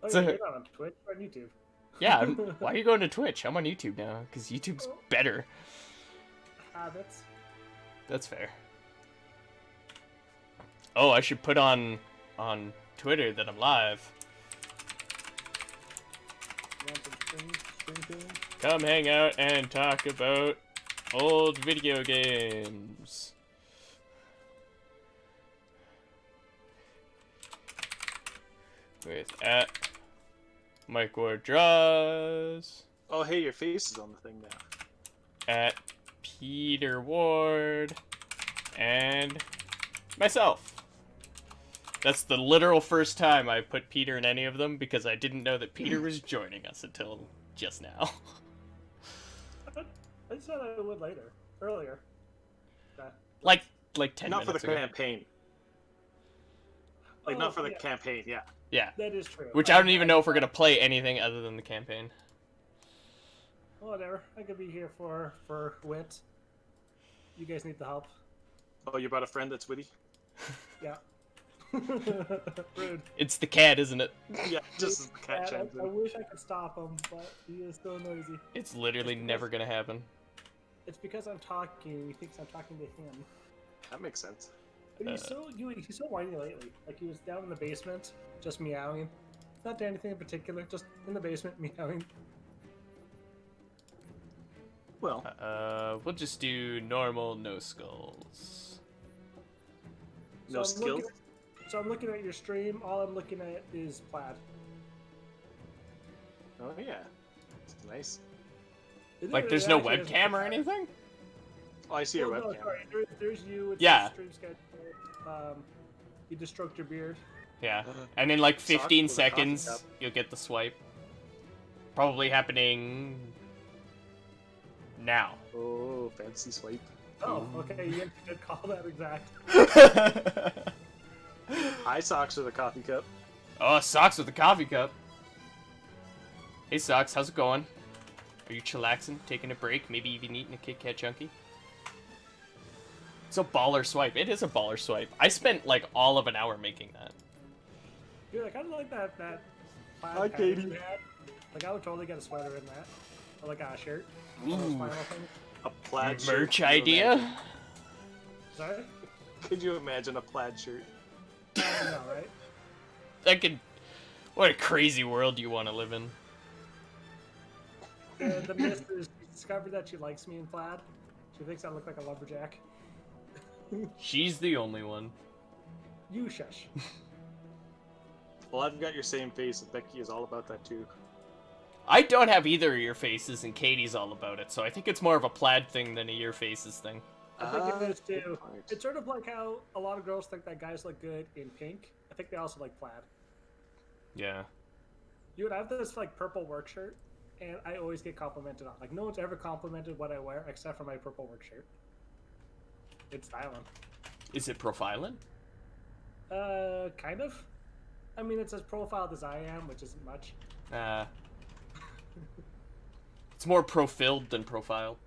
Oh, So, you're not on Twitch or on YouTube? yeah, why are you going to Twitch? I'm on YouTube now, because YouTube's better. Habits. That's fair. Oh, I should put on Twitter that I'm live. Come hang out and talk about old video games. With at MikeWardDraws. Oh, hey, your face is on the thing now. At Peter Ward. And myself. That's the literal first time I put Peter in any of them because I didn't know that Peter was joining us until just now. I said I would later. Earlier. Like 10 Not for minutes the ago. campaign. Like, not for the campaign, yeah. Yeah. That is true. Which I don't even know if we're going to play anything other than the campaign. Whatever. I could be here for wit. You guys need the help. Oh, you brought a friend that's witty? Yeah. Rude. It's the cat, isn't it? Yeah, just as the cat chimes I in. wish I could stop him, but he is so noisy. It's literally never going to happen. It's because I'm talking. He thinks I'm talking to him. That makes sense. But he's so whiny lately. Like, he was down in the basement, just meowing. Not doing anything in particular, just in the basement meowing. Well, We'll just do normal, no skulls. no skills? So I'm looking at your stream. All I'm looking at is plaid. Oh, yeah. It's nice. Like, there's no webcam or anything? Oh, I see your No, webcam. sorry. There's you. It's Yeah. the stream schedule. You just stroked your beard. Yeah. And in like 15 Socks with a coffee seconds, cup. you'll get the swipe. Probably happening now. Oh, fancy swipe. Oh, okay. You did call that exact. Eye socks with a coffee cup. Oh, Socks with a coffee cup. Hey, Socks, how's it going? Are you chillaxing, taking a break, maybe even eating a Kit Kat Chunky? It's a baller swipe. It is a baller swipe. I spent like all of an hour making that. Dude, I kind of like that plaid Hi, pattern Katie. you had. Like, I would totally get a sweater in that. Or like a shirt. Ooh. Those final things. A plaid shirt. Merch Could you idea? imagine- Sorry? Could you imagine a plaid shirt? I don't know, right? That could... What a crazy world you want to live in. The missus discovered that she likes me in plaid. She thinks I look like a lumberjack. She's the only one. You shush. Well, I've got your same face, and Becky is all about that too. I don't have either of your faces, and Katie's all about it, so I think it's more of a plaid thing than a your faces thing. I think it is good too. point. It's sort of like how a lot of girls think that guys look good in pink. I think they also like plaid. Yeah. Dude, I have this like purple work shirt, and I always get complimented on. Like, no one's ever complimented what I wear except for my purple work shirt. It's styling. Is it profiling? Kind of. I mean, it's as profiled as I am, which isn't much. It's more profiled than profiled.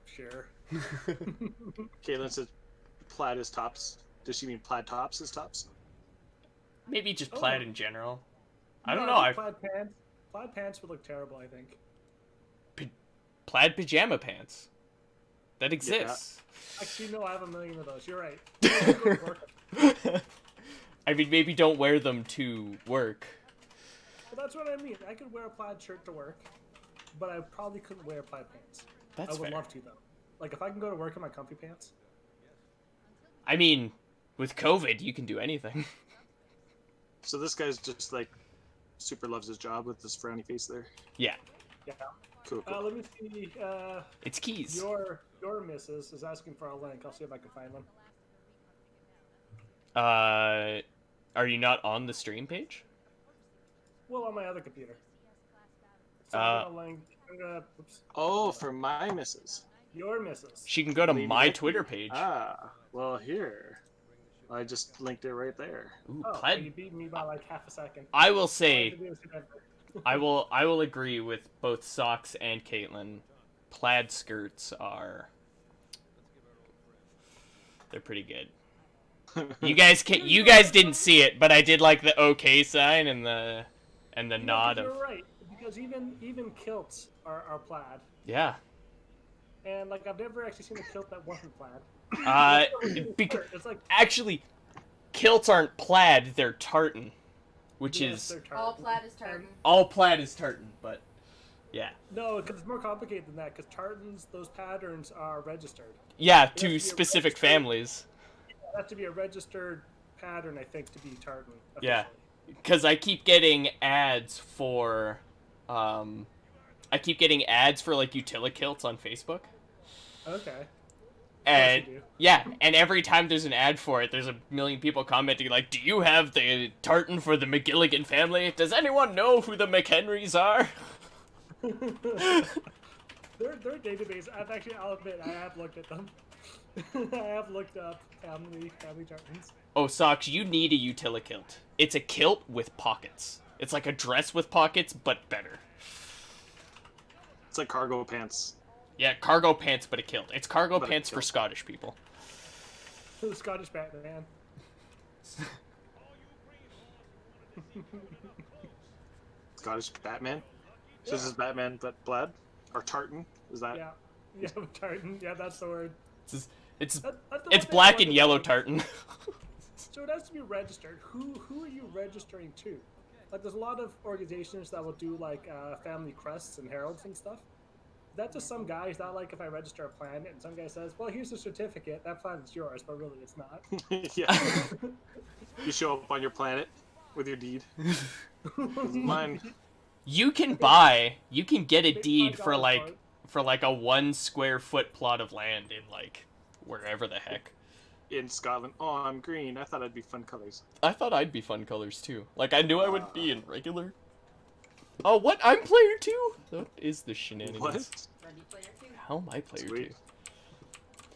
Sure. Caitlin says plaid is tops. Does she mean plaid tops is tops? Maybe just Oh. plaid in general. I don't No, know. think plaid pants would look terrible, I think. Plaid pajama pants. That exists. Actually, no, I have a million of those. You're right. I go to work. I mean, maybe don't wear them to work. Well, that's what I mean. I could wear a plaid shirt to work, but I probably couldn't wear plaid pants. That's I would fair. love to, though. Like, if I can go to work in my comfy pants. I mean, with COVID, you can do anything. So this guy's just like super loves his job with this frowny face there. Yeah, Yeah. Cool. Cool. Let me see. it's keys. Your missus is asking for a link. I'll see if I can find one. Are you not on the stream page? Well, on my other computer. So I'm gonna link. Oops. Oh, for my missus. Your missus. She can go to Lady my Becky. Twitter page. Ah, well here. I just linked it right there. Ooh, Oh, plaid. you beat me by like half a second. I will All I say, had to do was hit enter. I will agree with both Socks and Caitlin. Plaid skirts are... They're pretty good. You guys didn't see it, but I did like the OK sign and the nod of. You're right, because even kilts are plaid, Yeah. and like I've never actually seen a kilt that wasn't plaid. Because It's like actually, kilts aren't plaid; they're tartan, which yes, is they're tartan. All plaid is tartan. all plaid is tartan, but yeah. No, because it's more complicated than that. Because tartans, those patterns are registered. Yeah, has to to be a specific registered- families. It has to be a registered pattern, I think, to be tartan. Yeah. Officially. Because I keep getting ads for, like utilikilts on Facebook. Okay. And you do. yeah, and every time there's an ad for it, there's a million people commenting like, "Do you have the tartan for the McGilligan family? Does anyone know who the McHenrys are?" Their database. I'll admit, I have looked at them. I have looked up family tartans. Oh, Socks, you need a utilikilt. It's a kilt with pockets. It's like a dress with pockets, but better. It's like cargo pants. Yeah, cargo pants, but a kilt. It's cargo But a pants for kilt. Scottish people. The Scottish Batman. Scottish Batman. So this is Batman, but plaid or tartan. Is that? Yeah. Yeah, tartan. Yeah, that's the word. It's That's the it's one thing I black and wonder yellow about. tartan. So it has to be registered. Who are you registering to? Like, there's a lot of organizations that will do like family crests and heralds and stuff. That's just some guys that like if I register a planet and some guy says, "Well, here's a certificate. That planet's yours," but really it's not. Yeah. You show up on your planet with your deed. This is mine. You can get a Big deed $5 for like a 1 square foot plot of land in like wherever the heck. In Scotland. Oh, I'm green. I thought I'd be fun colors. I thought I'd be fun colors too. Like I knew I would be in regular. Oh, what? I'm player 2? What is the shenanigans? What? Ready player 2. How am I player Sweet. 2?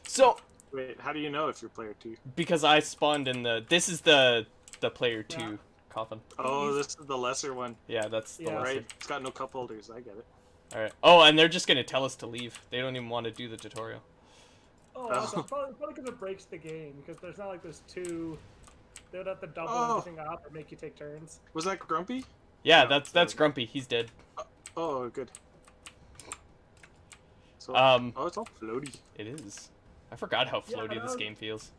So, Wait, how do you know if you're player 2? because I spawned in this is the player 2 Yeah. coffin. Oh, this is the lesser one. Yeah, that's the Yeah. lesser. Right. It's got no cup holders. I get it. Alright. Oh, and they're just gonna tell us to leave. They don't even want to do the tutorial. Oh, awesome. Probably because it breaks the game. Because there's not like there's two. They would have to double everything up or make you take turns. Was that Grumpy? Yeah, No, that's no. Grumpy. He's dead. Oh, good. So, Um, oh, it's all floaty. It is. I forgot how Yeah, floaty that this was- game feels.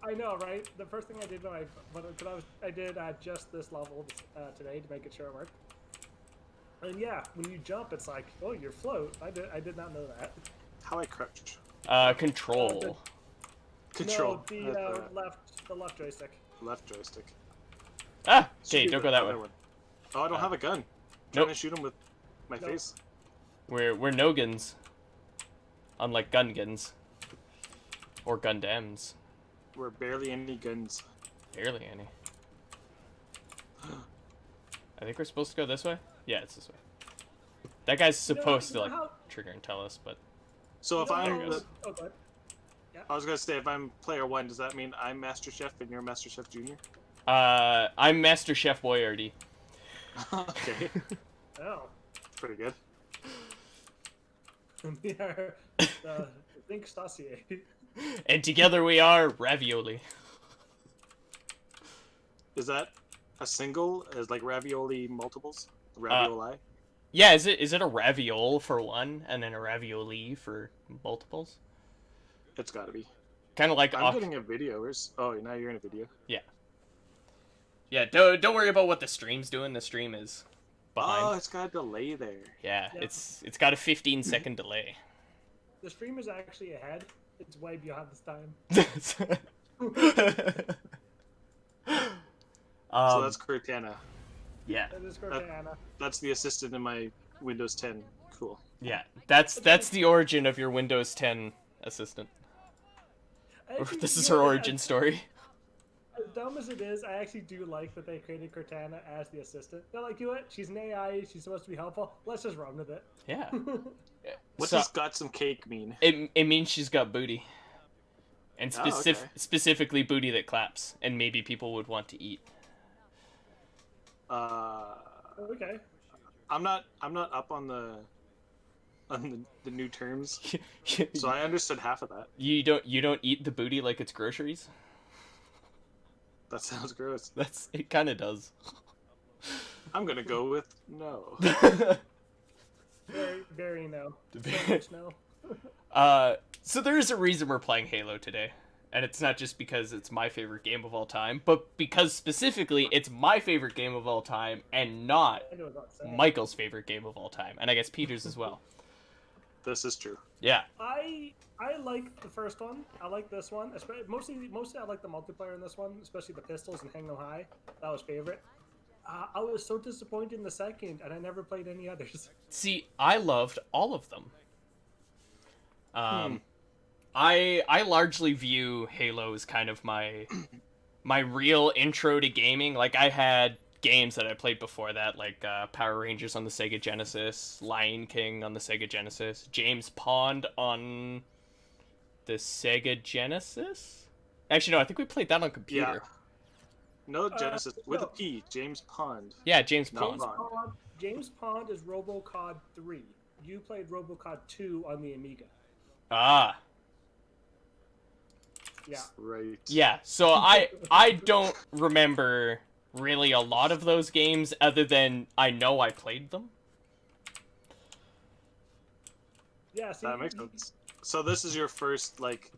I know, right? The first thing I did when I did just this level today to make it sure it worked. And yeah, when you jump, it's like, oh, you're float. I did not know that. How I crouch. Control. Control. No, the left joystick. Left joystick. Ah! Should Okay, be don't the go that other way. one. Oh, I don't have a gun. Nope. Trying to shoot him with my Nope. face. We're Nogans. Unlike Gungans. Or Gundams. We're barely any guns. Barely any. I think we're supposed to go this way? Yeah, it's this way. That guy's supposed to, like, trigger and tell us, but... So if I'm, it goes. Oh, good. I was gonna say if I'm player 1, does that mean I'm Master Chef and you're Master Chef Junior? I'm Master Chef Boyardee. Okay, Oh. pretty good. We are the Think Stassier. And together we are Ravioli. Is that a single as like ravioli multiples? Ravioli? Yeah, is it a raviole for one, and then a ravioli for multiples? It's gotta be. Kind of like... I'm getting a video. Oh, now you're in a video. Yeah, don't worry about what the stream's doing. The stream is behind. Oh, it's got a delay there. Yeah, Yep. it's got a 15-second delay. The stream is actually ahead. It's way beyond this time. So that's Cortana. Yeah, That is Cortana. That's the assistant in my Windows 10. Cool. yeah. That's the origin of your Windows 10 assistant. Actually, This is you her know, origin story. As dumb as it is, I actually do like that they created Cortana as the assistant. They're like, you know what? She's an AI. She's supposed to be helpful. Let's just run with it. Yeah. What So- does got some cake mean? It means she's got booty. And Oh, okay. specifically booty that claps, and maybe people would want to eat. Okay. I'm not up on the new terms, so I understood half of that. You don't eat the booty like it's groceries? That sounds gross. It kind of does. I'm gonna go with no. Very, very no. So much no. So there is a reason we're playing Halo today. And it's not just because it's my favorite game of all time, but because specifically it's my favorite game of all time and not I know what I was saying. Michael's favorite game of all time. And I guess Peter's as well. This is true. Yeah. I like the first one. I like this one. Mostly I like the multiplayer in this one, especially the pistols and Hang No High. That was favorite. I was so disappointed in the second, and I never played any others. See, I loved all of them. I largely view Halo as kind of my real intro to gaming. Like, I had games that I played before that, like Power Rangers on the Sega Genesis, Lion King on the Sega Genesis, James Pond on the Sega Genesis? Actually, no, I think we played that on computer. Yeah. No, Genesis with a no. P. James Pond. Yeah, James Not Pond. James Pond is RoboCod 3. You played RoboCod 2 on the Amiga. Ah. Yeah. Right. Yeah, so I don't remember really a lot of those games other than I know I played them. Yeah, see, That makes sense. So this is your first, like,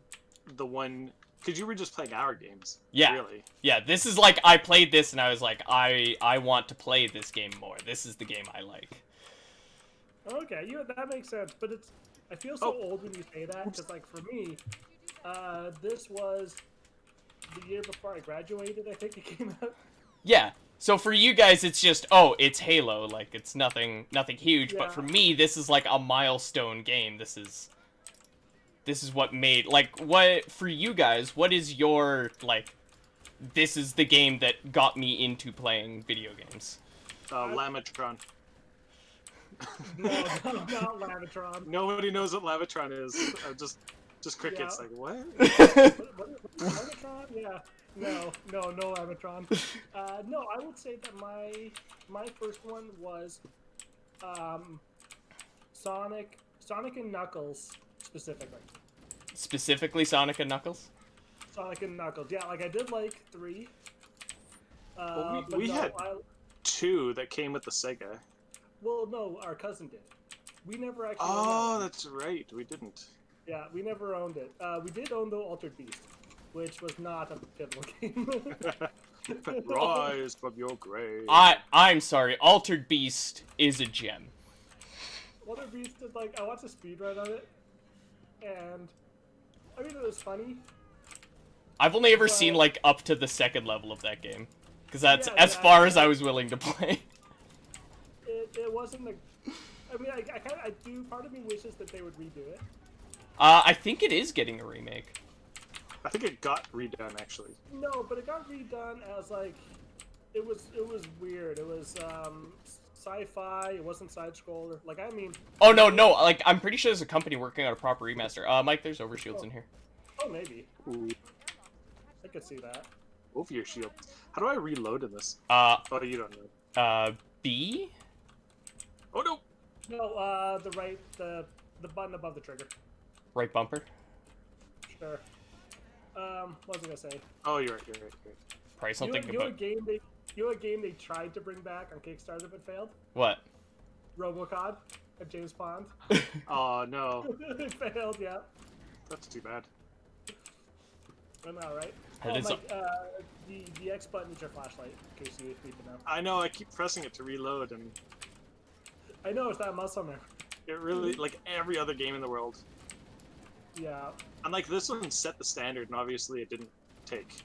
the one... Because you were just playing our games. Yeah. Really. Yeah, this is like, I played this and I was like, I want to play this game more. This is the game I like. Okay, that makes sense, but I feel so old when you say that, because, like, for me, this was the year before I graduated, I think it came out. Yeah. So for you guys, it's just, oh, it's Halo. Like, it's nothing huge. Yeah. But for me, this is like a milestone game. This is what made, like, what, for you guys, what is your, like, this is the game that got me into playing video games? Lamatron. No, not Lavatron. Nobody knows what Lamatron is. Just crickets. Yeah. Like, what? What Lavatron? Yeah. No Lavatron. No, I would say that my first one was Sonic and Knuckles specifically. Specifically Sonic and Knuckles? Sonic and Knuckles. Yeah, like I did like 3. Well, but we no, had 2 that came with the Sega. Well, no, our cousin did. We never actually. Oh, owned it. that's right. We didn't. Yeah, we never owned it. We did own the Altered Beast, which was not a pivotal game. Rise from your grave. I'm sorry. Altered Beast is a gem. Altered Beast is like, I watched a speedrun of it, and I mean, it was funny. I've only ever seen, like, up to the second level of that game. Because that's as far as I was willing to play. It wasn't like, I mean, I do, part of me wishes that they would redo it. I think it is getting a remake. I think it got redone, actually. No, but it got redone as, like, it was weird. It was, sci-fi, it wasn't side-scroller. Like, I mean... Oh, no, like, I'm pretty sure there's a company working on a proper remaster. Mike, there's overshields in here. Oh, maybe. Ooh. I could see that. Over your shield. How do I reload in this? Oh, you don't know. B? Oh, no! No, the button above the trigger. Right bumper? Sure. What was I gonna say? Oh, you're right. Probably something you know about... a game they tried to bring back on Kickstarter but failed? What? RoboCod at James Pond. Oh, no. It failed, yeah. That's too bad. I know, right? That is Mike, the X button is your flashlight, in case you need to know. I know, I keep pressing it to reload, and I know, it's that muscle memory. it really, like every other game in the world. Yeah. And like this one set the standard, and obviously it didn't take.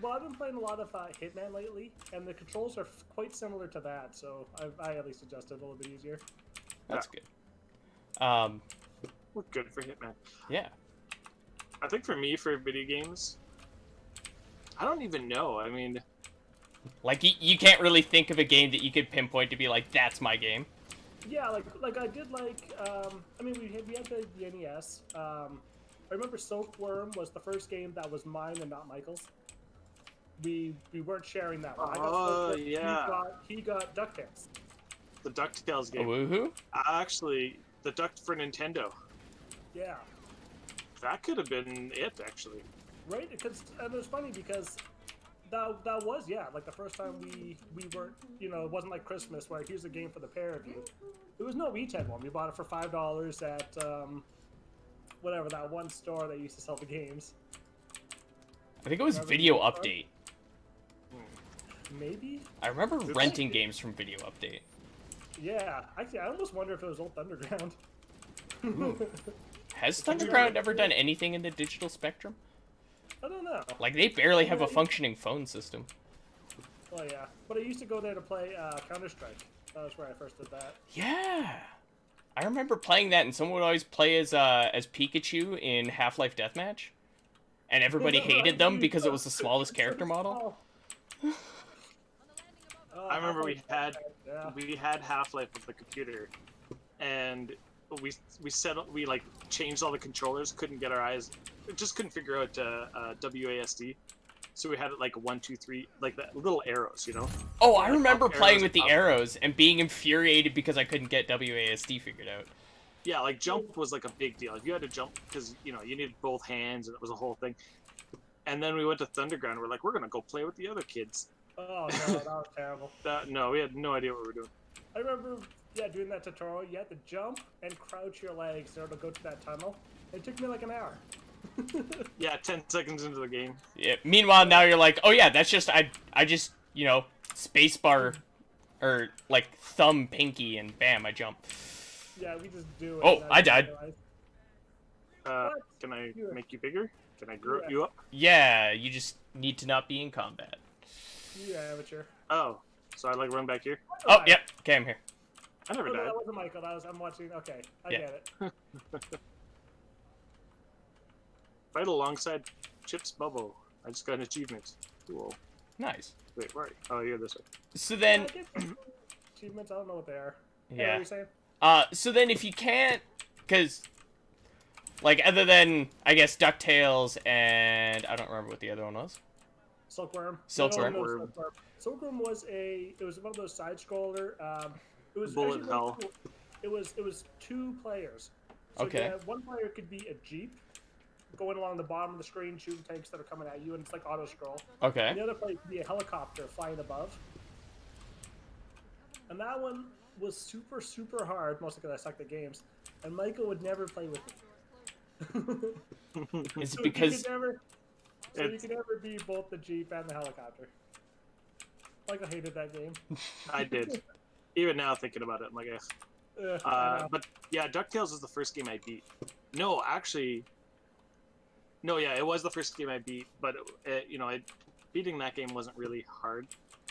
Well, I've been playing a lot of Hitman lately, and the controls are quite similar to that, so I at least adjusted a little bit easier. That's good. We're good for Hitman. Yeah. I think for me, for video games, I don't even know. I mean... Like, you can't really think of a game that you could pinpoint to be like, that's my game. Yeah, like I did like, I mean, we had the NES. I remember Silkworm was the first game that was mine and not Michael's. We weren't sharing that one. Oh, yeah. He got DuckTales. The DuckTales game. Woohoo? Actually, the Duck for Nintendo. Yeah. That could have been it, actually. Right? And it was funny because That was, yeah, like the first time we weren't, you know, it wasn't like Christmas where here's a game for the pair of you. There was no retail one. We bought it for $5 at whatever that one store that used to sell the games. I think it was Video Update. Maybe. I remember renting games from Video Update. Yeah, actually, I almost wonder if it was old Thunderground. Has Thunderground ever done anything in the digital spectrum? I don't know. Like, they barely have a functioning phone system. Oh yeah, but I used to go there to play Counter-Strike. That was where I first did that. Yeah. I remember playing that, and someone would always play as Pikachu in Half-Life Deathmatch. And everybody hated them because it was the smallest character model. I remember we had Yeah. Half-Life with the computer, and we like changed all the controllers. Couldn't get our eyes, just couldn't figure out WASD. So we had it like 1, 2, 3, like the little arrows, you know. Oh, I remember Up playing arrows, with the up. arrows and being infuriated because I couldn't get WASD figured out. Yeah, like jump was like a big deal. If you had to jump, because you know you needed both hands, and it was a whole thing. And then we went to Thunderground. We're like, we're gonna go play with the other kids. Oh no, that was terrible. No, we had no idea what we were doing. I remember, yeah, doing that tutorial. You had to jump and crouch your legs in order to go to that tunnel. It took me like an hour. Yeah, 10 seconds into the game. Yeah. Meanwhile, now you're like, oh yeah, that's just I just, you know, spacebar or like thumb pinky and bam, I jump. Yeah, we just do it. Oh, and I didn't died. realize. Can I make you bigger? Can I grow you up? Yeah, you just need to not be in combat. You amateur. Oh, so I like run back here. Oh, yep. Okay, I'm here. I never Oh, no, died. that wasn't Michael. I'm watching. Okay, I Yeah. get it. Right alongside Chips Bubble. I just got an achievement. Cool. Nice. Wait, where are you? Oh, you're this way. So then, I get achievements. I don't know what they are. Hey, what yeah. were you saying? So then if you can't, because, like, other than, I guess, DuckTales and, I don't remember what the other one was. Silkworm. Silkworm. No, Silkworm. Silkworm was it was one of those side scroller. It was Bullet actually hell. really cool. It was 2 players. So Okay. yeah, one player could be a jeep, going along the bottom of the screen, shooting tanks that are coming at you, and it's like auto scroll. Okay. And the other player could be a helicopter flying above. And that one was super, super hard, mostly because I sucked at games. And Michael would never play with me. Is it So because, you could never be both the jeep and the helicopter. Michael hated that game. I did. Even now, thinking about it, I'm like, I know. but yeah, DuckTales was the first game I beat. No, actually, no, yeah, it was the first game I beat, but you know, beating that game wasn't really hard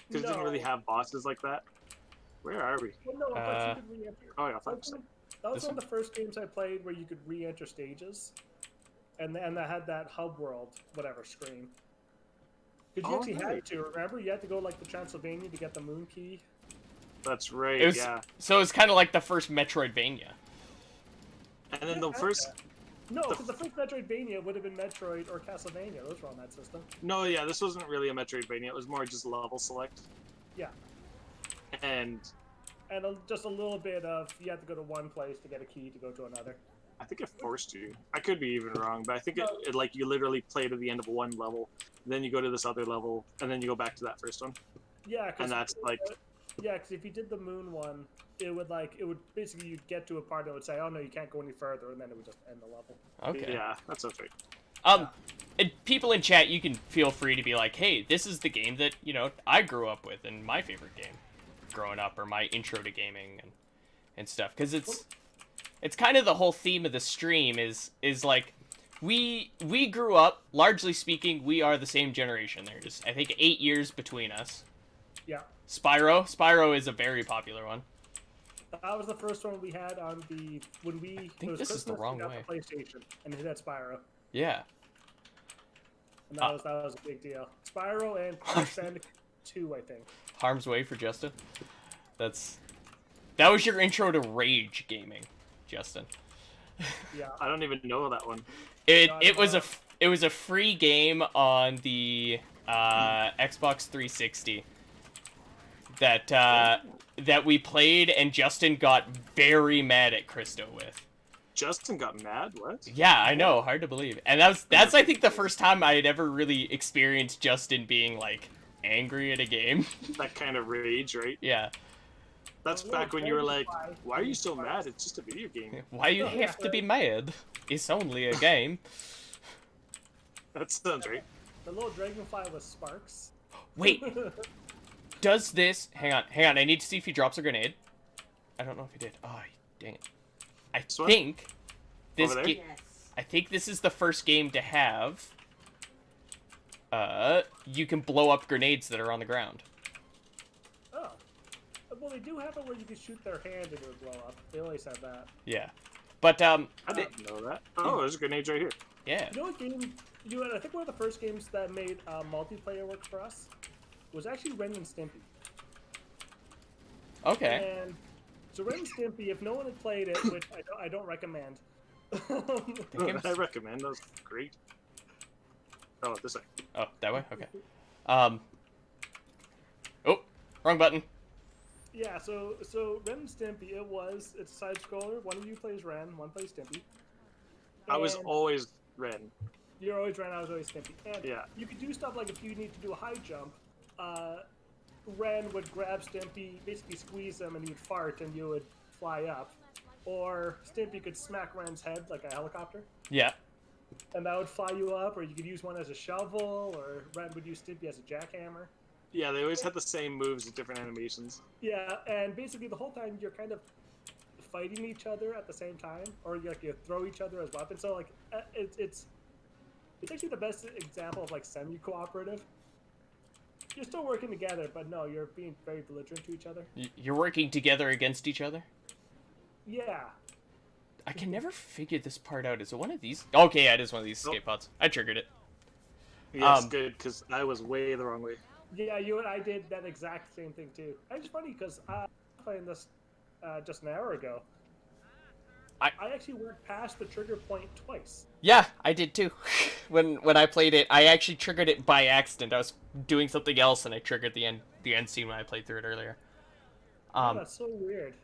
because it didn't really No. have bosses like that. Where are we? Well, no, but you could re-enter. Oh yeah, That 5%. was This one of the first games I played where you could re-enter stages, and that had that hub world whatever screen. Because you Oh, actually right. had to remember you had to go like to Transylvania to get the moon key. That's right. it was, Yeah, so it's kind of like the first Metroidvania. and then Yeah, the first. No, because the first Metroidvania would have been Metroid or Castlevania. Those were on that system. No, yeah, this wasn't really a Metroidvania. It was more just level select. Yeah, And and just a little bit of you had to go to one place to get a key to go to another. I think it forced you. I could be even wrong, but I think it like you literally play to the end of one level, then you go to this other level, and then you go back to that first one. Yeah, cause And that's like, yeah, because if you did the moon one, it would basically you'd get to a part that would say, oh no, you can't go any further, and then it would just end the level. Okay. yeah, that sounds right. And people in chat, you can feel free to be like, hey, this is the game that, you know, I grew up with and my favorite game growing up, or my intro to gaming and stuff. Because it's kind of the whole theme of the stream is like, we grew up, largely speaking, we are the same generation. There's, I think, 8 years between us. Yeah, Spyro is a very popular one. that was the first one we had on the when we. I think this is the wrong way. The PlayStation, and it had Spyro, Yeah. and that was a big deal. Spyro and Crash Bandicoot 2, I think. Harm's Way for Justin. That was your intro to rage gaming, Justin. Yeah, I don't even know that one. It was a free game on the Xbox 360 that we played, and Justin got very mad at Christo with. Justin got mad. What? Yeah, I know, hard to believe. And that's I think the first time I had ever really experienced Justin being like angry at a game. That kind of rage, right? Yeah. That's back when you were like, "Why are you so mad? It's just a video game." Why you have to be mad? It's only a game. That sounds right. The little dragonfly with sparks. Wait. Does this... Hang on. I need to see if he drops a grenade. I don't know if he did. Oh, dang it. I This one? think this Over there? game... Yes. I think this is the first game to have... you can blow up grenades that are on the ground. Oh. Well, they do have it where you can shoot their hand and it would blow up. They always have that. Yeah. But, I didn't know that. Oh, there's grenades right here. yeah. You know what game? I think one of the first games that made multiplayer work for us was actually Ren and Stimpy. Okay. And so Ren and Stimpy, if no one had played it, which I don't recommend. I recommend. That was great. Oh, this way. Oh, that way? Okay. Oh, wrong button. Yeah, so Ren and Stimpy, it's a side scroller. One of you plays Ren, one plays Stimpy. I was And always Ren. You're always Ren, I was always Stimpy. And Yeah. you could do stuff like if you need to do a high jump, Ren would grab Stimpy, basically squeeze him, and he would fart, and you would fly up. Or Stimpy could smack Ren's head like a helicopter, Yeah. and that would fly you up. Or you could use one as a shovel, or Ren would use Stimpy as a jackhammer. Yeah, they always had the same moves with different animations. Yeah, and basically the whole time you're kind of fighting each other at the same time, or you throw each other as weapons. So like it's actually the best example of like semi-cooperative. You're still working together, but no, you're being very belligerent to each other. You're working together against each other? Yeah. I can never figure this part out. Is it one of these? Okay, yeah, it is one of these escape pods. I triggered it. Yes, good, because I was way the wrong way. Yeah, you and I did that exact same thing too. And it's funny because I was playing this just an hour ago. I actually went past the trigger point twice. Yeah, I did too. when I played it, I actually triggered it by accident. I was doing something else and I triggered the end scene when I played through it earlier. Oh, that's so weird.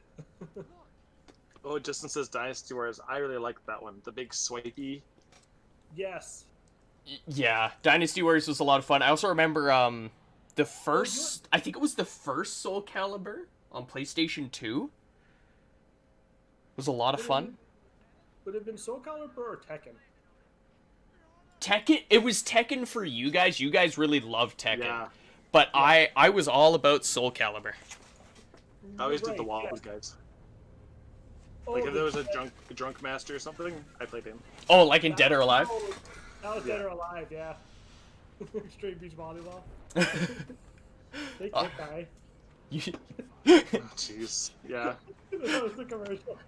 Oh, Justin says Dynasty Wars. I really like that one. The big swipey. Yes. Yeah, Dynasty Warriors was a lot of fun. I also remember the first, I think it was the first Soul Calibur on PlayStation 2. Was a lot of fun. Would it have been Soul Calibur or Tekken? Tekken, it was Tekken for you guys. You guys really loved Tekken. Yeah. But I was all about Soul Calibur. I always did the Right, Wobbles yeah. guys. Oh, Like if there was a the- drunk master or something, I played him. Oh, like in Dead or Alive? That was Dead or Alive, yeah. Extreme beach volleyball. They can't die. You... Jeez. Yeah. That was the commercial.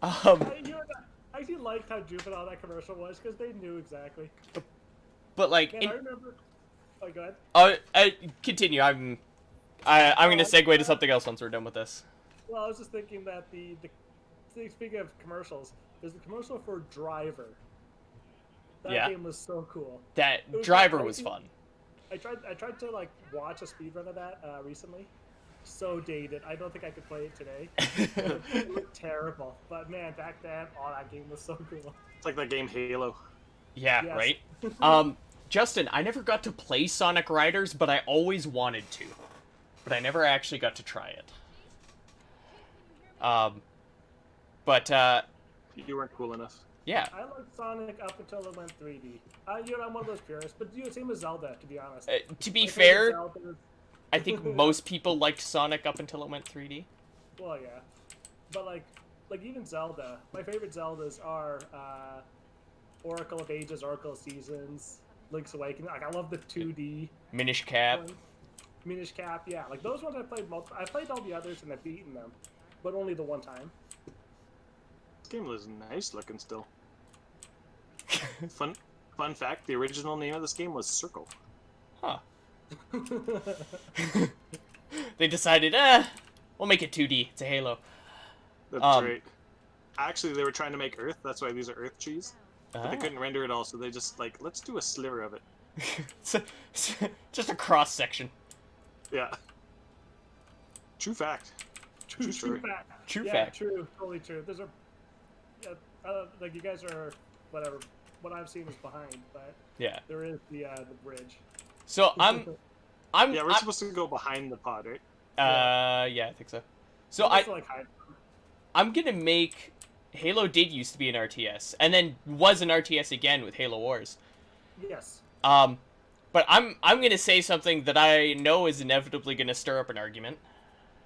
I actually liked how juvenile that commercial was because they knew exactly. But like, Man, I remember. Oh, go ahead. Continue. I'm gonna segue to something else once we're done with this. Well, I was just thinking that speaking of commercials, there's the commercial for Driver. That Yeah. game was so cool. That It was Driver like- was fun. I tried to like watch a speedrun of that recently. So dated. I don't think I could play it today. It looked terrible. But man, back then, that game was so cool. It's like that game Halo. Yeah, Yes. right? Justin, I never got to play Sonic Riders, but I always wanted to. But I never actually got to try it. You weren't cool enough. Yeah. I liked Sonic up until it went 3D. I'm one of those purists, but same as Zelda, to be honest. To be I played fair, Zelda- I think most people liked Sonic up until it went 3D. Well, yeah, but like even Zelda, my favorite Zeldas are Oracle of Ages, Oracle of Seasons, Link's Awakening. Like I love the 2D Minish Cap. ones. Minish Cap, yeah. Like those ones I played I played all the others and I've beaten them, but only the one time. This game was nice looking still. Fun fact: the original name of this game was Circle. Huh. They decided, we'll make it 2D. It's a Halo. That's great. Actually, they were trying to make Earth. That's why these are Earth trees. But they Ah. couldn't render it all, so they just like, let's do a sliver of it. Just a cross section. Yeah. True fact. True story. fact. True Yeah, fact. true, totally true. There's a, like you guys are whatever. What I've seen is behind, but Yeah. there is the bridge. So I'm Yeah, we're supposed to go behind the pod, right? yeah, I think so. So It's like hide. I'm gonna make Halo did used to be an RTS, and then was an RTS again with Halo Wars. Yes. But I'm gonna say something that I know is inevitably gonna stir up an argument.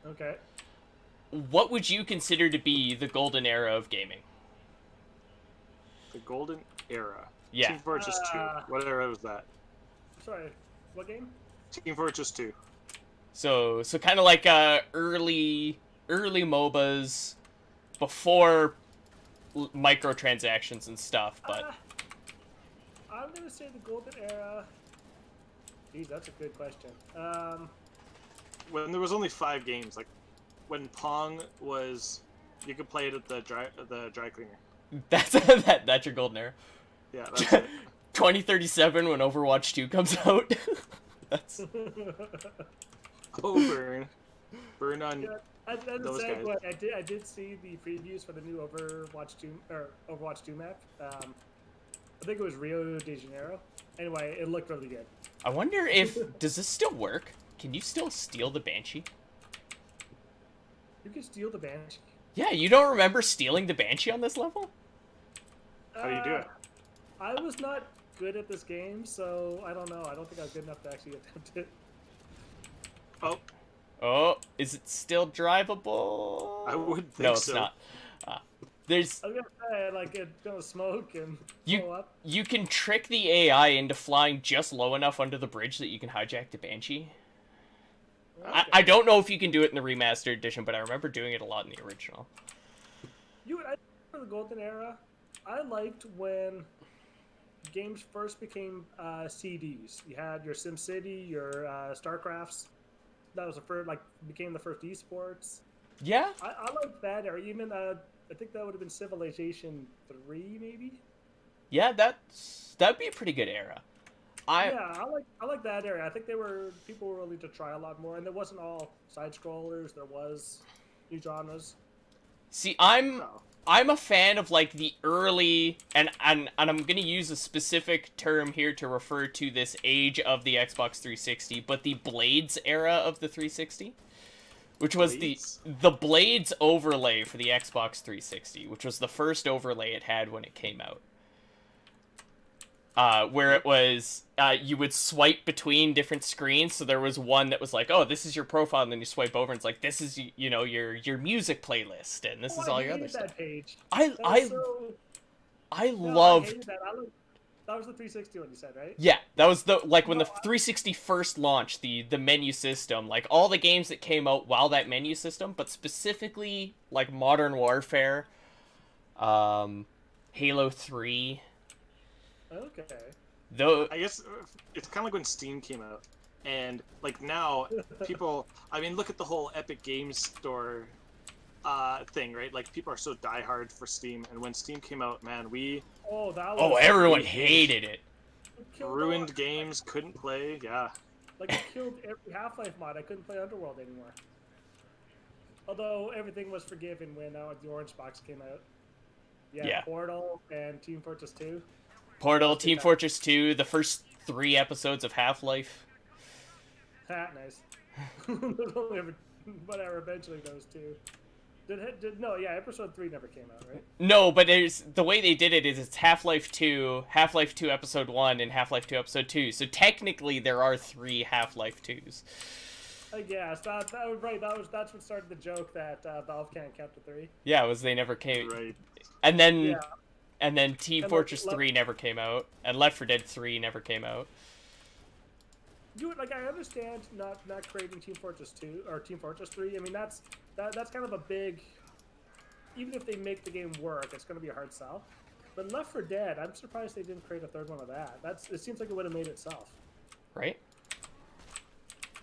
Okay. What would you consider to be the golden era of gaming? The golden era. Yeah. Team Fortress 2. What era was that? Sorry. What game? Team Fortress 2. So kind of like early MOBAs before microtransactions and stuff, but I'm gonna say the golden era. Geez, that's a good question. When there was only 5 games, like when Pong was, you could play it at the dry cleaner. that's your golden era. Yeah, that's it. 2037 when Overwatch 2 comes out. That's Oh, burn on. Yeah, as a Those segue, guys. I did see the previews for the new Overwatch 2 map. I think it was Rio de Janeiro. Anyway, it looked really good. I wonder if does this still work? Can you still steal the Banshee? You can steal the Banshee. Yeah, you don't remember stealing the Banshee on this level? How do you do it? I was not good at this game, so I don't know. I don't think I was good enough to actually attempt it. Oh, Oh, is it still drivable? I wouldn't think No, it's so. not. There's I was gonna say, like, it's gonna smoke and You- blow up. you can trick the AI into flying just low enough under the bridge that you can hijack the Banshee. I don't know if you can do it in the remastered edition, but I remember doing it a lot in the original. For the golden era, I liked when games first became CDs. You had your SimCity, your StarCrafts. That was the first, became the first esports. Yeah? I liked that era. Even I think that would have been Civilization 3, maybe. Yeah, that'd be a pretty good era. Yeah, I like that era. I think people were willing to try a lot more, and there wasn't all side scrollers. There was new genres. See, I'm Oh. a fan of like the early and I'm gonna use a specific term here to refer to this age of the Xbox 360, but the Blades era of the 360, which was Blades? the Blades overlay for the Xbox 360, which was the first overlay it had when it came out. Where it was, you would swipe between different screens, so there was one that was like, oh, this is your profile, and then you swipe over, and it's like, this is, your music playlist, and this is all your other hated stuff. that page. I That was so- I No, I loved. hated that. That was the 360 one you said, right? Yeah, that was when the No, 360 first launched, the menu system, like all the games that came out while that menu system, but specifically like Modern Warfare, Halo 3. Okay. Though I guess it's kind of like when Steam came out, and like now, people. I mean, look at the whole Epic Games Store thing, right? Like people are so diehard for Steam, and when Steam came out, man, we That was everyone it hated it. killed ruined all- games, couldn't play. Yeah, Like it killed every Half-Life mod. I couldn't play Underworld anymore. Although everything was forgiven when the Orange Box came out. Yeah. Portal and Team Fortress 2. Portal, Team Fortress 2, the first 3 episodes of Half-Life. Nice. There's only whatever. Eventually those two. Episode 3 never came out, right? No, but the way they did it is it's Half-Life 2, Half-Life 2 Episode 1, and Half-Life 2 Episode 2. So technically there are 3 Half-Life 2s. I guess that was right. That's what started the joke that Valve can't count to 3. Yeah, it was they never came. right. And then Yeah. and then Team And Fortress Left- 3 never came out, and Left 4 Dead 3 never came out. I understand not creating Team Fortress 2 or Team Fortress 3. I mean that's kind of a big. Even if they make the game work, it's going to be a hard sell. But Left 4 Dead, I'm surprised they didn't create a third one of that. It seems like it would have made itself, Right?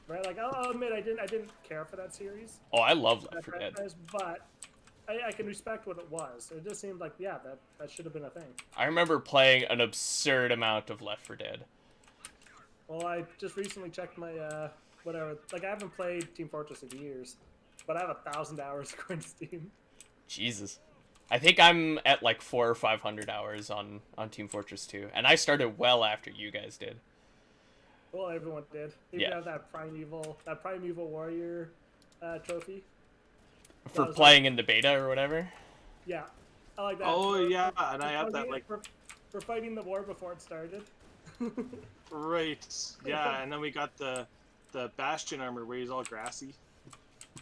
right? Like I'll admit I didn't care for that series, Oh, I love Left that 4 Dead. franchise, but I can respect what it was. It just seemed like that should have been a thing. I remember playing an absurd amount of Left 4 Dead. Well, I just recently checked my whatever. Like I haven't played Team Fortress in years, but I have 1,000 hours according to Steam. Jesus. I think I'm at like 400 or 500 hours on Team Fortress 2, and I started well after you guys did. Well, everyone did. You Yeah. have that Primeval Warrior trophy. For was playing in the beta or whatever. Yeah, I like that. Oh yeah, and I have that like for fighting the war before it started. right. Yeah, and then we got the Bastion armor where he's all grassy.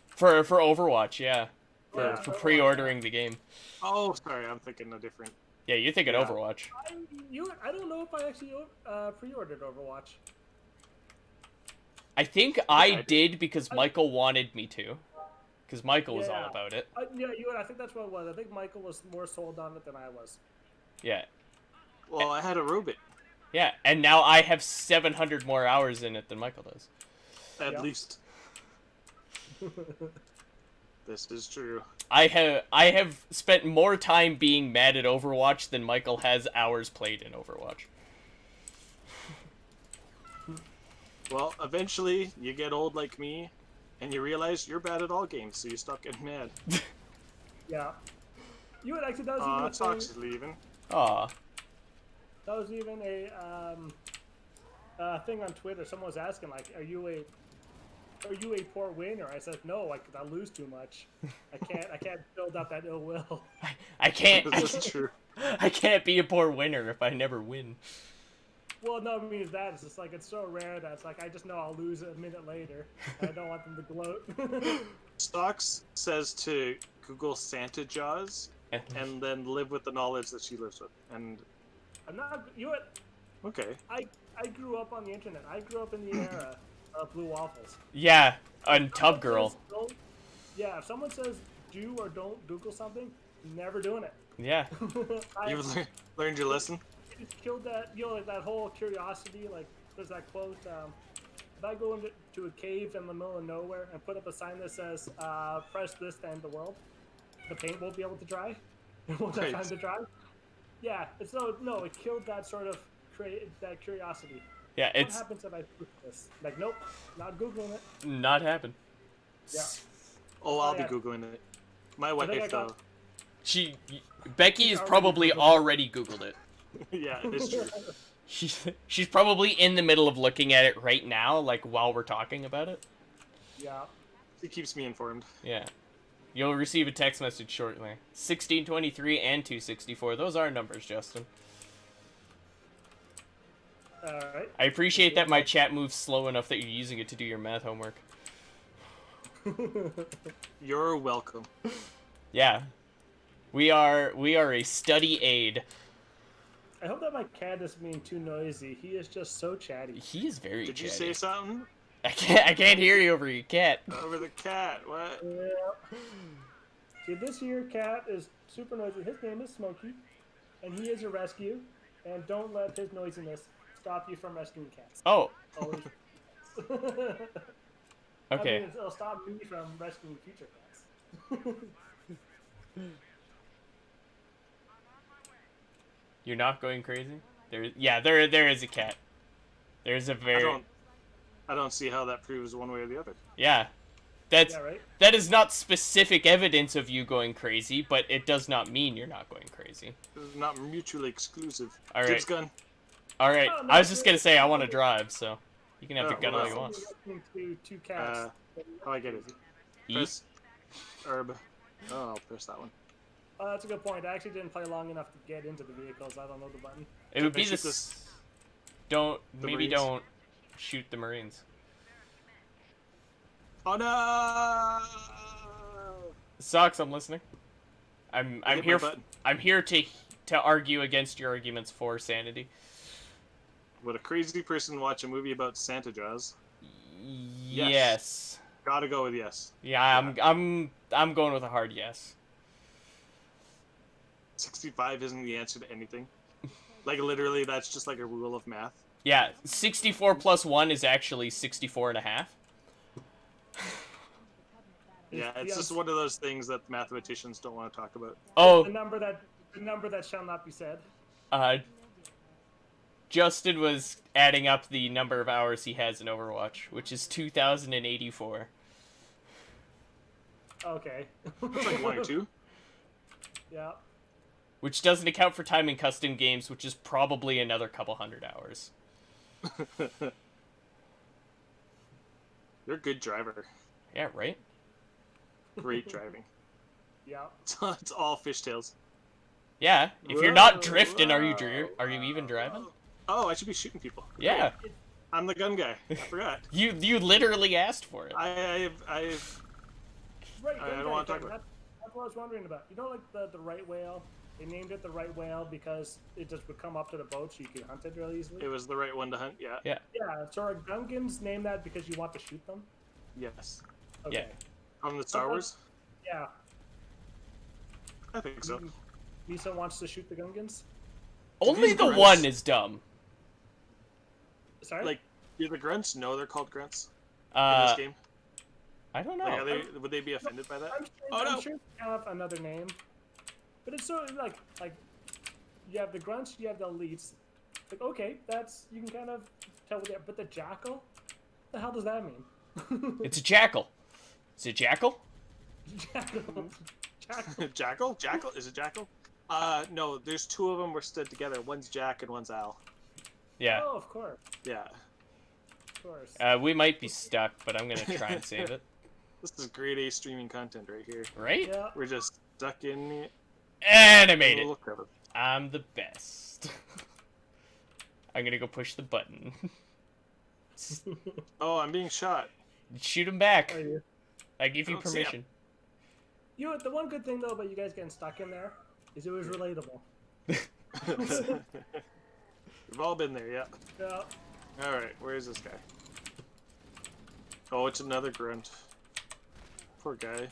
For Overwatch, yeah. Yeah. For pre-ordering the game. Oh, sorry, I'm thinking a different. Yeah, you're thinking Yeah. Overwatch. I don't know if I actually pre-ordered Overwatch. I think I did because Michael wanted me to. Because Michael was all Yeah. about it. Yeah, I think that's what it was. I think Michael was more sold on it than I was. Yeah. Well, I had a robot. Yeah, and now I have 700 more hours in it than Michael does. At Yeah. least. This is true. I have spent more time being mad at Overwatch than Michael has hours played in Overwatch. Well, eventually you get old like me, and you realize you're bad at all games, so you stop getting mad. Yeah. You would actually that was Aw, even a Sox thing, is leaving. Aw. that was even a thing on Twitter. Someone was asking like, "Are you a poor winner?" I said, "No, I lose too much. I can't build up that ill will." I can't. This is true. I can't be a poor winner if I never win. Well, no, it means that it's just like it's so rare that it's like I just know I'll lose it a minute later. I don't want them to gloat. Stocks says to Google Santa Jaws and then live with the knowledge that she lives with. And I'm not. You know what? okay, I grew up on the internet. I grew up in the era of blue waffles. Yeah, and Tub Girl. Yeah, if someone says do or don't Google something, never doing it. Yeah. you've learned your lesson. It's killed that, like that whole curiosity. Like there's that quote: if I go into a cave in the middle of nowhere and put up a sign that says "Press this to end the world," the paint won't be able to dry. It won't have Right. time to dry. Yeah, it's no, it killed that sort of that curiosity. Yeah, What it's happens if I Google this? Like, nope, not Googling it. not happen. Yeah. Oh, I'll yeah. be Googling it. My think I wife, got- though. Becky has probably already Googled it. Yeah, it's true. She's probably in the middle of looking at it right now, like while we're talking about it. Yeah. It keeps me informed. Yeah. You'll receive a text message shortly. 1623 and 264. Those are numbers, Justin. All right. I appreciate that my chat moves slow enough that you're using it to do your math homework. You're welcome. Yeah. We are a study aid. I hope that my cat isn't being too noisy. He is just so chatty. He is very Did chatty. you say something? I can't hear you over your cat. Over the cat, what? Yeah. See, this here cat is super noisy. His name is Smokey, and he is a rescue. And don't let his noisiness stop you from rescuing cats. Oh, Always. okay. I mean, it'll stop me from rescuing future cats. You're not going crazy? There is a cat. There's a very I don't see how that proves one way or the other. yeah. That's Yeah, right? that is not specific evidence of you going crazy, but it does not mean you're not going crazy. This is not mutually exclusive. All right. Dibs gun. All right. Oh, no, I was just gonna say I want to drive, so you can have Oh, the gun well, all you want. Rescuing two cats. How I get it? Eat. Press herb. Oh, I'll press that one. That's a good point. I actually didn't play long enough to get into the vehicles. I don't know the button. It would They be shoot this. this- Don't the maybe Marines? don't shoot the Marines. Oh no! Socks, I'm listening. I'm hit my here. button. I'm here to argue against your arguments for sanity. Would a crazy person watch a movie about Santa Jaws? Yes. Gotta go with yes. Yeah, I'm going with a hard yes. 65 isn't the answer to anything. Like literally, that's just like a rule of math. Yeah, 64 plus 1 is actually 64 and a half. Yeah, it's just one of those things that mathematicians don't want to talk about. Oh, The number that shall not be said. Justin was adding up the number of hours he has in Overwatch, which is 2,084. Okay. It's like 1 or 2. Yeah. Which doesn't account for time in custom games, which is probably another couple hundred hours. You're a good driver. Yeah, right? Great driving. Yeah. It's all fishtails. Yeah. If you're not drifting, are you even driving? Oh, I should be shooting people. Yeah. I'm the gun guy. I forgot. You literally asked for it. I've Right. I don't want to talk about. That's what I was wondering about. You know, like the right whale. They named it the right whale because it just would come up to the boat, so you could hunt it really easily. It was the right one to hunt. Yeah. Yeah. Yeah. So are Gungans named that because you want to shoot them? Yes. Okay. From the Star Wars. Yeah. I think so. Misa wants to shoot the Gungans. Only the grunts- one is dumb. Sorry. Like, do the grunts know they're called grunts in Uh, this game? I don't know. Like, would they be offended by that? I'm sure they have another name, but it's so like you have the grunts, you have the elites. Like okay, that's you can kind of tell what they are, but the jackal, what the hell does that mean? It's a jackal. Is it jackal? Jackal. Jackal? Jackal? Is it Jackal? No, there's 2 of them were stood together. One's Jack and one's Al. Yeah. Oh, of course, Yeah. of course. We might be stuck, but I'm gonna try and save it. This is grade A streaming content right here. Right? Yeah. We're just stuck in the And I made it. look of it. I'm the best. I'm gonna go push the button. Oh, I'm being shot. Shoot him back. Are you? I give you I don't see him. permission. You know, the one good thing though about you guys getting stuck in there is it was relatable. We've all been there, yeah. Yeah. Alright, where is this guy? Oh, it's another grunt. Poor guy.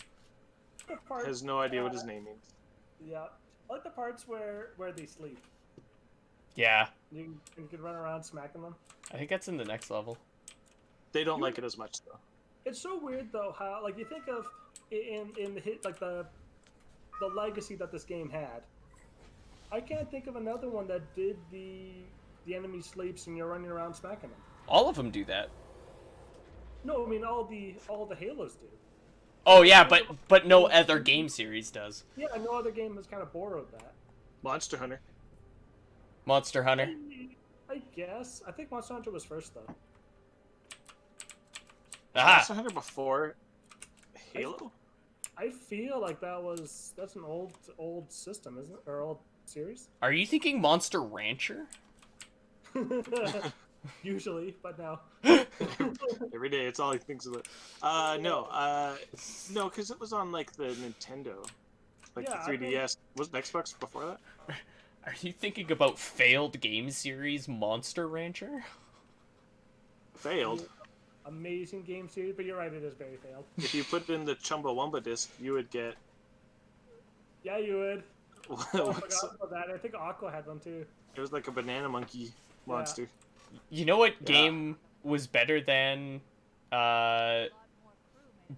The part, Has no idea what his name means. Yeah. I like the parts where they sleep. Yeah. You can run around smacking them. I think that's in the next level. They don't like it as much, though. It's so weird though how like you think of in the hit like the legacy that this game had. I can't think of another one that did the enemy sleeps and you're running around smacking them. All of them do that. No, I mean all the Halos do. Oh yeah, but no other game series does. Yeah, no other game has kind of borrowed that. Monster Hunter. Monster Hunter. I guess. I think Monster Hunter was first though. Monster Ah, Hunter before Halo? I feel like that's an old system, isn't it? Or old series? are you thinking Monster Rancher? Usually, but no. Every day, it's all he thinks about. No, because it was on like the Nintendo, like Yeah, the 3DS. Was it Xbox before that? Are you thinking about failed game series Monster Rancher? Failed. Amazing game series, but you're right, it is very failed. If you put in the Chumbawamba disc, you would get. Yeah, you would. Oh, I what's- forgot about that. I think Aqua had one too. it was like a banana monkey monster. You know what Yeah. game was better than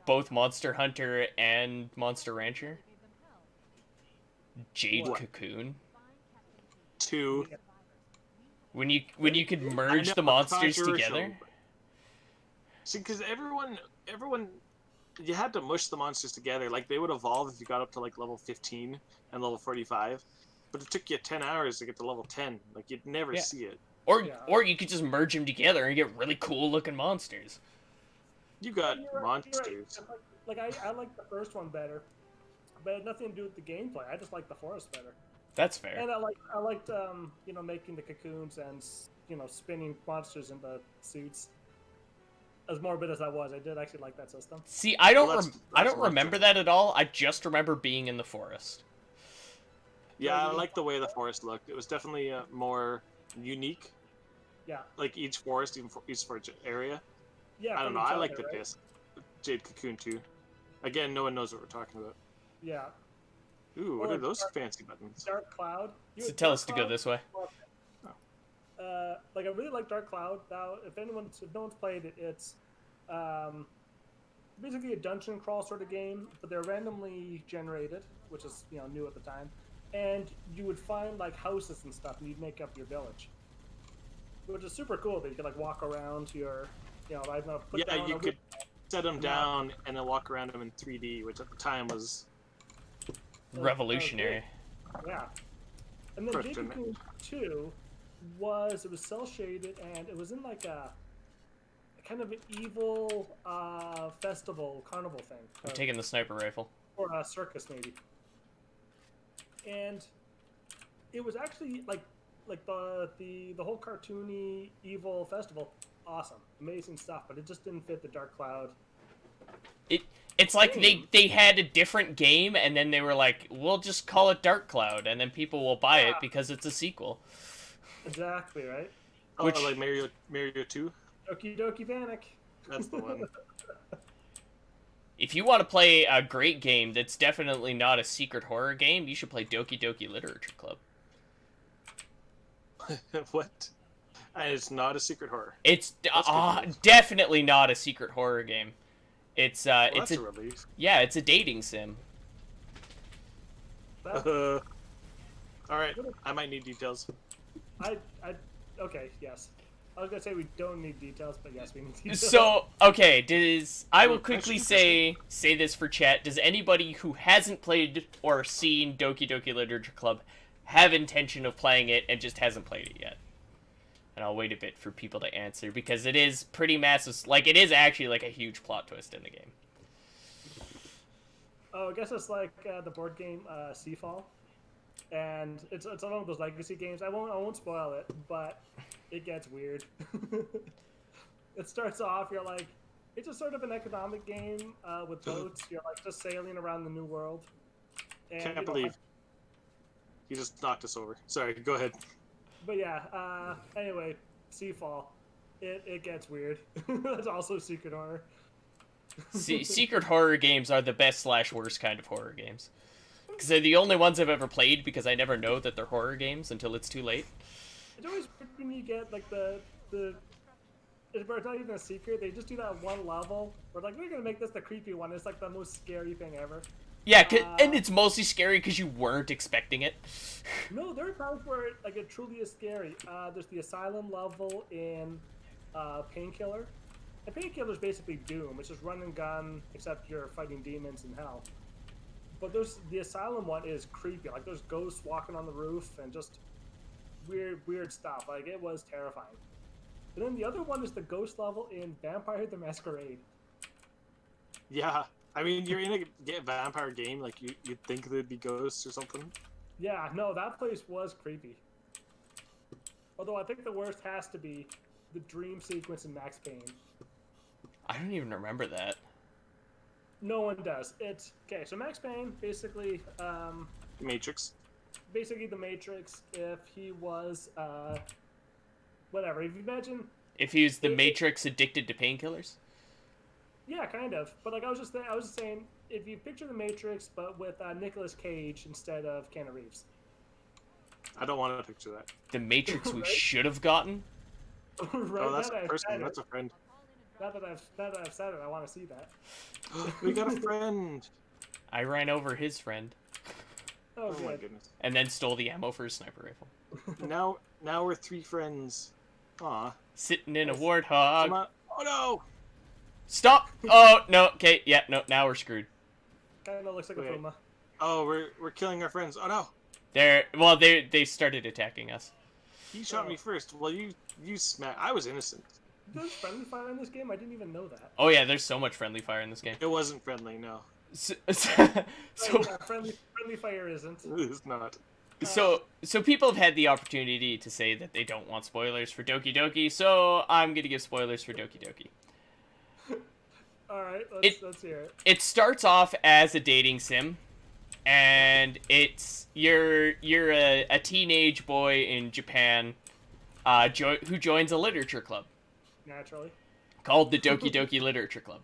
both Monster Hunter and Monster Rancher? Jade What? Cocoon. 2. When you could merge know, the monsters controversial, together. but- See, because everyone, you had to mush the monsters together. Like they would evolve if you got up to like level 15 and level 45, but it took you 10 hours to get to level 10. Like you'd never Yeah. see it. Or you could just merge them together and get really cool looking monsters. You got You're right, monsters. Like I like the first one better, but it had nothing to do with the gameplay. I just like the forest better. That's fair. And I liked making the cocoons and spinning monsters into suits. As morbid as I was, I did actually like that system. See, I don't Well, that's I don't one remember thing. that at all. I just remember being in the forest. Yeah, I like the way the forest looked. It was definitely more unique. Yeah, Like each forest, each forest area. yeah. I don't from know. each I like other, the right? disc. Jade Cocoon too. Again, no one knows what we're talking about. Yeah, Ooh, what Or are those Dark- fancy buttons? Dark Cloud. You So had tell Dark us to go Cloud? this way. Like I really like Dark Cloud. Now, if no one's played it, it's basically a dungeon crawl sort of game, but they're randomly generated, which is new at the time. And you would find like houses and stuff, and you'd make up your village, which is super cool. That you could like walk around your, I don't know, put Yeah, down you a could. set them down and then walk around them in 3D, which at the time was Revolutionary. Yeah. And then First Baby internet. Coon 2 was cel shaded, and it was in like a kind of an evil festival carnival thing. I'm taking the sniper rifle. Or a circus maybe. And it was actually like the whole cartoony evil festival. Awesome, amazing stuff, but it just didn't fit the Dark Cloud. It's like they had a different game, and then they were like, we'll just call it Dark Cloud, and then people will buy it because it's a sequel. Exactly, right? oh, Which- like Mario 2. Okie dokie panic. That's the one. If you want to play a great game that's definitely not a secret horror game, you should play Doki Doki Literature Club. What? And it's not a secret horror. It's That's good news. definitely not a secret horror game. It's Well, it's that's a a relief. yeah, it's a dating sim. That- All right, I might need details. Okay, yes. I was gonna say we don't need details, but yes, we need details. So, okay, I will Well, quickly actually, say this for chat. Does anybody who hasn't played or seen Doki Doki Literature Club have intention of playing it and just hasn't played it yet? And I'll wait a bit for people to answer, because it is pretty massive. Like, it is actually like a huge plot twist in the game. Oh, I guess it's like the board game Seafall, and it's one of those legacy games. I won't spoil it, but it gets weird. It starts off, you're like, it's just sort of an economic game with boats. You're like just sailing around the new world. And, Can't you know, believe you just knocked us over. Sorry, go ahead. But yeah, anyway, Seafall, it gets weird. That's also secret horror. Secret horror games are the best / worst kind of horror games. Because they're the only ones I've ever played, because I never know that they're horror games until it's too late. It's always weird when you get like the it's not even a secret. They just do that one level. We're like, we're gonna make this the creepy one. It's like the most scary thing ever. Yeah, and it's mostly scary because you weren't expecting it. No, there are times where it truly is scary. There's the asylum level in Painkiller. And Painkiller is basically Doom. It's just run and gun, except you're fighting demons in hell. But the asylum one is creepy. Like there's ghosts walking on the roof and just weird stuff. Like it was terrifying. And then the other one is the ghost level in Vampire the Masquerade. Yeah, I mean, you're in a vampire game, like you'd think there'd be ghosts or something. Yeah, no, that place was creepy. Although I think the worst has to be the dream sequence in Max Payne. I don't even remember that. No one does. It's okay. So Max Payne, basically, Matrix. basically the Matrix. If he was, whatever. If you imagine, If he was the Matrix addicted to painkillers? yeah, kind of. But like I was just saying, if you picture the Matrix, but with Nicolas Cage instead of Keanu Reeves. I don't want to picture that. The Matrix we Right? should have gotten? Right, Oh, that's now that a I've person. said That's it, a friend. now that I've said it, I want to see that. We got a friend. I ran over his friend, Oh, Oh my good. goodness. and then stole the ammo for his sniper rifle. Now we're 3 friends. Aw. Sitting in a Come warthog. on. Oh no! Stop! Oh, no, okay, yeah, no, now we're screwed. Kind of looks like a Wait. Puma. Oh, we're killing our friends. Oh no! They started attacking us. He shot me first. Well, you smack. I was innocent. There's friendly fire in this game? I didn't even know that. Oh yeah, there's so much friendly fire in this game. It wasn't friendly. No, So, Friendly fire isn't. it's not. so people have had the opportunity to say that they don't want spoilers for Doki Doki, so I'm gonna give spoilers for Doki Doki. All right, It- let's hear it. It starts off as a dating sim, and you're a teenage boy in Japan, who joins a literature club Naturally. called the Doki Doki Literature Club.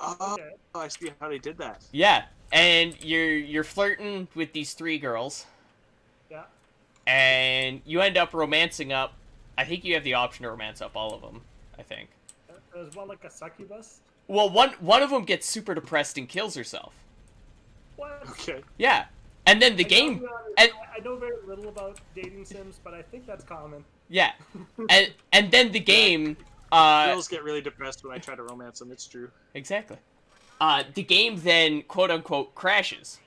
Oh, Okay. I see how they did that. Yeah, and you're flirting with these 3 girls, Yeah. and you end up romancing up. I think you have the option to romance up all of them. I think. There's one like a succubus. Well, one of them gets super depressed and kills herself. What? Okay. Yeah, and then the I game. know, And, I know very little about dating sims, but I think that's common. yeah, and then the game Girls get really depressed when I try to romance them. It's true. Exactly. The game then, quote unquote, crashes.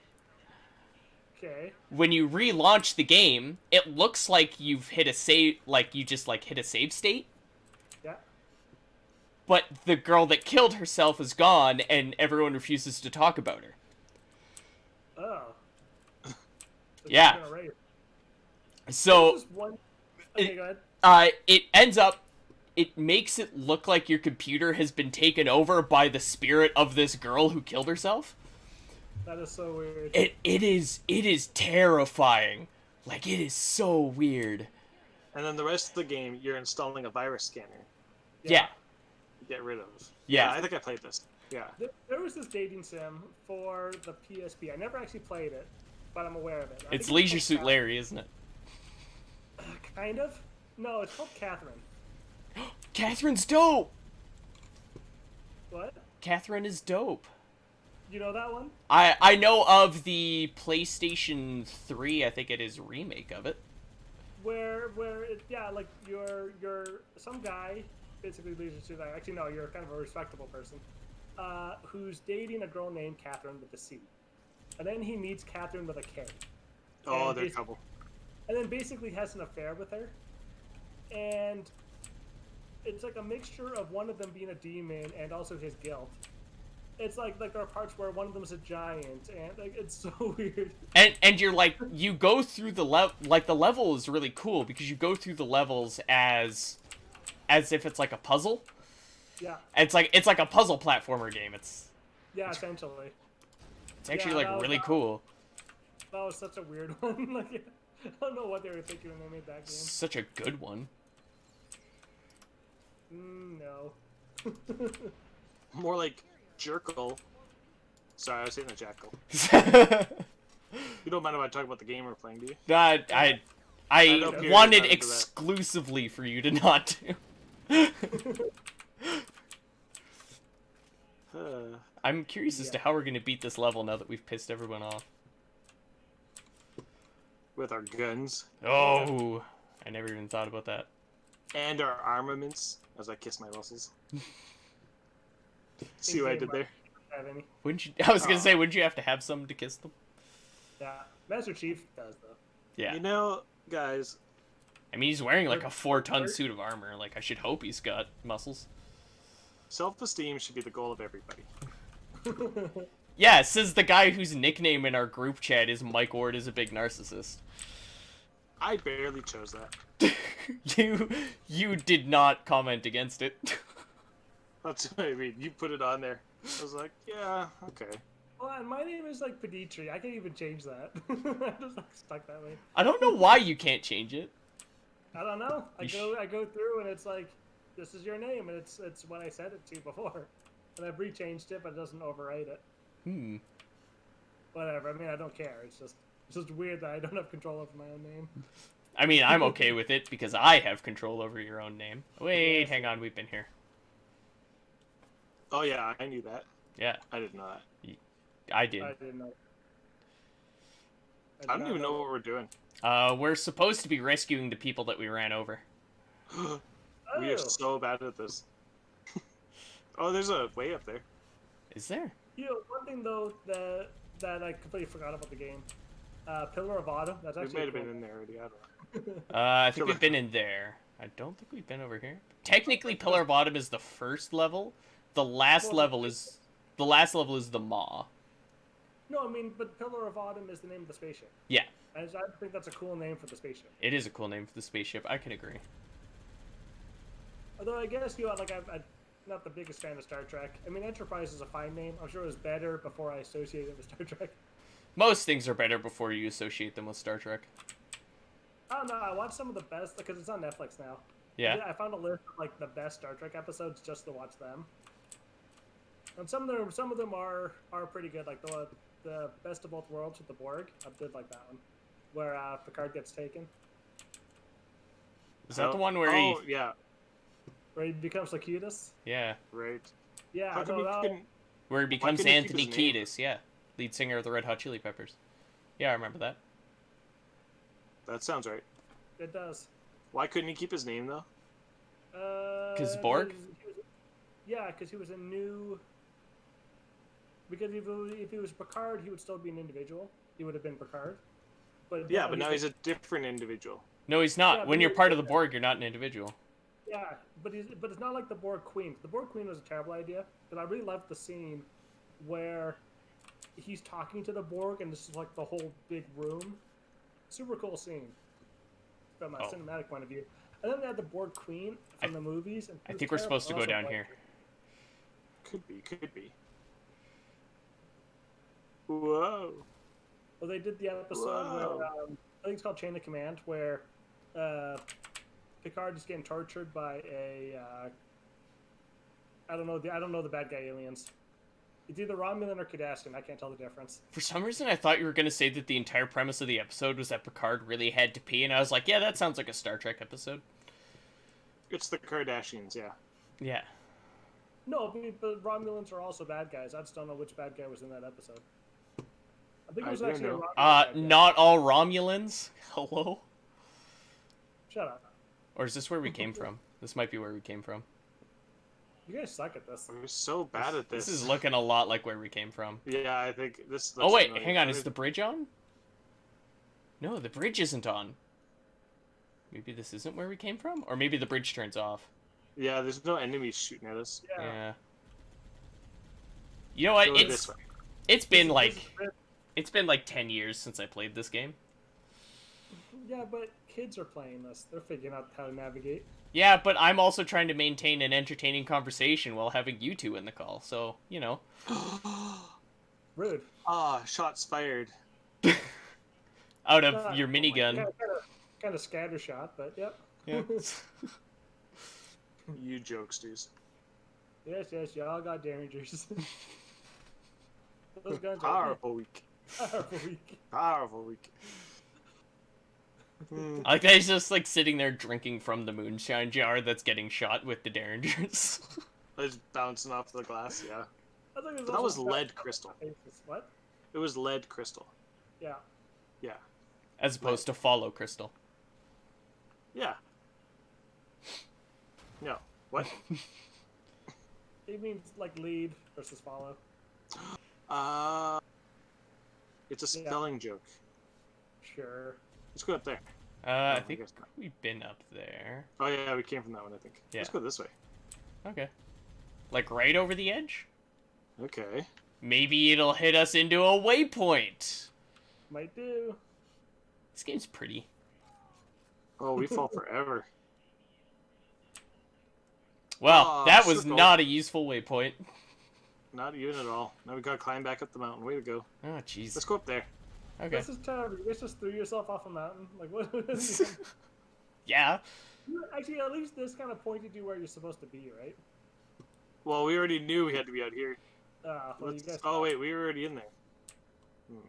Okay. When you relaunch the game, it looks like you've hit a save, like you just like hit a save state. Yeah. But the girl that killed herself is gone, and everyone refuses to talk about her. Oh. Yeah. So, Okay, go ahead. it ends up, it makes it look like your computer has been taken over by the spirit of this girl who killed herself. That is so weird. It is terrifying. Like, it is so weird. And then the rest of the game, you're installing a virus scanner Yeah. to get rid of. Yeah. I think I played this. Yeah. There was this dating sim for the PSP. I never actually played it, but I'm aware of it. I It's think Leisure called Suit Catherine. Larry, isn't it? Kind of. No, it's called Catherine. Catherine's dope! What? Catherine is dope. You know that one? I know of the PlayStation 3, I think it is, remake of it. Where like you're some guy, basically leads you to that. Actually, no, you're kind of a respectable person, who's dating a girl named Catherine with a C, and then he meets Catherine with a K. Oh, And they're basi- trouble. And then basically has an affair with her, and it's like a mixture of one of them being a demon and also his guilt. It's like there are parts where one of them is a giant, and like it's so weird. And you're like, you go through the the level is really cool because you go through the levels as if it's like a puzzle. Yeah. It's like a puzzle platformer game. It's Essentially. actually Yeah, like that was- really cool. That was such a weird one. Like, I don't know what they were thinking when they made that game. Such a good one. No. More like Jerkle. Sorry, I was saying the Jackal. You don't mind if I talk about the game we're playing, do you? I don't care wanted about that. exclusively for you to not do. I'm curious as to how we're gonna beat this level now that we've pissed everyone off. With our guns Oh, I never even thought about that. and our armaments, as I kiss my muscles. See what I did there? Have any? Wouldn't you? I was gonna Aw. say, wouldn't you have to have some to kiss them? Yeah. Master Chief does though. Yeah. You know, guys, I mean, he's wearing like a 4-ton suit of armor. Like, I should hope he's got muscles. self-esteem should be the goal of everybody. Yeah, says the guy whose nickname in our group chat is Mike Ward is a big narcissist. I barely chose that. You did not comment against it. That's what I mean. You put it on there. I was like, yeah, okay. Well, and my name is like Peditri. I can't even change that. I'm just like stuck that way. I don't know why you can't change it. I don't know. I You go through and it's like, this is your name, and it's what I said it to before, and I've rechanged it, but it doesn't overwrite it. Hmm. Whatever. I mean, I don't care. It's just weird that I don't have control over my own name. I mean, I'm okay with it because I have control over your own name. Wait, Yes. hang on, we've been here. Oh yeah, I knew that. Yeah, I didn't know that. I did. I didn't know. I don't even know what we're doing. We're supposed to be rescuing the people that we ran over. We are so bad at this. Oh, there's a way up there. Is there? You know, one thing though that I completely forgot about the game, Pillar of Autumn. That's We actually might have cool. been in there already. I don't know. I think we've been in there. I don't think we've been over here. Technically, Pillar of Autumn is the first level. The last Well, level is the Maw. No, I mean, but Pillar of Autumn is the name of the spaceship. Yeah, I think that's a cool name for the spaceship. it is a cool name for the spaceship. I can agree. Although I guess I'm not the biggest fan of Star Trek. I mean, Enterprise is a fine name. I'm sure it was better before I associated it with Star Trek. Most things are better before you associate them with Star Trek. I don't know. I watched some of the best because it's on Netflix now. Yeah. I found a list of like the best Star Trek episodes just to watch them. And some of them are pretty good. Like the Best of Both Worlds with the Borg. I did like that one, where Picard gets taken, Is that the one where he? Oh yeah, where he becomes Locutus. Yeah, right. Yeah, How come no, he that- couldn't? where he becomes couldn't he keep Anthony his name? Kiedis. Yeah, lead singer of the Red Hot Chili Peppers. Yeah, I remember that. That sounds right. it does. Why couldn't he keep his name though? 'Cause Borg? Yeah, because he was a new. Because if he was Picard, he would still be an individual. He would have been Picard. But Yeah, but now he's a different individual. No, he's not. Yeah, When but you're he- part of the Borg, you're not an individual. Yeah, but it's not like the Borg Queen. The Borg Queen was a terrible idea, but I really loved the scene where he's talking to the Borg, and this is like the whole big room. Super cool scene from a Oh. cinematic point of view. And then they had the Borg Queen from the movies. And I it was think we're terrible. supposed to I go also down liked here. it. Could be. Whoa. Well, they did the episode where Whoa. I think it's called Chain of Command, where Picard is getting tortured by a I don't know the bad guy aliens. It's either Romulan or Cardassian. I can't tell the difference. For some reason, I thought you were going to say that the entire premise of the episode was that Picard really had to pee, and I was like, yeah, that sounds like a Star Trek episode. It's the Kardashians, yeah. Yeah. No, but Romulans are also bad guys. I just don't know which bad guy was in that episode. I think it was I don't actually a know. Romulan bad guy. Not all Romulans? Hello? Shut up. Or is this where we came from? This might be where we came from. You guys suck at this. We're so bad at this. This is looking a lot like where we came from. Yeah, I think this. Oh looks wait, familiar. hang on, is the bridge on? No, the bridge isn't on. Maybe this isn't where we came from? Or maybe the bridge turns off. Yeah, there's no enemies shooting at us. Yeah. Yeah. You know what? Go It's this way. it's been This like is a bit- it's been like 10 years since I played this game. Yeah, but kids are playing this. They're figuring out how to navigate. Yeah, but I'm also trying to maintain an entertaining conversation while having you two in the call. So, you know. Rude. Ah, shots fired. Out of your minigun. Kind of scattershot, but yep. Yeah. You jokesters. Yes, y'all got derringers. Those guns are Powerful week. powerful weak. Powerful week. I like that he's just like sitting there drinking from the moonshine jar that's getting shot with the derringers. It's bouncing off the glass, yeah. I think it That was lead crystal. What? It was lead crystal. Yeah. Yeah. As opposed to follow crystal. Yeah. No. What? It means like lead versus follow. It's a spelling joke. Sure. Let's go up there. I I think guess not. we've been up there. Oh yeah, we came from that one, I think. Yeah. Let's go this way. Okay. Like right over the edge? Okay. Maybe it'll hit us into a waypoint. Might do. This game's pretty. Oh, we fall forever. Well, Aw, that was circle. not a useful waypoint. Not even at all. Now we gotta climb back up the mountain. Way to go. Oh, jeez. Let's go up there. Okay. This is terrible. You guys just threw yourself off a mountain. Like what? Yeah. Actually, at least this kind of pointed you where you're supposed to be, right? Well, we already knew we had to be out here. Well, you Let's- guys. oh wait, we were already in there.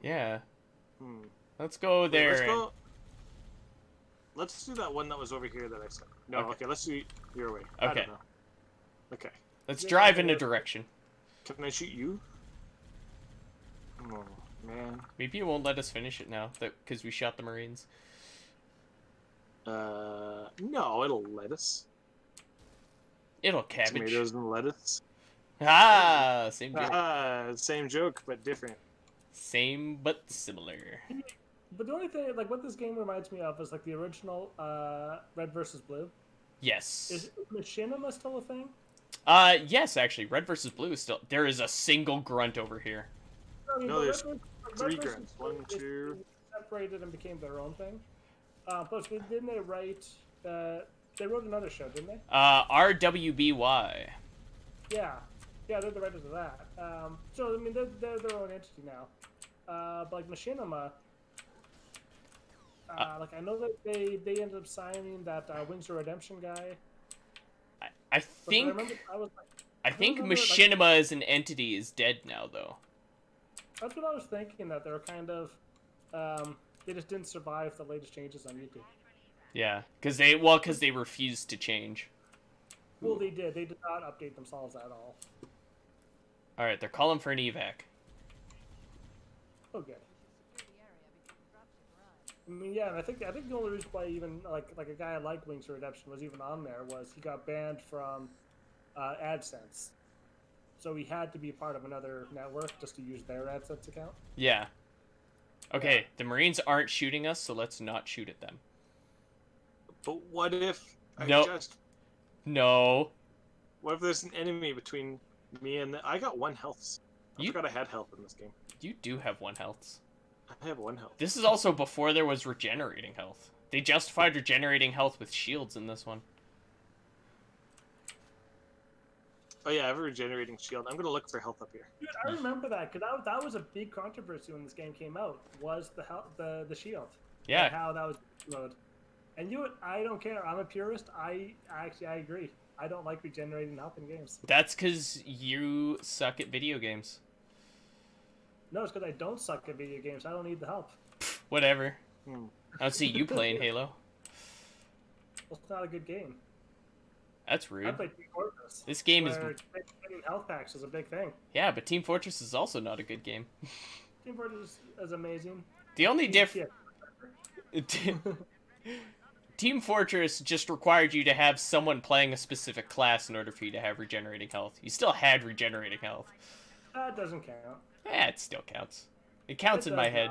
Yeah. Hmm. Let's go Wait, there. let's go. Let's do that one that was over here that I said. No, Okay. okay, let's do your way. I Okay. don't know. Okay. Let's Yeah, drive in a yeah. direction. Can I shoot you? Oh, man. Maybe it won't let us finish it now, because we shot the Marines. No, it'll let us. It'll cabbage. Tomatoes and lettuce. Ah, same joke. Same joke, but different. Same but similar. But the only thing, like, what this game reminds me of is like the original Red versus Blue. Yes. Is machinima still a thing? Yes, actually, Red versus Blue is still. There is a single grunt over here. I mean, No, but there's Red three versus grunts. Blue One, is- two. separated and became their own thing. Plus, didn't they write? They wrote another show, didn't they? RWBY. Yeah, they're the writers of that. So I mean, they're their own entity now. But like Machinima, like I know that they ended up signing that Wings of Redemption guy. I But I think remember I was like, I think remember, like- Machinima as an entity is dead now, though. that's what I was thinking, that they were kind of they just didn't survive the latest changes on YouTube. Yeah, because they refused to change. Well, they did. They did not update themselves at all. All right, they're calling for an evac. Oh, good. I mean, yeah, and I think the only reason why even like a guy like Wings of Redemption was even on there was he got banned from AdSense, so he had to be part of another network just to use their AdSense account. Yeah. Okay, the Marines aren't shooting us, so let's not shoot at them. But what if No. No. What if there's an enemy between me and I got 1 health. I forgot I had health in this game. You do have 1 health. I have 1 health. This is also before there was regenerating health. They justified regenerating health with shields in this one. Oh yeah, I have a regenerating shield. I'm gonna look for health up here. Dude, I remember that because that was a big controversy when this game came out. Was the shield? Yeah. And how that was load. And you know what? I don't care. I'm a purist. I agree. I don't like regenerating health in games. That's because you suck at video games. No, it's because I don't suck at video games. I don't need the help. Whatever. I don't see you playing Halo. Well, it's not a good game. That's I rude. played Team Fortress. This game is... where getting health packs is a big thing. Yeah, but Team Fortress is also not a good game. Team Fortress is amazing. The only difference... Team Fortress just required you to have someone playing a specific class in order for you to have regenerating health. You still had regenerating health. That doesn't count. Yeah, it still counts. It counts in my head.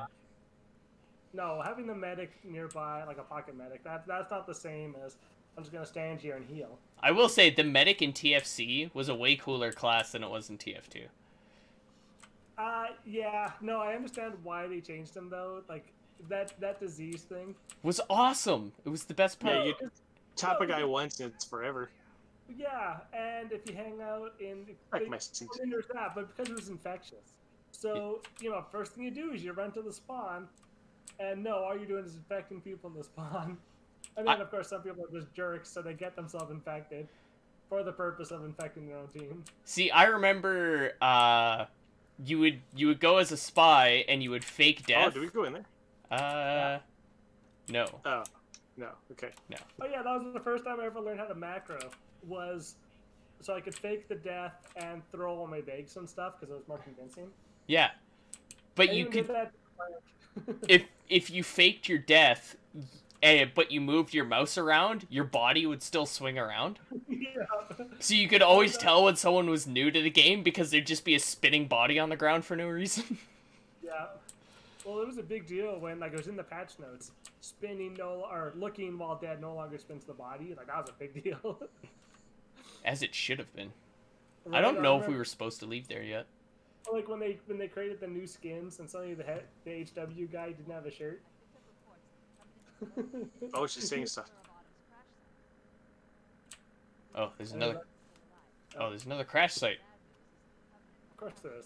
No, having the medic nearby, like a pocket medic, that's not the same as I'm just gonna stand here and heal. I will say the medic in TFC was a way cooler class than it was in TF2. Yeah, no, I understand why they changed them though. Like that disease thing Was awesome. It was the best part. Yeah, you tap a guy once and it's forever. Yeah, and if you hang out in Like my seat. there's that, but because it was infectious. So, first thing you do is you run to the spawn, and no, all you're doing is infecting people in the spawn. And then, of course, some people are just jerks, so they get themselves infected for the purpose of infecting their own team. See, I remember you would go as a spy and you would fake death. Oh, do we go in there? No. Oh, no. Okay. No. Oh yeah, that was the first time I ever learned how to macro. Was so I could fake the death and throw all my bags and stuff because it was more convincing. Yeah. But I you even did could that. if you faked your death but you moved your mouse around, your body would still swing around. Yeah. So you could always tell when someone was new to the game because there'd just be a spinning body on the ground for no reason. Yeah. Well, it was a big deal when it was in the patch notes. Spinning or looking while dead no longer spins the body. Like that was a big deal. As it should have been. Right, I don't know if remember, we were supposed to leave there yet. like when they created the new skins and suddenly the HW guy didn't have a shirt. Oh, she's saying stuff. Oh, there's another crash site. Of course there is.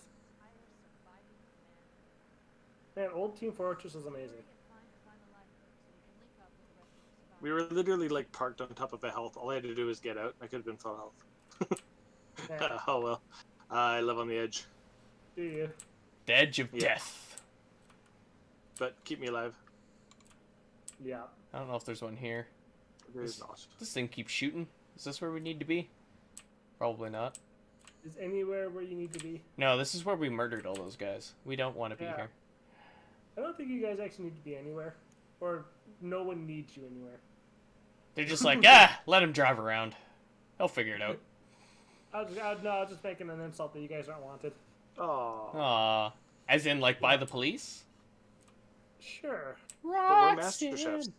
Man, old Team Fortress is amazing. We were literally like parked on top of a health. All I had to do was get out. I could have been full health. Yeah. Oh well. I live on the edge. Do you? The edge of Yeah. death. But keep me alive. Yeah. I don't know if there's one here. There's not. This thing keeps shooting. Is this where we need to be? Probably not. Is anywhere where you need to be? No, this is where we murdered all those guys. We don't want to be Yeah. here. I don't think you guys actually need to be anywhere. Or no one needs you anywhere. They're just like, let him drive around. He'll figure it out. I was just making an insult that you guys aren't wanted. Oh. Aw. As in, like, by the police? Sure. But we're master chefs.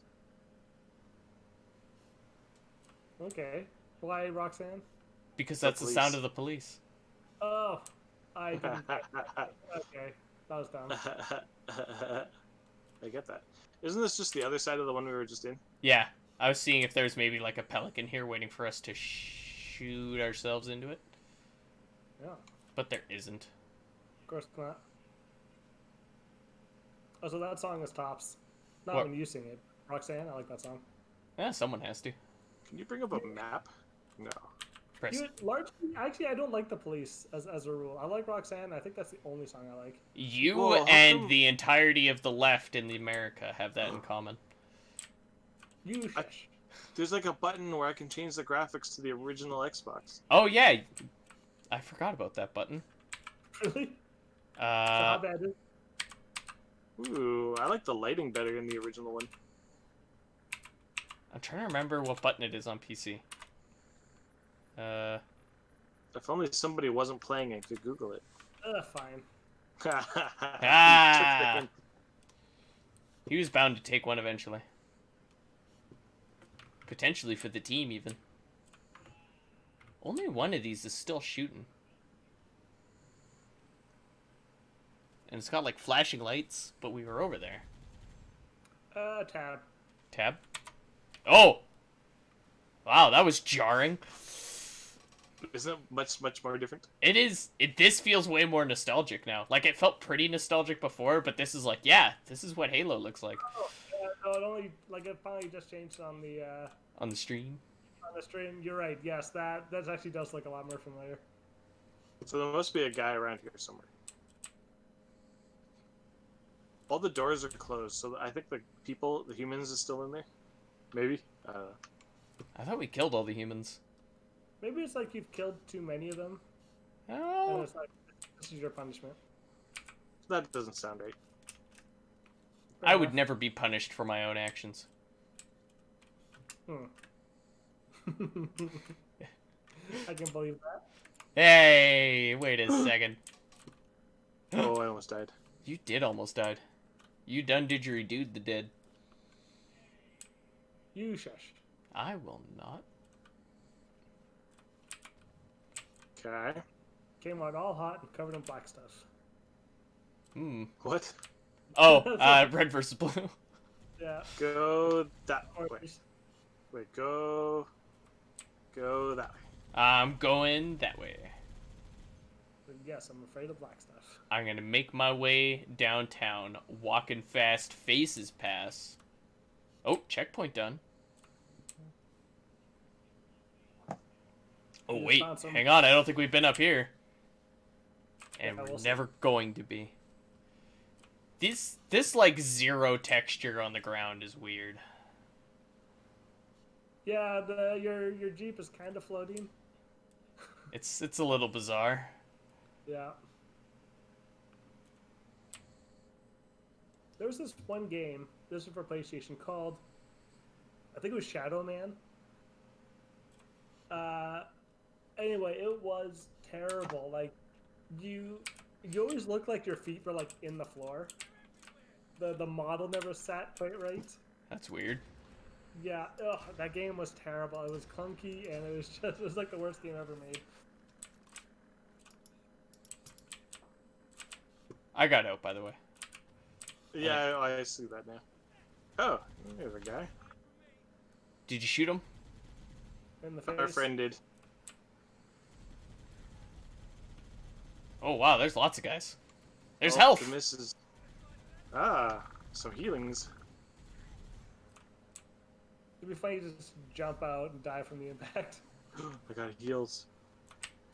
Okay. Why Roxanne? Because The that's the sound police. of the police. Oh. I didn't. Okay. That was dumb. I get that. Isn't this just the other side of the one we were just in? Yeah. I was seeing if there's maybe, like, a pelican here waiting for us to shoot ourselves into it. Yeah. But there isn't. Of course not. Oh, so that song is tops. Not What? when you sing it. Roxanne, I like that song. Yeah, someone has to. Can you bring up a map? No. Press. Actually, I don't like the police as a rule. I like Roxanne. I think that's the only song I like. You Well, how and come- the entirety of the left in the America have that in common. You I- shush. There's like a button where I can change the graphics to the original Xbox. Oh, yeah. I forgot about that button. Really? So how Uh, bad is Ooh, I like the lighting better than the original one. I'm trying to remember what button it is on PC. If only somebody wasn't playing and could Google it. Fine. Ah! He was bound to take one eventually. Potentially for the team, even. Only one of these is still shooting. And it's got, like, flashing lights, but we were over there. Tab. Tab? Oh! Wow, that was jarring. Isn't it much more different? It is. This feels way more nostalgic now. Like, it felt pretty nostalgic before, but this is like, yeah, this is what Halo looks like. Oh, yeah, no, it only, like, it finally just changed on the, On the stream. On the stream. You're right, yes, that actually does look a lot more familiar. So there must be a guy around here somewhere. All the doors are closed, so I think the humans is still in there. Maybe? I thought we killed all the humans. Maybe it's like you've killed too many of them, and Oh. it's like, this is your punishment. That doesn't sound right. Fair I would enough. never be punished for my own actions. I can believe that. Hey, wait a second. Oh, I almost died. You did almost died. You done didgeridooed the dead. You shush. I will not. Okay. Came out all hot and covered in black stuff. Hmm. What? Oh, red versus blue. Yeah. Go that Or- way. Wait, go that way. I'm going that way. Yes, I'm afraid of black stuff. I'm gonna make my way downtown, walking fast, faces pass. Oh, checkpoint done. Oh, You just wait, found some- hang on, I don't think we've been up here. And Yeah, we're we'll see. never going to be. This like zero texture on the ground is weird. Yeah, your Jeep is kind of floating. It's a little bizarre. Yeah. There was this one game, this was for PlayStation, called, I think it was Shadow Man. Anyway, it was terrible. Like, you always looked like your feet were like in the floor. The model never sat quite right. That's weird. Yeah, that game was terrible. It was clunky, and it was like the worst game ever made. I got out, by the way. Yeah, I see that now. Oh, there's a guy. Did you shoot him? In the face. Our friend did. Oh, wow, there's lots of guys. There's Oh, health. the misses. Ah, some healings. It'd be funny to just jump out and die from the impact. I got heals.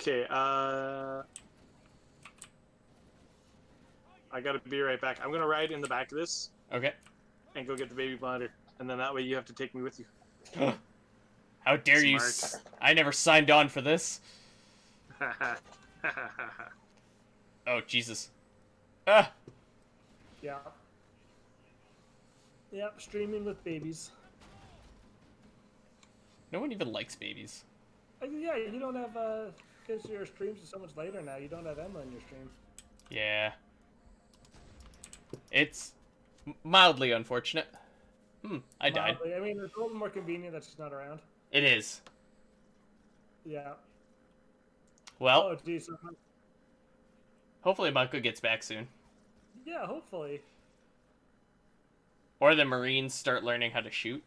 Okay, I gotta be right back. I'm gonna ride in the back of this Okay. and go get the baby monitor, and then that way you have to take me with you. How dare you? Smart. I never signed on for this. Oh, Jesus. Ah! Yeah. Yep, streaming with babies. No one even likes babies. Yeah, you don't have, because your streams are so much later now, you don't have Emma in your stream. Yeah. It's mildly unfortunate. I died. Mildly. I mean, it's a little more convenient that she's not around. It is. Yeah. Well, Oh, geez. hopefully Michael gets back soon. Yeah, hopefully. Or the Marines start learning how to shoot.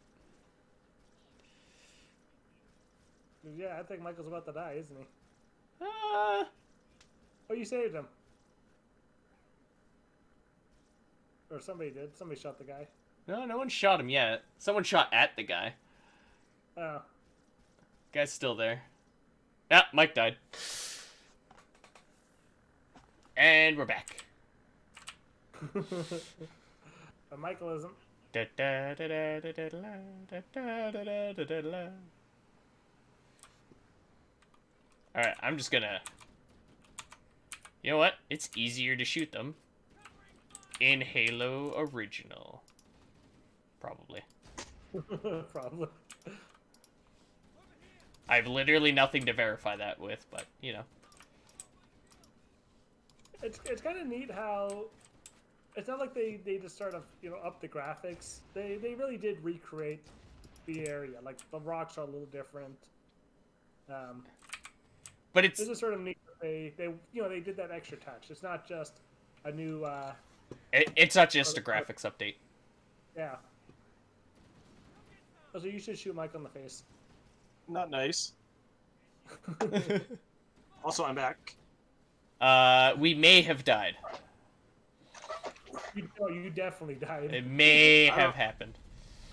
Yeah, I think Michael's about to die, isn't he? Uh, Oh, you saved him. Or somebody did. Somebody shot the guy. no one shot him yet. Someone shot at the guy. Oh. Guy's still there. Yeah, Mike died. And we're back. But Michael isn't. Alright, I'm just gonna... You know what? It's easier to shoot them. in Halo Original. Probably. Probably. I have literally nothing to verify that with, but, you know. It's kind of neat how it's not like they just sort of, you know, up the graphics. They really did recreate the area. Like, the rocks are a little different. But it's... This is sort of neat that they you know, they did that extra touch. It's not just a new... It's not just a graphics update. Yeah. Oh, so you should shoot Mike on the face. Not nice. Also, I'm back. We may have died. You definitely died. It may have happened.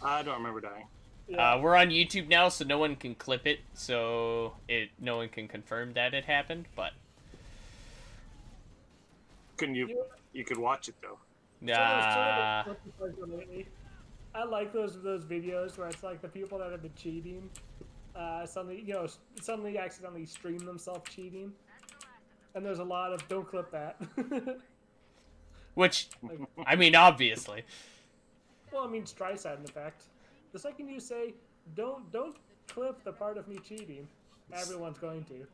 I don't remember dying. Yeah. We're on YouTube now, so no one can clip it, so no one can confirm that it happened, but... Couldn't you? You could watch it though. Nah. I like those videos where it's like the people that have been cheating, suddenly accidentally stream themselves cheating, and there's a lot of don't clip that. Which, I mean, obviously. Well, I mean, Streisand, in fact. The second you say don't clip the part of me cheating, everyone's going to.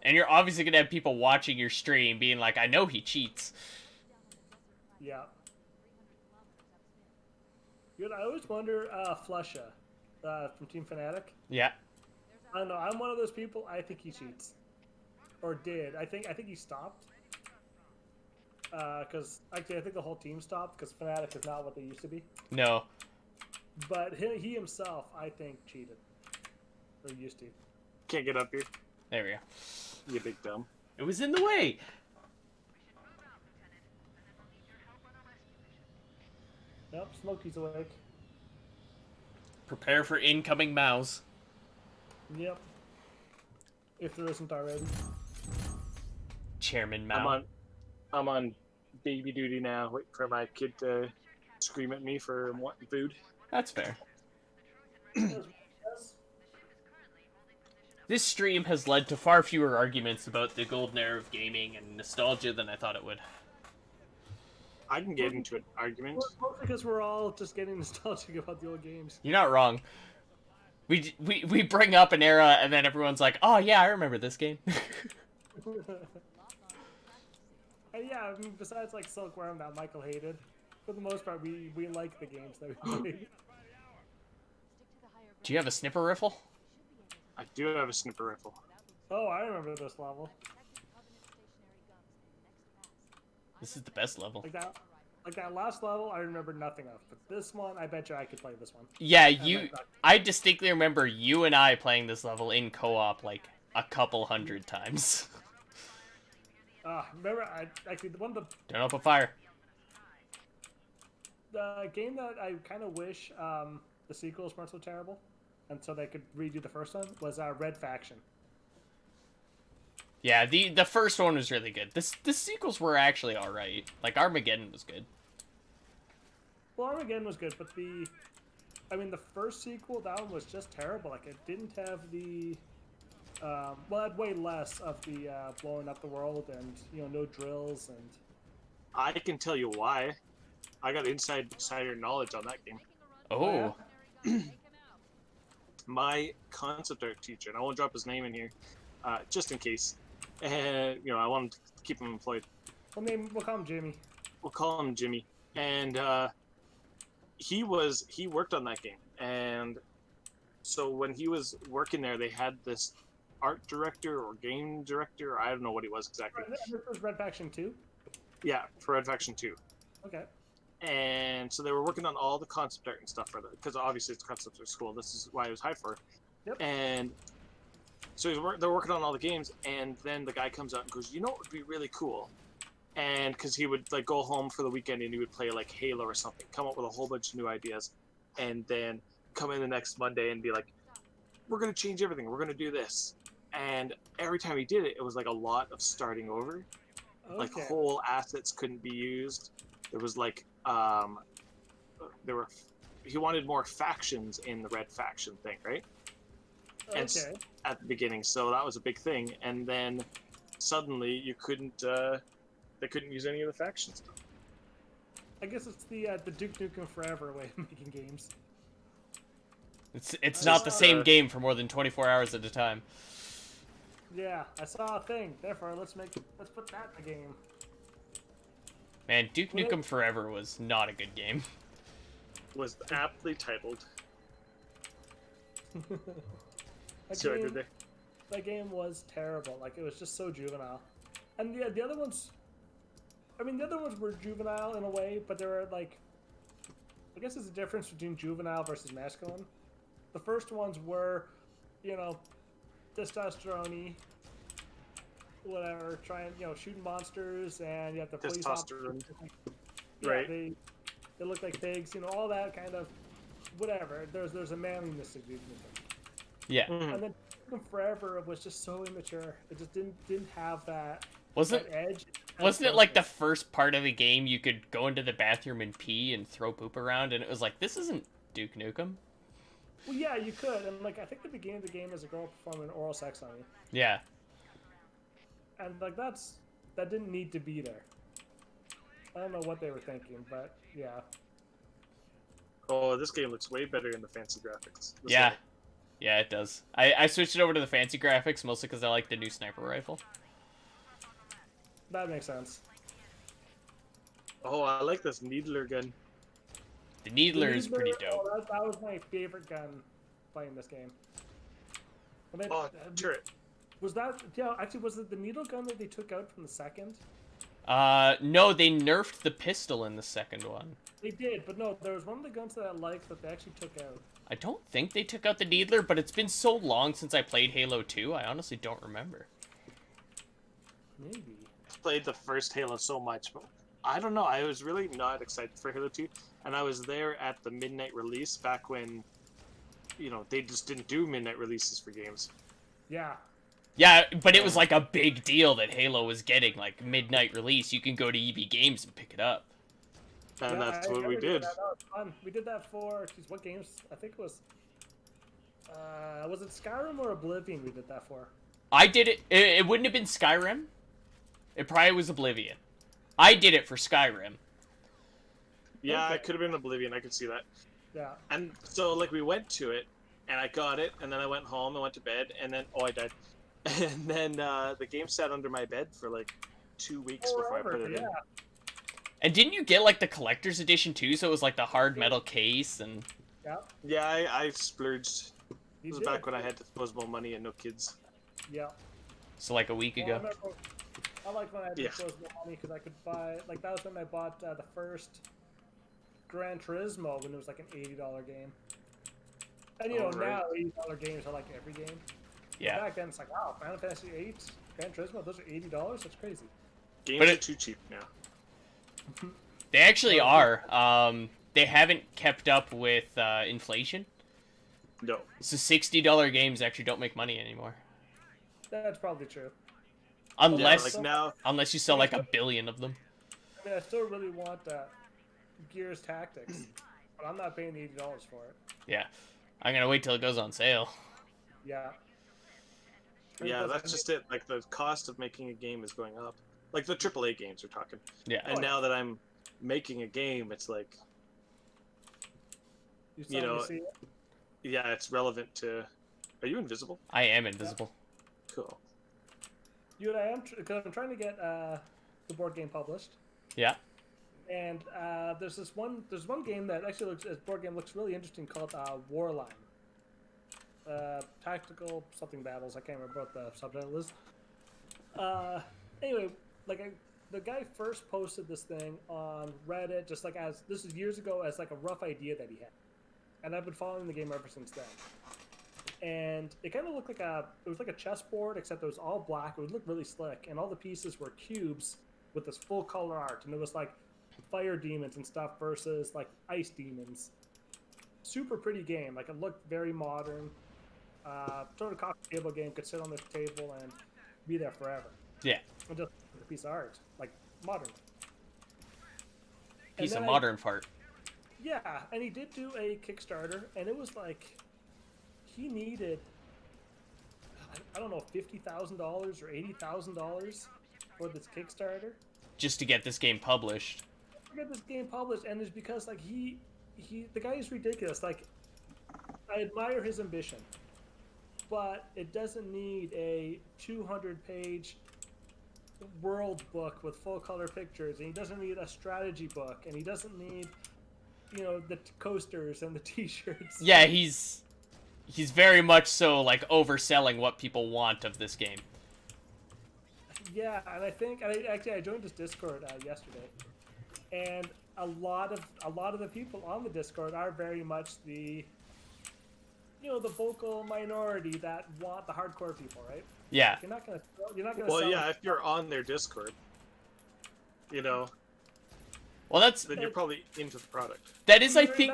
And you're obviously gonna have people watching your stream being like, I know he cheats. Yeah. Dude, I always wonder, Flusha, from Team Fnatic. Yeah. I don't know. I'm one of those people. I think he cheats, or did. I think he stopped. Because actually, I think the whole team stopped because Fnatic is not what they used to be. No. But he himself, I think, cheated, or used to. Can't get up here. There we go. You big dumb. It was in the way. Nope, Smokey's awake. Prepare for incoming mouse. Yep. If there isn't already. Chairman Mao. I'm on baby duty now, waiting for my kid to scream at me for wanting food. That's fair. This stream has led to far fewer arguments about the golden era of gaming and nostalgia than I thought it would. I can get into an argument. Well, because we're all just getting nostalgic about the old games. You're not wrong. We bring up an era and then everyone's like, oh yeah, I remember this game. And yeah, I mean, besides like Silkworm that Michael hated, for the most part, we like the games that we played. Do you have a snipper rifle? I do have a snipper rifle. Oh, I remember this level. This is the best level. Like that last level, I remember nothing of. But this one, I bet you I could play this one. Yeah, I distinctly remember you and I playing this level in co-op like a couple hundred times. Remember, actually, Don't open fire. The game that I kind of wish the sequels weren't so terrible, and so they could redo the first one, was Red Faction. Yeah, the first one was really good. The sequels were actually alright. Like, Armageddon was good. Well, Armageddon was good, but the first sequel, that one was just terrible. Like, it didn't have the... well, it had way less of the blowing up the world and, you know, no drills and... I can tell you why. I got insider knowledge on that game. Oh. My concept art teacher, and I won't drop his name in here, just in case. And, you know, I wanted to keep him employed. We'll call him Jimmy. We'll call him Jimmy. And he worked on that game. And so when he was working there, they had this art director or game director. I don't know what he was exactly. This was Red Faction 2? Yeah, for Red Faction 2. Okay. And so they were working on all the concept art and stuff for that, because obviously it's concept art school. This is why it was hired for. Yep. And so they're working on all the games, and then the guy comes out and goes, you know what would be really cool? And because he would like go home for the weekend and he would play like Halo or something, come up with a whole bunch of new ideas, and then come in the next Monday and be like, we're going to change everything. We're going to do this. And every time he did it, it was like a lot of starting over. Okay. Like whole assets couldn't be used. There was like, he wanted more factions in the Red Faction thing, right? And Okay. at the beginning, so that was a big thing. And then suddenly you couldn't, they couldn't use any of the faction stuff. I guess it's the Duke Nukem Forever way of making games. It's not the same game for more than 24 hours at a time. Yeah, I saw a thing. Therefore, let's put that in the game. Man, Duke Nukem Forever was not a good game. Was aptly titled. That So game, did they? that game was terrible. Like, it was just so juvenile. And the other ones, I mean, the other ones were juvenile in a way, but they were like, I guess there's a difference between juvenile versus masculine. The first ones were, you know, testosterone-y, whatever, trying, you know, shooting monsters, and you have the police Testosterone. Yeah, Right. They look like pigs, you know, all that kind of, whatever. There's a manliness to Duke Nukem. Yeah. And then Duke Nukem Forever was just so immature. It just didn't have that, Wasn't that edge. wasn't it like the first part of the game you could go into the bathroom and pee and throw poop around, and it was like, this isn't Duke Nukem? Well, yeah, you could, and like I think the beginning of the game is a girl performing oral sex on you, Yeah. and like that didn't need to be there. I don't know what they were thinking, but yeah. Oh, this game looks way better in the fancy graphics. This Yeah. way. Yeah, it does. I switched it over to the fancy graphics, mostly because I like the new sniper rifle. That makes sense. Oh, I like this needler gun. The Needler is pretty Needler, dope. oh, that was my favorite gun playing this game. I mean, Oh, turret. was that, yeah, actually, was it the needle gun that they took out from the second? No, they nerfed the pistol in the second one. They did, but no, there was one of the guns that I liked that they actually took out. I don't think they took out the Needler, but it's been so long since I played Halo 2, I honestly don't remember. Maybe. Played the first Halo so much, but I don't know. I was really not excited for Halo 2, and I was there at the midnight release back when, you know, they just didn't do midnight releases for games. Yeah. Yeah, but it was like a big deal that Halo was getting, like, midnight release. You can go to EB Games and pick it up. And Yeah, that's I what we remember did. That was fun. We did that for, geez, what games? I think it was it Skyrim or Oblivion we did that for? I did it, it wouldn't have been Skyrim. It probably was Oblivion. I did it for Skyrim. Yeah, Okay. it could have been Oblivion. I could see that. Yeah. And so, like, we went to it, and I got it, and then I went home and went to bed, and then, oh, I died. And then the game sat under my bed for, like, 2 weeks before I put it in. yeah. And didn't you get, like, the collector's edition, too? So it was, like, the hard metal case and... Yeah. Yeah, I splurged. It You was did. back when I had disposable money and no kids. Yeah. So, like, a week Well, ago. I liked when I had Yeah. disposable money because I could buy, like, that was when I bought the first Gran Turismo when it was like an $80 game. And you know, Oh, right. now $80 games are like every game. Yeah. Back then it's like, wow, Final Fantasy VIII, Gran Turismo, those are $80? That's crazy. Games But are it- too cheap now. They actually are. They haven't kept up with inflation. No. So $60 games actually don't make money anymore. That's probably true. Unless, Like now, unless you sell like 1 billion of them. I mean, I still really want Gears Tactics, but I'm not paying the $80 for it. Yeah. I'm gonna wait till it goes on sale. Yeah. yeah, that's just it. Like, the cost of making a game is going up. Like, the AAA games we're talking. Yeah. And Oh, yeah. now that I'm making a game, it's like, You know, see it? yeah, it's relevant to... Are you invisible? I am invisible. Cool. You and I am, because I'm trying to get the board game published. Yeah. And there's one game that actually looks, this board game looks really interesting called Warline. Tactical something battles. I can't remember what the subtitle is. Anyway, the guy first posted this thing on Reddit, just like this is years ago, as like a rough idea that he had, and I've been following the game ever since then. And it kind of looked like it was like a chessboard, except it was all black. It would look really slick, and all the pieces were cubes with this full color art, and it was like fire demons and stuff versus like ice demons. Super pretty game. Like, it looked very modern. Sort of coffee table game, could sit on the table and be there forever. Yeah. And just a piece of art, like modern. Piece And of then modern fart. Yeah, and he did do a Kickstarter, and it was like he needed, I don't know, $50,000 or $80,000 for this Kickstarter. Just to get this game published. to get this game published, and it's because like the guy is ridiculous. Like, I admire his ambition, but it doesn't need a 200-page world book with full color pictures, and he doesn't need a strategy book, and he doesn't need, you know, the coasters and the T-shirts. Yeah, he's very much so like overselling what people want of this game. Yeah, and I joined this Discord yesterday, and a lot of the people on the Discord are very much the, you know, the vocal minority that want the hardcore people, right? Yeah. You're not gonna. Well, sell yeah, if you're on their Discord, you know, Well, then you're probably into the product. that is, I think.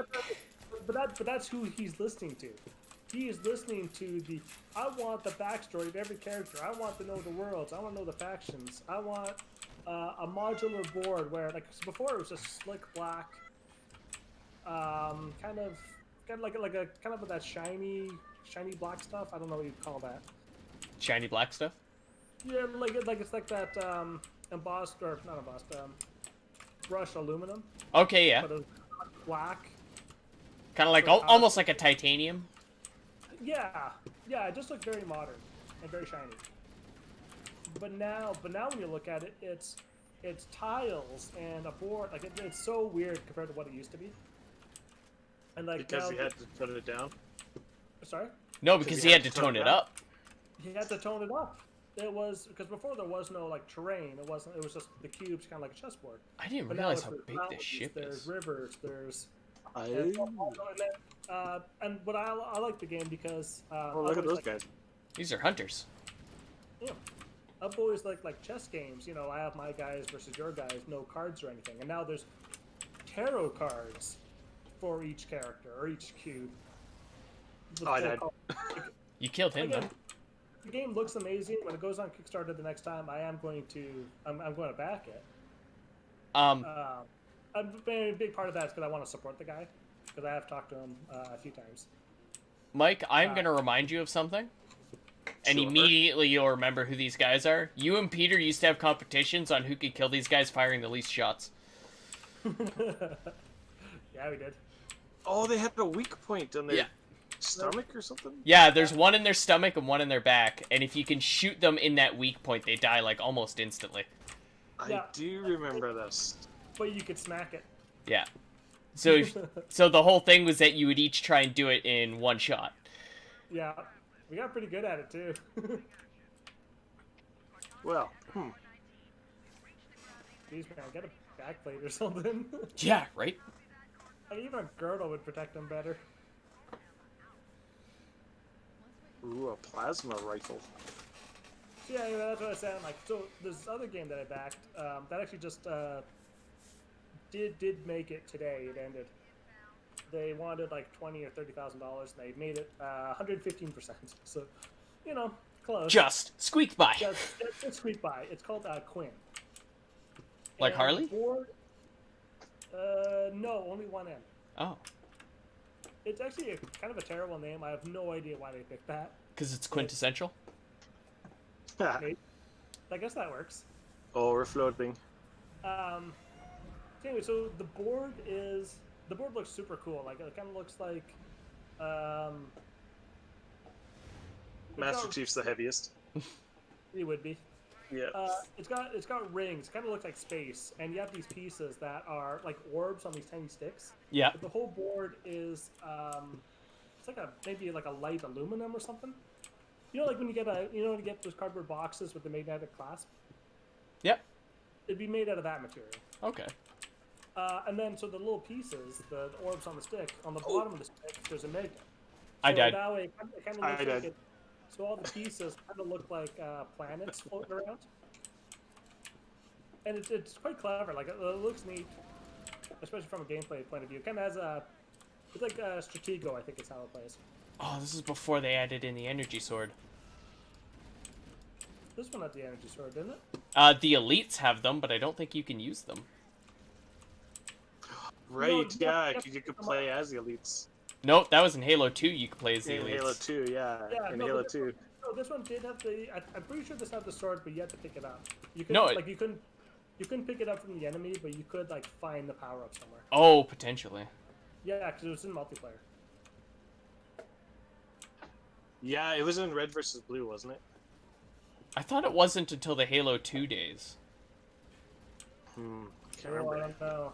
But that's who he's listening to. He is listening to the. I want the backstory of every character. I want to know the worlds. I want to know the factions. I want a modular board where, like, before it was just slick black, kind of with that shiny black stuff. I don't know what you'd call that. Shiny black stuff? Yeah, it's like that embossed, or not embossed, brushed aluminum. Okay, yeah. But it's black. Kind of like almost like a titanium. Yeah, it just looked very modern and very shiny. But now when you look at it, it's tiles and a board. Like it's so weird compared to what it used to be. And like Because he had to put it down. Sorry. No, because he had to tone it up. He had to tone it up. It was because before there was no like terrain. It was just the cubes, kind of like a chessboard. I didn't But now realize it's how there's big this ship There's is. rivers. There's Oh, and what I like the game because look at those guys. These are hunters. Yeah. I've always liked like chess games. You know, I have my guys versus your guys, no cards or anything. And now there's tarot cards for each character or each cube. Oh, I died. You killed him, Again, though. the game looks amazing. When it goes on Kickstarter the next time, I'm going to back it. A big part of that is because I want to support the guy, because I have talked to him a few times. Mike, I'm going to remind you of something. And Sure. immediately you'll remember who these guys are. You and Peter used to have competitions on who could kill these guys firing the least shots. Yeah, we did. Oh, they had a weak point on their stomach or something? Yeah, there's one in their stomach and one in their back. And if you can shoot them in that weak point, they die like almost instantly. I do remember this. But you could smack it. Yeah. So the whole thing was that you would each try and do it in one shot. Yeah, we got pretty good at it too. Well, Jeez, man, get a backplate or something. Yeah, right? Like, even a girdle would protect them better. ooh, a plasma rifle. Yeah, that's what I was saying. Like, so this other game that I backed, that actually just did make it today. It ended. They wanted like $20,000 or $30,000, and they made it 115%. So, you know, close. Just squeaked by. Just squeaked by. It's called Quinn. Like And Harley? the board, no, only one N. Oh. It's actually kind of a terrible name. I have no idea why they picked that. Because it's quintessential? I guess that works. Oh, we're floating. Anyway, so the board looks super cool. Like it kind of looks like Master Chief's the heaviest. it would be. Yeah. It's got rings. Kind of looks like space, and you have these pieces that are like orbs on these tiny sticks. Yeah. But the whole board is it's like maybe like a light aluminum or something. You know, like when you get those cardboard boxes with the magnetic clasp. Yep. It'd be made out of that material. Okay. And then, so the little pieces, the orbs on the stick, on the bottom of the stick, there's a magnet. So I died. That way, it kind of I looks died. like so all the pieces kind of look like planets floating around. And it's quite clever. Like, it looks neat, especially from a gameplay point of view. It kind of has it's like Stratego, I think is how it plays. Oh, this is before they added in the energy sword. This one had the energy sword, didn't it? The elites have them, but I don't think you can use them. Right, yeah, you could play as the elites. Nope, that was in Halo 2 you could play as the In elites. Halo 2, yeah. In no, Halo but 2. No, this one did have the. I'm pretty sure this had the sword, but you had to pick it up. You couldn't, No, like you couldn't You couldn't pick it up from the enemy, but you could like find the power up somewhere. Oh, potentially. Yeah, because it was in multiplayer. Yeah, it was in red versus blue, wasn't it? I thought it wasn't until the Halo 2 days. Can't Oh, remember. I don't know.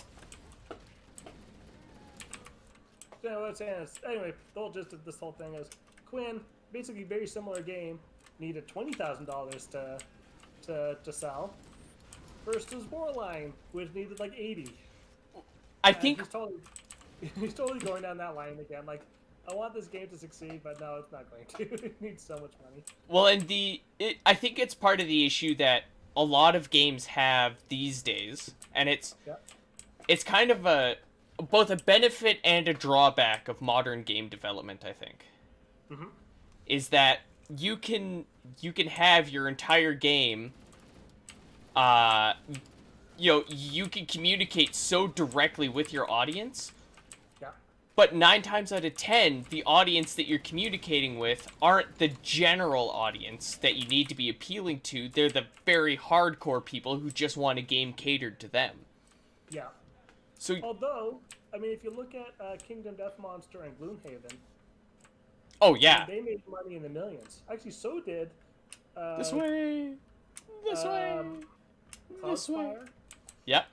So what I'm saying is, anyway, the whole gist of this whole thing is, Quinn, basically very similar game, needed $20,000 to sell, versus Warline, which needed like 80. I And think he's totally going down that line again. Like, I want this game to succeed, but no, it's not going to. It needs so much money. well, and I think it's part of the issue that a lot of games have these days, and it's kind of both a benefit and a drawback of modern game development, I think. Mm-hmm. Is that you can have your entire game, you can communicate so directly with your audience, Yeah. but 9 times out of 10, the audience that you're communicating with aren't the general audience that you need to be appealing to. They're the very hardcore people who just want a game catered to them. Yeah. So, Although, I mean, if you look at Kingdom Death Monster and Gloomhaven, oh yeah, they made money in the millions. Actually, so did this way, this way, this way. Cloudspire. Yep.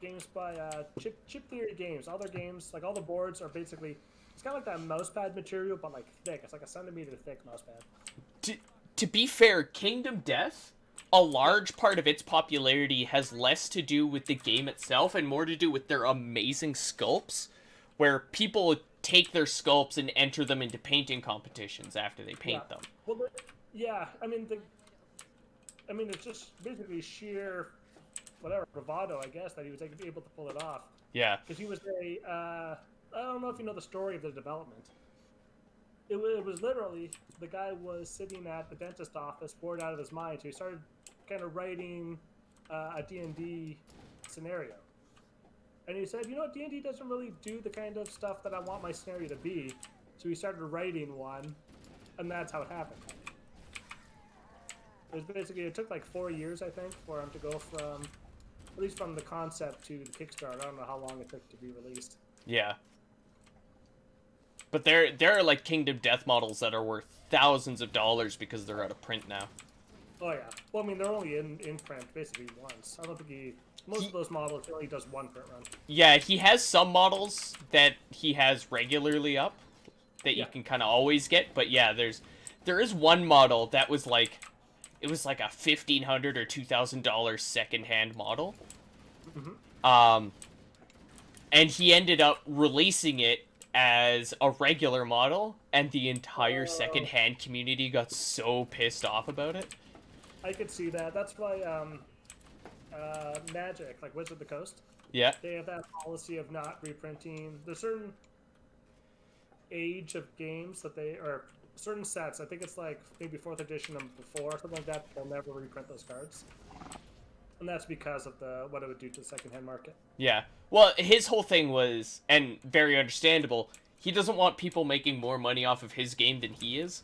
Games by Chip Theory Games. All their games, like all the boards, are basically it's kind of like that mousepad material, but like thick. It's like a centimeter thick mousepad. To be fair, Kingdom Death, a large part of its popularity has less to do with the game itself and more to do with their amazing sculpts, where people take their sculpts and enter them into painting competitions after they paint them. Well, yeah. I mean, it's just basically sheer, whatever, bravado, I guess, that he was able to pull it off. Yeah. Because he was I don't know if you know the story of the development. It was literally, the guy was sitting at the dentist office, bored out of his mind, so he started kind of writing a D&D scenario. And he said, you know what, D&D doesn't really do the kind of stuff that I want my scenario to be. So he started writing one, and that's how it happened. It was basically, it took like 4 years, I think, for him to go from, at least from the concept to the Kickstarter. I don't know how long it took to be released. Yeah. But there are like Kingdom Death models that are worth thousands of dollars because they're out of print now. Oh yeah. Well, I mean, they're only in print basically once. I don't think most of those models he only does one print run. Yeah, he has some models that he has regularly up that you can kind of always get, but yeah, there is one model that was like, it was like a $1,500 or $2,000 secondhand model. Mm-hmm. And he ended up releasing it as a regular model, and the entire secondhand community got so pissed off about it. I could see that. That's why Magic, like Wizard of the Coast, Yeah. they have that policy of not reprinting. There's certain age of games that they, or certain sets, I think it's like maybe 4th edition and before, something like that, they'll never reprint those cards. And that's because of what it would do to the secondhand market. Yeah. Well, his whole thing was, and very understandable, he doesn't want people making more money off of his game than he is.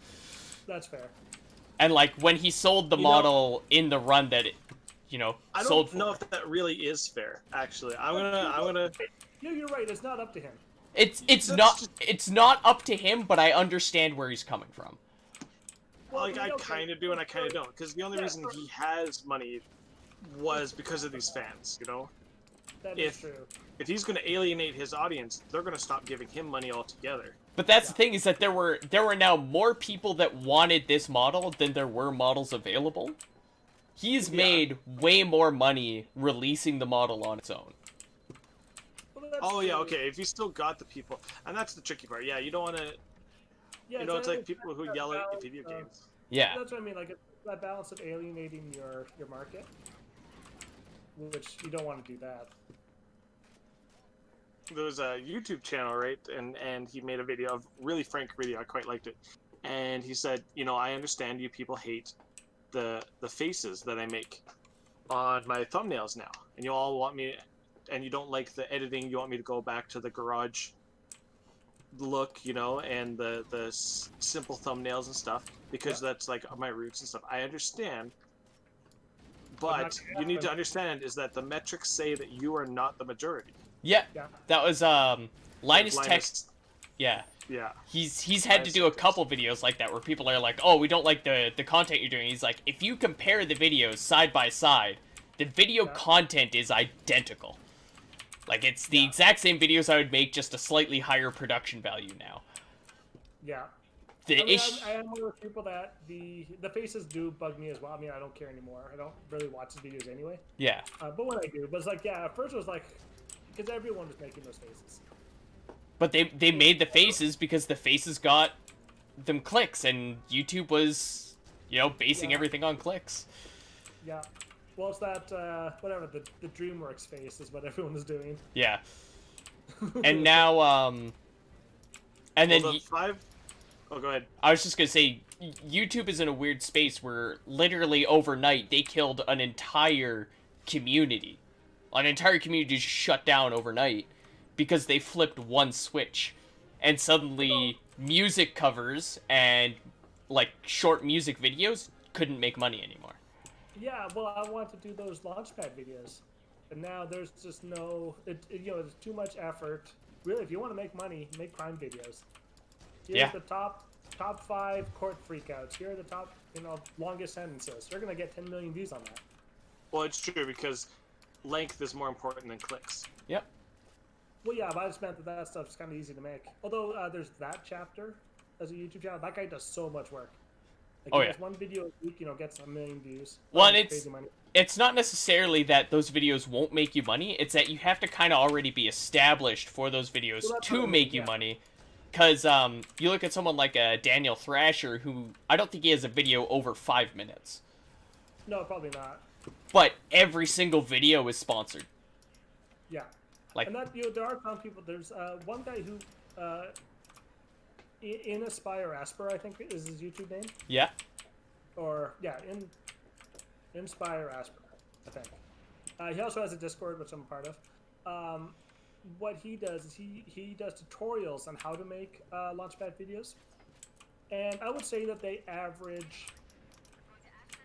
That's fair. And like when he sold the model in the run that it, I sold don't for. know if that really is fair. Actually, I'm gonna. Yeah, you're right. It's not up to him. It's not up to him, but I understand where he's coming from. Well, Like I kind of do and I kind of don't, because the only reason he has money was because of these fans. That is true. If he's going to alienate his audience, they're going to stop giving him money altogether. But that's the thing, is that there were now more people that wanted this model than there were models available. He's made way more money releasing the model on its own. Well, Oh yeah, okay. If you still got the people, and that's the tricky part. Yeah, you don't want to. Yeah, It's like people who yell at video games. Yeah. That's what I mean. Like it's that balance of alienating your market, which you don't want to do that. There was a YouTube channel, right? And he made a video, of really frank video. I quite liked it. And he said, I understand you people hate the faces that I make on my thumbnails now, and you all want me, and you don't like the editing. You want me to go back to the garage look, and the simple thumbnails and stuff, because that's like my roots and stuff. I understand, But you need to understand is that the metrics say that you are not the majority. Yeah, Yeah. that was Linus Tech. Linus- Yeah, Yeah. he's had to Linus do a Tech couple videos like that where people are like, oh, we don't like the content you're doing. He's like, if you compare the videos side by side, the video Yeah. content is identical. Like, it's the Yeah. exact same videos I would make, just a slightly higher production value now. Yeah. The I mean, issue. I am one of those people that the faces do bug me as well. I mean, I don't care anymore. I don't really watch his videos anyway. Yeah. But when I do, but it's like, yeah, at first it was like, because everyone was making those faces. But they made the faces because the faces got them clicks, and YouTube was, basing Yeah. everything on clicks. Yeah. Well, it's that, whatever, the DreamWorks face is what everyone was doing. Yeah. And now, and then Well, the 5... Oh, go ahead. I was just gonna say, YouTube is in a weird space where literally overnight they killed an entire community. An entire community just shut down overnight because they flipped one switch, and suddenly music covers and like short music videos couldn't make money anymore. Yeah, well, I want to do those launchpad videos, and now there's just no, there's too much effort. Really, if you want to make money, make crime videos. Here's Yeah. the top 5 court freakouts. Here are the top, longest sentences. You're gonna get 10 million views on that. Well, it's true because length is more important than clicks. Yep. Well, yeah, but I just meant that stuff's kind of easy to make. Although there's that chapter as a YouTube channel. That guy does so much work. Like, Oh, he yeah. does one video a week, gets 1 million views. Well, and That's it's crazy money. it's not necessarily that those videos won't make you money. It's that you have to kind of already be established for those videos Well, that's what I to mean, make you yeah. money. Because you look at someone like Daniel Thrasher, who I don't think he has a video over 5 minutes. No, probably not. But every single video is sponsored. Yeah. Like, And that there are some people. There's one guy who, in Aspire Asper, I think is his YouTube name, yeah. or yeah, Inspire Asper, I think. He also has a Discord, which I'm a part of. What he does is he does tutorials on how to make Launchpad videos, and I would say that they average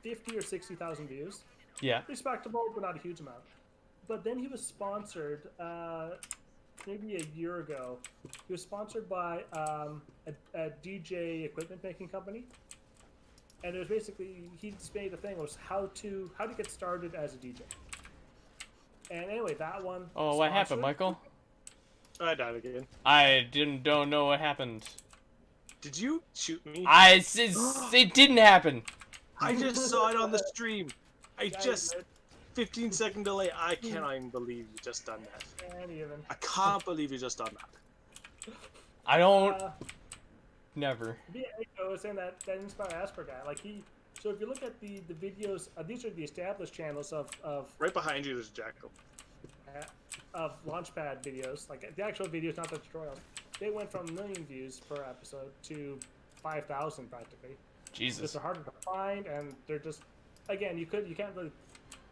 50 or 60,000 views. Yeah. Respectable, but not a huge amount. But then he was sponsored maybe a year ago. He was sponsored by a DJ equipment making company, and it was basically he just made a thing. It was how to get started as a DJ. And anyway, that one. Oh, what happened, sponsored. Michael? I died again. I don't know what happened. Did you shoot me? It didn't happen. I just saw it on the stream. I Yeah, just... you did. 15-second delay. I cannot even believe you just done that. And even. I can't believe you just done that. I don't. Uh, Never. Yeah, I was saying that Inspire Asper guy, like he. So if you look at the videos, these are the established channels of Right behind you, there's Jackal. Launchpad videos, like the actual videos, not the tutorials. They went from 1 million views per episode to 5,000 practically. Jesus. They're harder to find, and they're just, again, you can't really.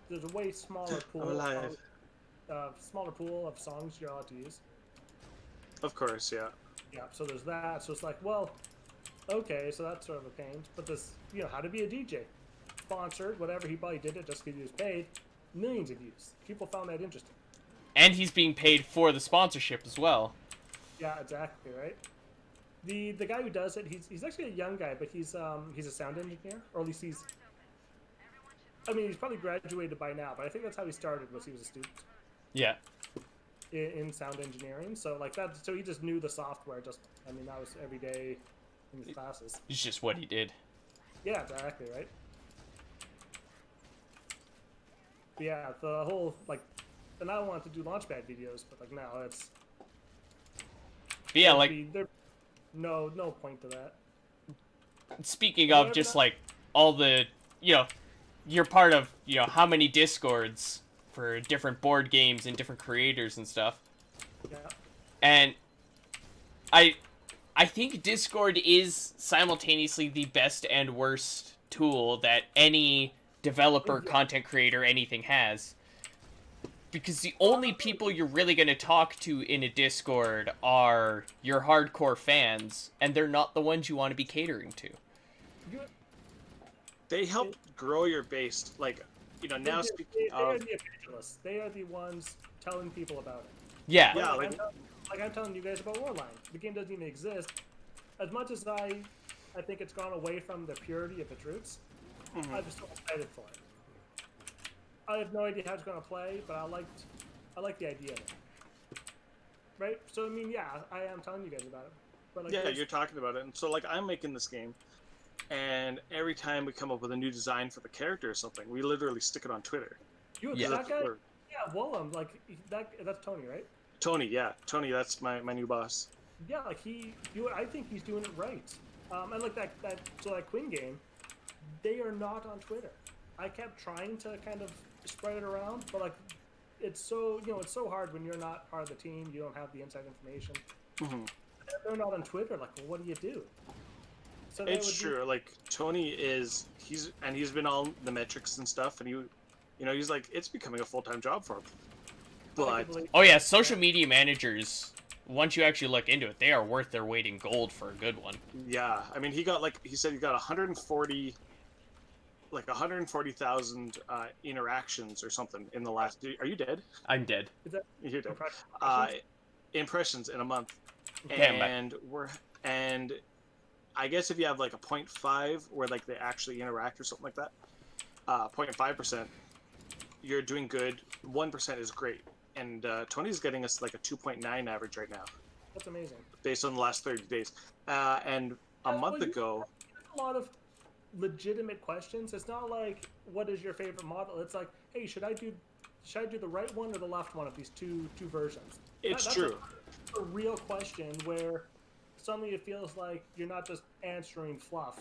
There's a way smaller pool. I'm alive. Smaller pool of songs you're allowed to use. Of course, yeah. Yeah, so there's that. So it's like, well, okay, so that's sort of a pain. But this, how to be a DJ, sponsored, whatever. He probably did it just because he was paid. Millions of views. People found that interesting. And he's being paid for the sponsorship as well. Yeah, exactly, right? The guy who does it, he's actually a young guy, but he's a sound engineer, or at least he's probably graduated by now, but I think that's how he started, was he was a student Yeah. in sound engineering. So like that, so he just knew the software. That was every day in his classes. It's just what he did. Yeah, exactly, right? But yeah, the whole and I wanted to do Launchpad videos, but like now it's. But yeah, there's no point to that. speaking of just like all the, you're part of, how many Discords for different board games and different creators and stuff. Yeah. And I think Discord is simultaneously the best and worst tool that any developer, content creator, anything has. Because the only people you're really going to talk to in a Discord are your hardcore fans, and they're not the ones you want to be catering to. They help grow your base. Like, now speaking they are of, the evangelists. They are the ones telling people about it. Yeah. Yeah, Like, like- I'm telling you guys about Warline. The game doesn't even exist. As much as I think it's gone away from the purity of its roots, I'm just so excited for it. I have no idea how it's going to play, but I like the idea of it. Right? So I mean, yeah, I am telling you guys about it. But like, yeah, you're talking about it, and so like I'm making this game, and every time we come up with a new design for the character or something, we literally stick it on Twitter. Yeah. that guy, Or- yeah, Wulum, like that's Tony, right? Tony, that's my new boss. Yeah, like I think he's doing it right. And like that Quinn game, they are not on Twitter. I kept trying to kind of spread it around, but like it's so it's so hard when you're not part of the team. You don't have the inside information. Mm-hmm. They're not on Twitter. Like, well, what do you do? So that It's would true. Like Tony he's been on the metrics and stuff, and he's like it's becoming a full-time job for him. But Oh yeah, social media managers. Once you actually look into it, they are worth their weight in gold for a good one. yeah, I mean he said he got 140,000 interactions or something in the last. Are you dead? I'm dead. Is that You're dead. impressions? Impressions in a month, Okay, I'm back. and I guess if you have like a 0.5 where like they actually interact or something like that, 0.5%, you're doing good. 1% is great, and Tony's getting us like a 2.9 average right now, That's amazing. based on the last 30 days. And a month ago, A lot of legitimate questions. It's not like what is your favorite model. It's like, hey, should I do the right one or the left one of these two versions? it's That's true. a real question where suddenly it feels like you're not just answering fluff.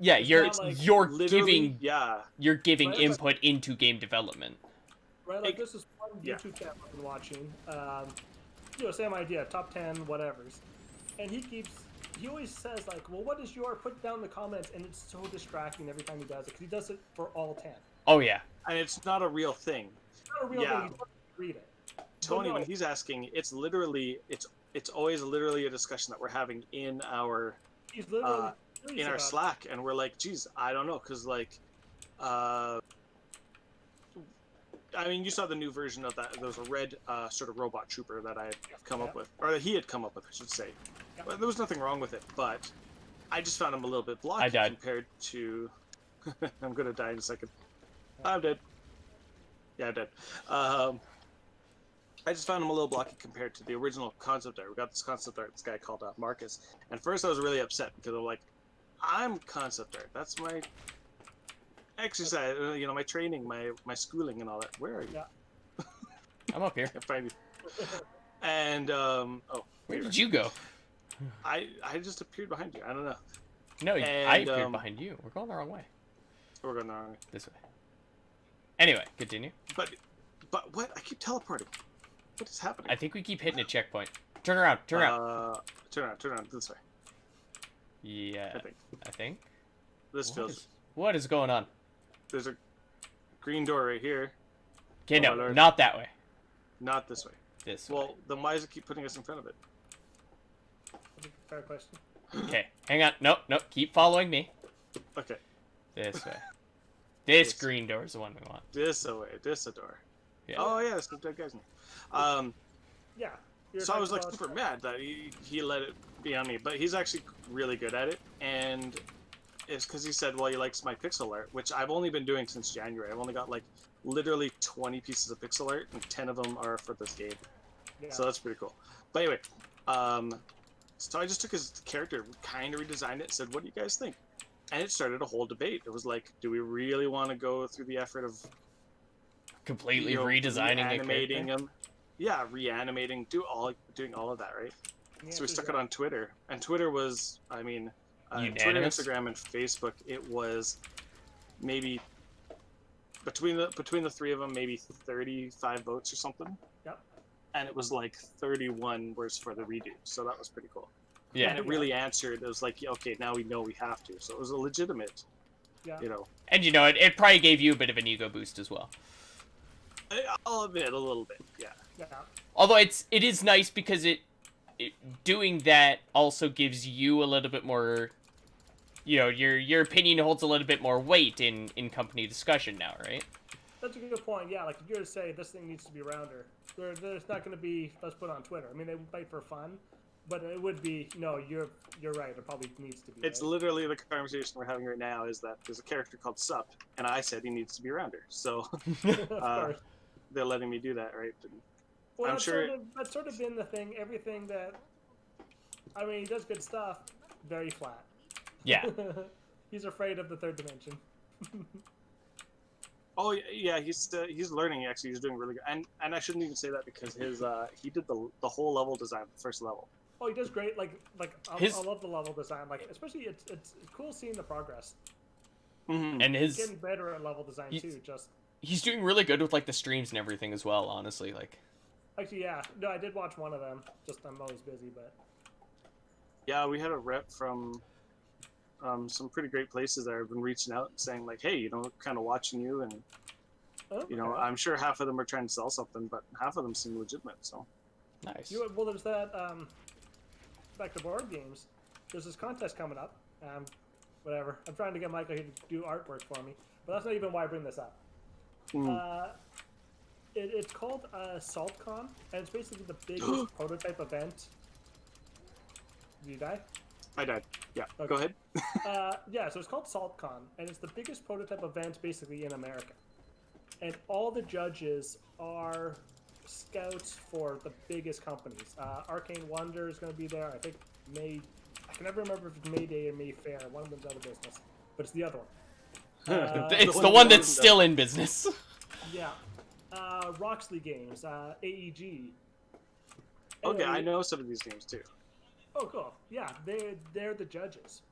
Yeah, It's you're not like you're Literally, giving yeah. Right, input into game development. Right, like Ex- this is one yeah. YouTube channel I've been watching. Same idea, top 10, whatever's. And he always says like, well, what is your, put down in the comments, and it's so distracting every time he does it, because he does it for all 10. Oh yeah. And it's not a real thing. It's not a real Yeah. thing, he's not read it. Tony, no. when he's asking, it's always literally a discussion that we're having in our He's literally in curious our about it. Slack, and we're like, geez, I don't know, because like, I mean, you saw the new version of that. There was a red sort of robot trooper that I had come up with, or that he had come up with, I should say. Yeah. Well, there was nothing wrong with it, but I just found him a little bit blocky I died. compared to. I'm gonna die in a second. I'm dead. Yeah, I'm dead. I just found him a little blocky compared to the original concept art. We got this concept art, this guy called Marcus. And first I was really upset because I'm like, I'm concept art. That's my exercise, my training, my schooling and all that. Where are you? Yeah. I'm up here. I can't find you. And, Where did you go? I just appeared behind you. I don't know. No, I And, appeared behind you. We're going the wrong way. We're going the wrong way. This way. Anyway, continue. But what? I keep teleporting. What is happening? I think we keep hitting a checkpoint. Turn around. Turn around. Turn around this way. Yeah, I think. I think. This What feels. is, what is going on? There's a green door right here. Okay, Oh, no, my lord. not that way. Not this way. This way. Well, then why does it keep putting us in front of it? That's a fair question. Okay, hang on. Nope, keep following me. Okay. This way. This This. green door is the one we want. This away. This a door. Yeah. Oh yeah, that's the dead guy's name. Yeah. you're So I was like talking super about- mad that he let it be on me, but he's actually really good at it, and it's because he said, well, he likes my pixel art, which I've only been doing since January. I've only got like literally 20 pieces of pixel art, and 10 of them are for this game. Yeah. So that's pretty cool. But anyway, so I just took his character, kind of redesigned it, said, what do you guys think? And it started a whole debate. It was like, do we really want to go through the effort of Completely redesigning a reanimating character. him? Yeah, reanimating, doing all of that, right? The So we answer's stuck it yeah. on Twitter, and Twitter was, I mean, Twitter, Unanimous? Instagram, and Facebook. It was maybe between the three of them, maybe 35 votes or something. Yep. And it was like 31 was for the redo, so that was pretty cool. Yeah. And it really answered. It was like, yeah, okay, now we know we have to. So it was a legitimate, Yeah. And it probably gave you a bit of an ego boost as well. I'll admit a little bit, yeah. Yeah. Although it is nice because it doing that also gives you a little bit more, your opinion holds a little bit more weight in company discussion now, right? That's a good point. Yeah, like if you were to say this thing needs to be rounder, there's not going to be let's put it on Twitter. I mean, they would fight for fun, but it would be no. You're right. It probably needs to be. It's right? literally the conversation we're having right now. Is that there's a character called Sup, and I said he needs to be rounder. So Of course. they're letting me do that, right? And Well, I'm that's sure- that's sort of been the thing. Everything that, I mean, he does good stuff. Very flat. Yeah. He's afraid of the third dimension. Oh yeah, he's learning. Actually, he's doing really good. And I shouldn't even say that because his he did the whole level design, the first level. Oh, he does great. Like His- I love the level design. Like especially it's cool seeing the progress. Mm-hmm. And He's getting better at level design He's- too. Just he's doing really good with like the streams and everything as well, honestly. Like, actually, yeah. No, I did watch one of them. Just I'm always busy, but Yeah, we had a rep from some pretty great places that have been reaching out and saying like, hey, kind of watching you, and oh, I'm sure half of them are trying to sell something, but half of them seem legitimate. So nice. Well, there's that. Back to board games. There's this contest coming up. Whatever. I'm trying to get Michael here to do artwork for me, but that's not even why I bring this up. It's called SaltCon, and it's basically the biggest prototype event. Did you die? I died. Yeah, Okay. go ahead. Yeah, so it's called SaltCon, and it's the biggest prototype event basically in America. And all the judges are scouts for the biggest companies. Arcane Wonder is going to be there. I think I can never remember if it's Mayday or Mayfair. One of them's out of business, but it's the other one. It's the the one one that that's wasn't still in business. Yeah. Roxley Games, AEG. Okay, I Anyway, know some of these games too. Oh, cool. Yeah, they're the judges.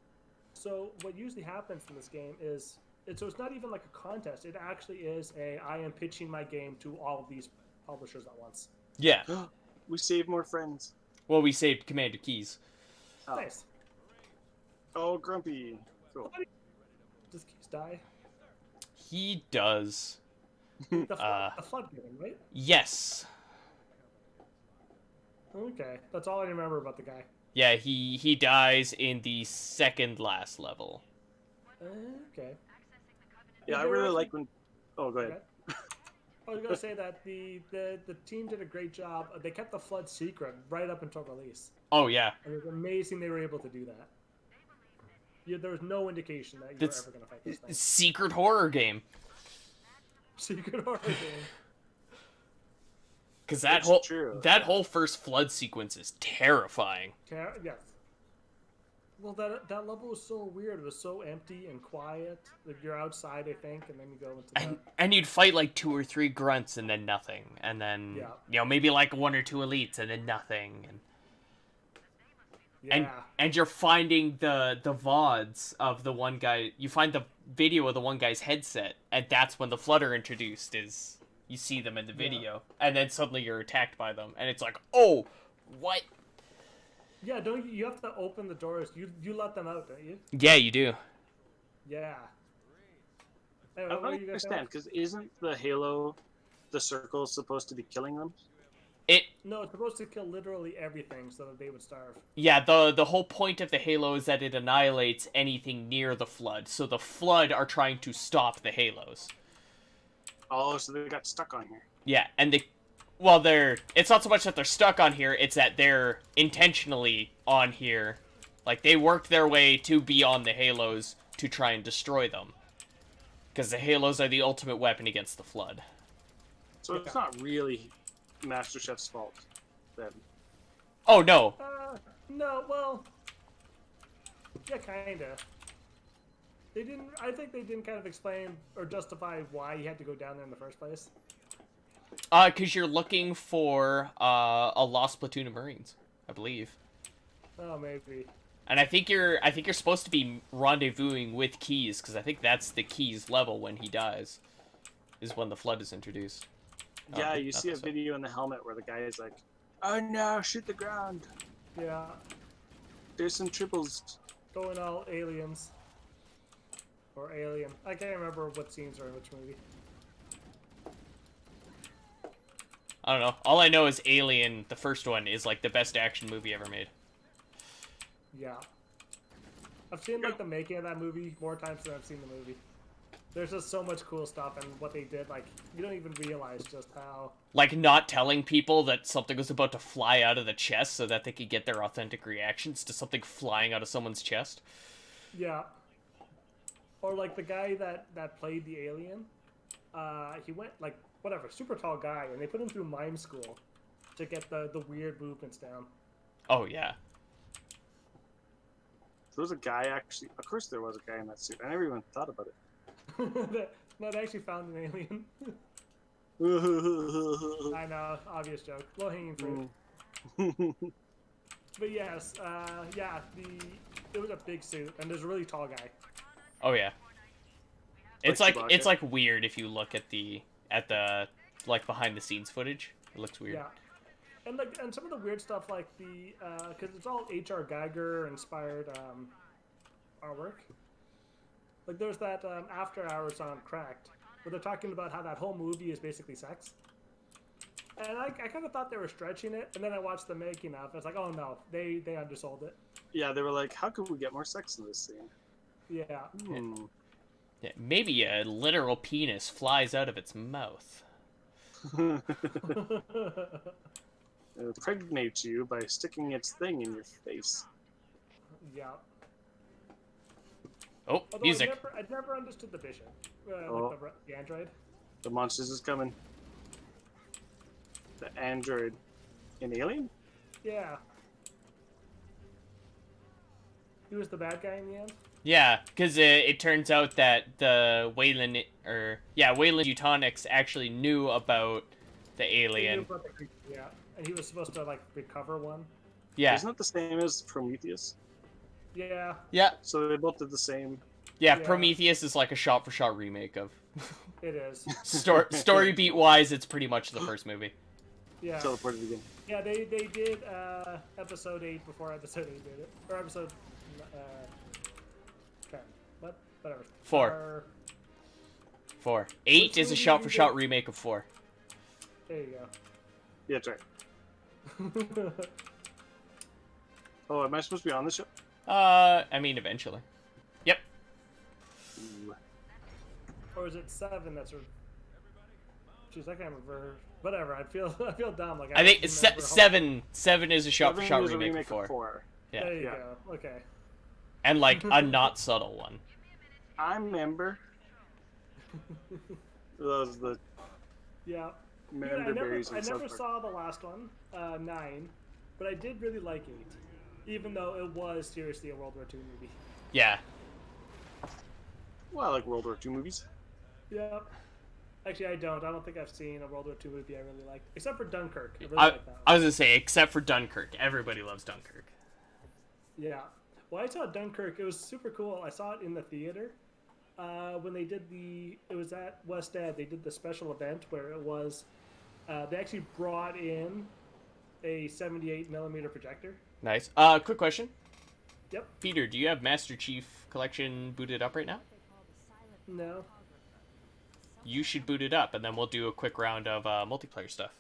So what usually happens in this game is, so it's not even like a contest. It actually is I am pitching my game to all of these publishers at once. Yeah. We save more friends. Well, we saved Commander Keys. Oh. Nice. Oh, Grumpy. Cool. Does Keys die? He does. The flood game, right? Yes. Okay, that's all I remember about the guy. Yeah, he dies in the second last level. Okay. Yeah, I They were really actually- like when. Oh, go ahead. Okay. I was gonna say that the team did a great job. They kept the flood secret right up until release, Oh yeah. and it was amazing they were able to do that. Yeah, there was no indication that you That's- were ever gonna fight this thing. Secret horror game. Secret horror game. Cause that It's true. whole first flood sequence is terrifying. Yes. Well, that level was so weird. It was so empty and quiet. Like you're outside, I think, and then you go into the. And you'd fight like 2 or 3 grunts and then nothing. And then Yeah. maybe like 1 or 2 elites and then nothing. And Yeah. and you're finding the VODs of the one guy. You find the video of the one guy's headset, and that's when the flood are introduced. Is you see them in the video, and then suddenly you're attacked by them, and it's like, oh, what? Yeah, don't you have to open the doors? You let them out, don't you? Yeah, you do. Yeah. Hey, I what were don't you guys understand because isn't the Halo, the circle supposed to be killing them? It No, it's supposed to kill literally everything so that they would starve. Yeah, the whole point of the Halo is that it annihilates anything near the flood. So the flood are trying to stop the Halos. Oh, so they got stuck on here. Yeah, and it's not so much that they're stuck on here, it's that they're intentionally on here. Like, they worked their way to be on the Halos to try and destroy them. Because the Halos are the ultimate weapon against the flood. So it's not really Master Chef's fault then. Oh, no. No, well, yeah, kinda. They didn't. I think they didn't kind of explain or justify why he had to go down there in the first place. Because you're looking for a lost platoon of Marines, I believe. Oh, maybe. And I think you're supposed to be rendezvousing with Keys, because I think that's the Keys level when he dies, is when the flood is introduced. Yeah, Oh, you not see a this one. video in the helmet where the guy is like, "Oh no, shoot the ground! Yeah, There's some triples." going all aliens or alien. I can't remember what scenes are in which movie. I don't know. All I know is Alien, the first one, is like the best action movie ever made. Yeah, I've seen like the making of that movie more times than I've seen the movie. There's just so much cool stuff, and what they did, like, you don't even realize just how... Like, not telling people that something was about to fly out of the chest so that they could get their authentic reactions to something flying out of someone's chest. Yeah. Or, like, the guy that played the alien, he went, like, whatever, super tall guy, and they put him through mime school to get the weird movements down. Oh, yeah. There was a guy, actually. Of course there was a guy in that suit. I never even thought about it. No, they actually found an alien. I know, obvious joke. Low-hanging fruit. But yes, yeah, it was a big suit, and there's a really tall guy. Oh, yeah. It's Like like Chewbacca? it's like weird if you look at the like behind the scenes footage. It looks weird. Yeah. And like, and some of the weird stuff, like because it's all H.R. Geiger inspired artwork. Like, there's that After Hours on Cracked, where they're talking about how that whole movie is basically sex. And I kind of thought they were stretching it, and then I watched the making of. I was like, oh no, they undersold it. Yeah, they were like, how could we get more sex in this scene? Yeah. Yeah, maybe a literal penis flies out of its mouth. Impregnate you by sticking its thing in your face. Yeah. Oh, Although music. I'd never understood the Bishop, Oh. like the android. The monsters is coming. The android. An alien? Yeah. He was the bad guy in the end. Yeah, because it turns out that the Wayland Eutonics actually knew about the He knew alien. about the creature, yeah, and he was supposed to like recover one. Yeah, Isn't it the same as Prometheus? Yeah. yeah, So they both did the same. yeah. Yeah. Prometheus is like a shot-for-shot remake of. It is. Story beat wise, it's pretty much the first movie. Yeah. Teleported again. Yeah, they did episode 8 before episode 8 did it. Or episode 10. What? Whatever. 4. Or- 4. 8 is a shot-for-shot remake of 4. there you Yeah, that's right. go. Oh, am I supposed to be on the show? I mean, eventually. Yep. Ooh. Or is it 7 that's... Jeez, I can't remember. Whatever, I feel dumb. Like I think don't it's remember how- 7. 7 is a shot-for-shot Seven was a remake of 4. 4. Yeah. There you Yeah. go. Okay. And like a not subtle one. I remember. Those the Yeah. Dude, member berries I in South never Park. saw the last one, 9, but I did really like 8, even though it was seriously a World War II movie. Yeah. Well, I like World War II movies. Yeah. Actually, I don't think I've seen a World War II movie I really liked, except for Dunkirk. I really I like that one. was gonna say, except for Dunkirk. Everybody loves Dunkirk. Yeah. Well, I saw Dunkirk. It was super cool. I saw it in the theater. When they did it was at West End. They did the special event where it was, they actually brought in a 78mm projector. Nice. Quick question. Yep. Peter, do you have Master Chief Collection booted up right now? No. You should boot it up, and then we'll do a quick round of multiplayer stuff.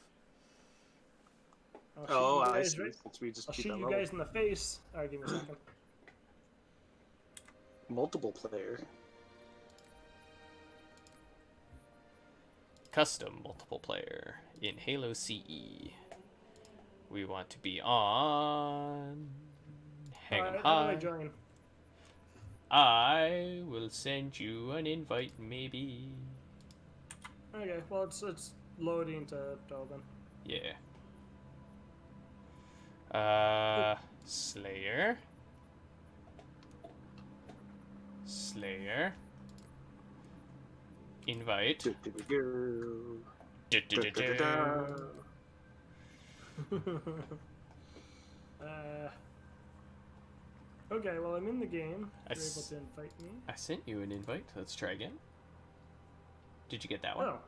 I'll Oh, shoot you I guys see. right- Since we just I'll keep shoot that you rolling. guys in the face. Alright, give me a second. Multiple player. Custom multiple player in Halo CE. We want to be on. Hang 'em Alright, how do I high. join? I will send you an invite, maybe. Okay, well it's loading to open. Yeah. Slayer. Slayer. Invite. Do-do-do-do. Du-du-du-du. Okay, well I'm in the game. I You're able s- to invite me. I sent you an invite. Let's try again. Did you get that one? Oh.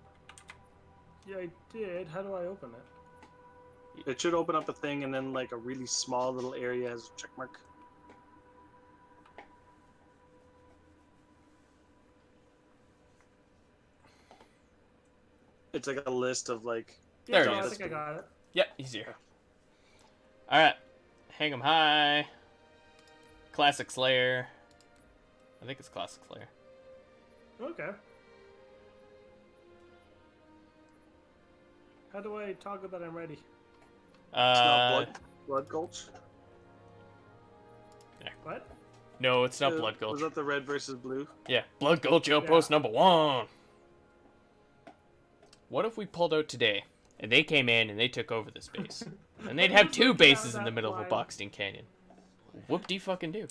Yeah, I did. How do I open it? It should open up a thing, and then like a really small little area has a check mark. It's like a list of like. There Yeah, it I is. think I got it. Yep, he's here. Alright. Hang 'em high. Classic Slayer. I think it's Classic Slayer. Okay. How do I toggle that I'm ready? It's not Uh, blood gulch. What? no, it's not Blood Was Gulch. that the red versus blue? Yeah, Blood Gulch Outpost number 1. What if we pulled out today, and they came in and they took over this base? And they'd have 2 bases in the middle of a boxed-in canyon. Whoop-de-fucking-do.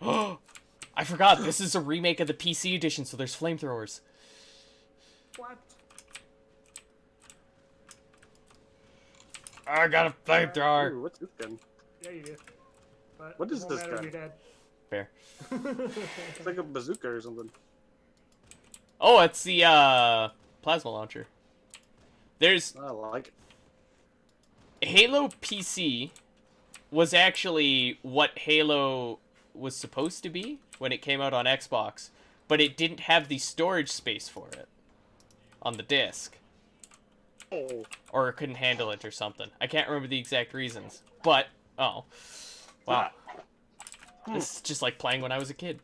I forgot, this is a remake of the PC edition, so there's flamethrowers. What? I got a flamethrower. Ooh, what's this gun? Yeah, you do. But What is it won't this matter if gun? you're dead. Fair. It's like a bazooka or something. Oh, it's the, plasma launcher. There's... I like it. Halo PC was actually what Halo was supposed to be when it came out on Xbox, but it didn't have the storage space for it on the disc. Oh. Or it couldn't handle it or something. I can't remember the exact reasons. But, oh. Wow. This is just like playing when I was a kid.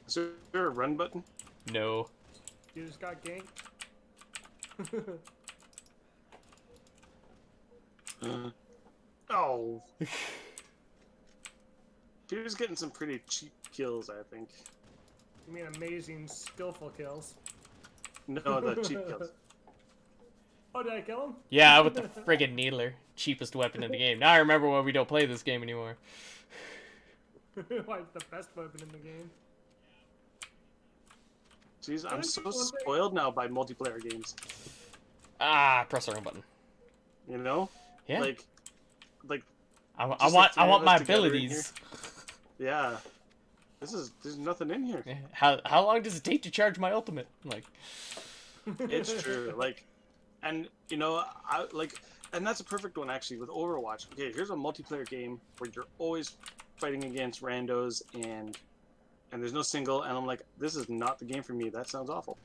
Is there a run button? No. You just got ganked. Oh. Peter's getting some pretty cheap kills, I think. You mean amazing, skillful kills? No, the cheap kills. Oh, did I kill him? Yeah, with the friggin' needler. Cheapest weapon in the game. Now I remember why we don't play this game anymore. Why, it's the best weapon in the game. Jeez, I'm so One thing- spoiled now by multiplayer games. Ah, press the wrong button. You know? Yeah. Like, I just want like I want my together in abilities. yeah. There's nothing in here. How long does it take to charge my ultimate? Like, It's true. Like, and you know, and that's a perfect one actually with Overwatch. Okay, here's a multiplayer game where you're always fighting against randos and there's no single, and I'm like, this is not the game for me. That sounds awful.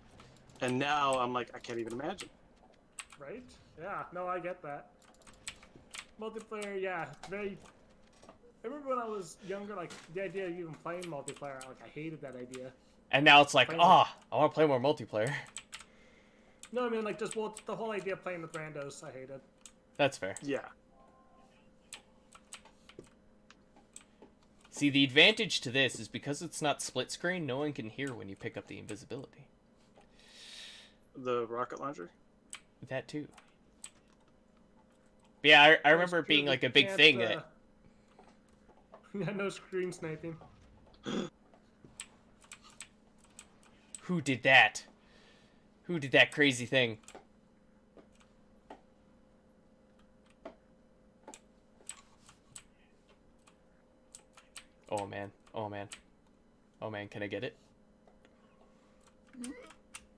And now I'm like, I can't even imagine. Right? Yeah, no, I get that. Multiplayer, yeah, it's very... I remember when I was younger, like, the idea of even playing multiplayer, like, I hated that idea. and now it's like, Play I want to play more multiplayer. No, I mean, like, just the whole idea of playing with randos, I hated. That's fair. Yeah. See, the advantage to this is because it's not split screen, no one can hear when you pick up the invisibility. The rocket launcher? That too. But yeah, I remember it True, being like a you big can't, thing that... Yeah, no screen sniping. Who did that? Who did that crazy thing? Oh man, oh man. Oh man, can I get it?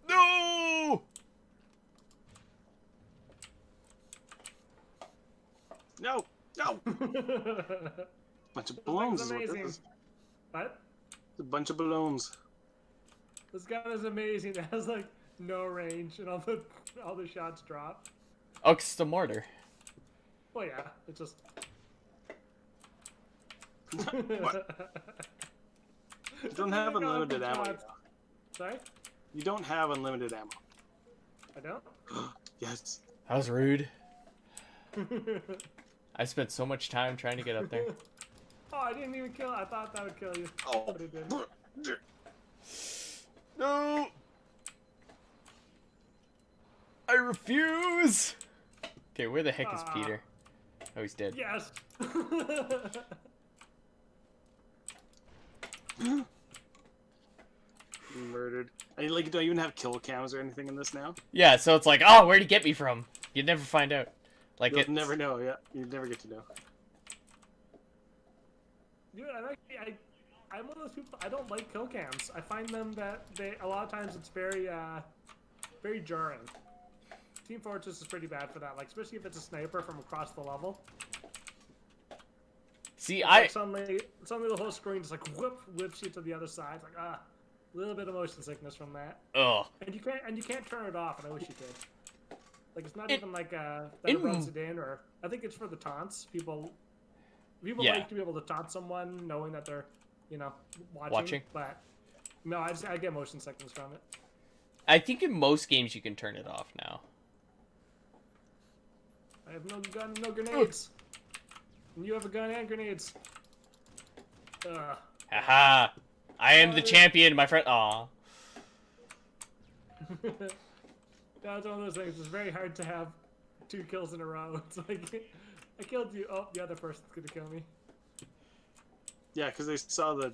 No! No! No! Bunch of balloons is what this amazing. is. What? It's a bunch of balloons. This gun is amazing. It has, like, no range, and all the shots drop. Oh, it's the mortar. Well, yeah, it's just... What? You don't have unlimited ammo. shots. Sorry? You don't have unlimited ammo. I don't? Yes. That was rude. I spent so much time trying to get up there. Oh, I didn't even kill it. I thought that would kill you. Oh. But it didn't. No! I refuse! Okay, where the heck is Peter? Oh, he's dead. Yes! Murdered. And like, you don't even have kill cams or anything in this now? Yeah, so it's like, oh, where'd he get me from? You'd never find out. Like, You'll it's... never know, yeah. You never get to know. Dude, I'm one of those people, I don't like kill cams. I find them that a lot of times it's very, very jarring. Team Fortress is pretty bad for that, like, especially if it's a sniper from across the level. See, Like suddenly the whole screen just like whips you to the other side. It's like, a little bit of motion sickness from that. Ugh. And you can't turn it off, and I wish you could. Like, it's not It- even like that it runs it in, or I think it's for the taunts. People Yeah. like to be able to taunt someone knowing that they're, watching. Watching. But no, I get motion sickness from it. I think in most games you can turn it off now. I have no gun, no grenades. And you have a gun and grenades. Haha! I am the champion, my friend. Aw. That's one of those things. It's very hard to have 2 kills in a row. It's like, I killed you. Oh, the other person's gonna kill me. Yeah, because they saw the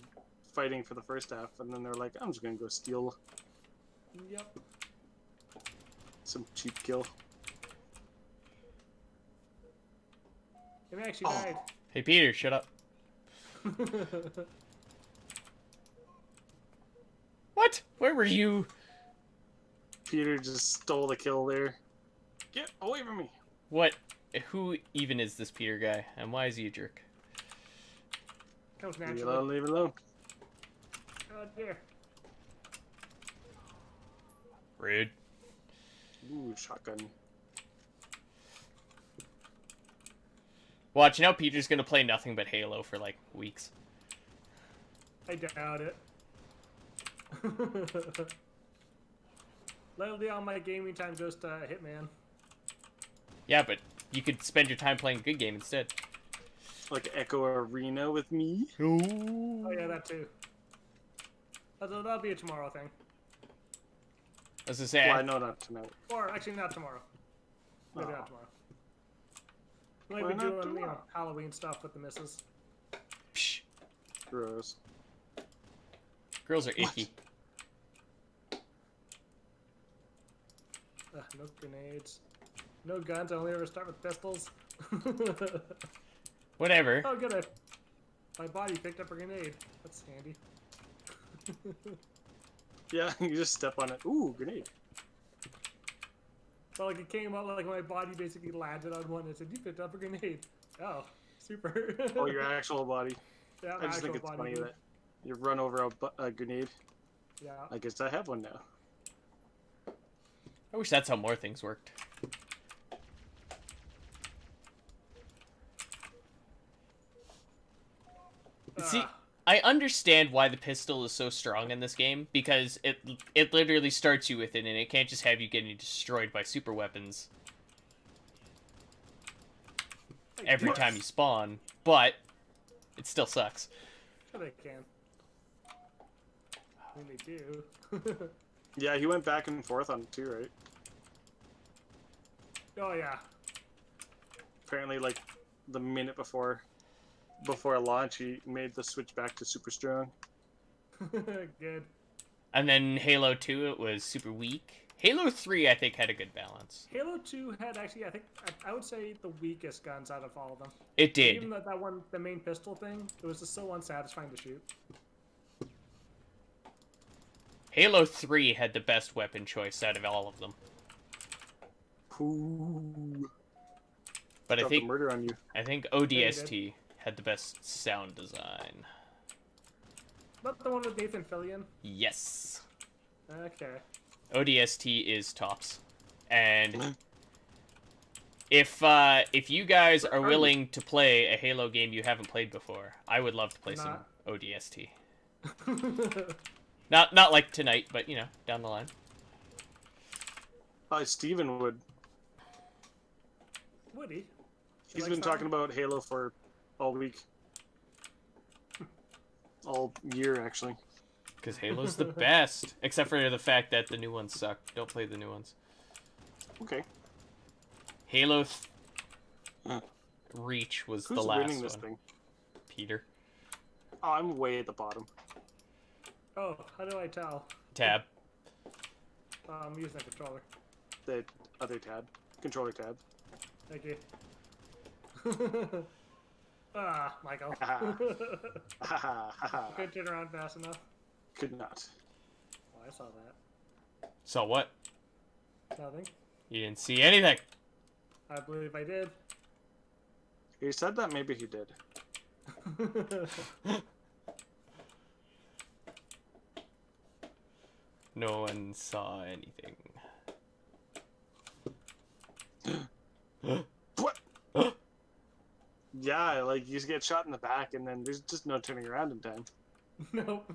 fighting for the first half, and then they're like, I'm just gonna go steal Yep. some cheap kill. It actually died. Hey, Peter, shut up. What? Where were you? Peter just stole the kill there. Get away from me! What? Who even is this Peter guy? And why is he a jerk? Comes Leave it naturally. alone, leave it alone. Oh dear. Rude. Ooh, shotgun. Watch, now Peter's gonna play nothing but Halo for like weeks. I doubt it. Lately, all my gaming time goes to Hitman. Yeah, but you could spend your time playing a good game instead. Like Echo Arena with me. Oh yeah, that too. That'll be a tomorrow thing. As I say, Well, I know not tonight. Or actually, not tomorrow. Maybe not tomorrow. Might Why be not doing tomorrow? Halloween stuff with the missus. psh, Gross. girls are icky. No grenades. No guns. I only ever start with pistols. Whatever. Oh, good. My body picked up a grenade. That's handy. Yeah, you just step on it. Ooh, grenade. Well, like it came out like my body basically landed on one and said, "You picked up a grenade." Oh, super. Oh, your actual body. Yeah, I just think it's funny that you run over a grenade. Yeah. I guess I have one now. I wish that's how more things worked. See, I understand why the pistol is so strong in this game, because it literally starts you with it, and it can't just have you getting destroyed by super weapons every Yes. time you spawn, but it still sucks. Sure they can. I mean, they do. Yeah, he went back and forth on it too, right? Oh yeah. Apparently, like the minute before launch, he made the switch back to super strong. Good. And then Halo 2, it was super weak. Halo 3, I think, had a good balance. Halo 2 had actually, I think, I would say the weakest guns out of all of them. It did. Even that one, the main pistol thing, it was just so unsatisfying to shoot. Halo 3 had the best weapon choice out of all of them. Ooh. But Got the murder on you. I think ODST had the best sound design. Not the one with Nathan Fillion? Yes. Okay. ODST is tops. And if you guys are willing to play a Halo game you haven't played before, I would love to play some ODST. Not like tonight, but you know, down the line. Steven would. Would he? He's been talking about Halo for all week. All year, actually. Because Halo's the best. Except for the fact that the new ones suck. Don't play the new ones. Okay. Halo Reach was Who's the last winning this one. thing? Peter. Oh, I'm way at the bottom. Oh, how do I tell? Tab. I'm using a controller. The other tab. Controller tab. Thank you. Michael. Couldn't turn around fast enough. Could not. Oh, I saw that. So what? Nothing. You didn't see anything. I believe I did. He said that, maybe he did. No one saw anything. What? Yeah, like you just get shot in the back and then there's just no turning around in time. Nope.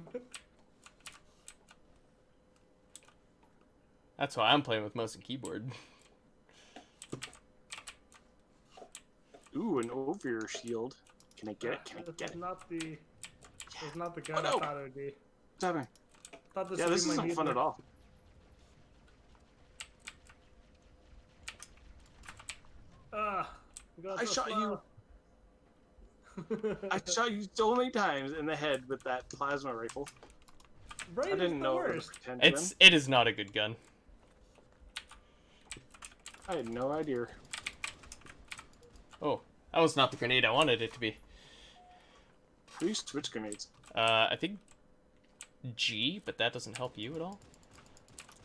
That's why I'm playing with mouse and keyboard. Ooh, an over shield. Can I get it? Can I get It's it? not the. It's not the gun Oh, no. I thought it would be. What's happening? Thought this Yeah, would this be my isn't new fun thing. at all. I shot you. I shot you so many times in the head with that plasma rifle. Right, I didn't know it was worst. a potential. It is not a good gun. I had no idea. Oh, that was not the grenade I wanted it to be. We used switch grenades. I think G, but that doesn't help you at all.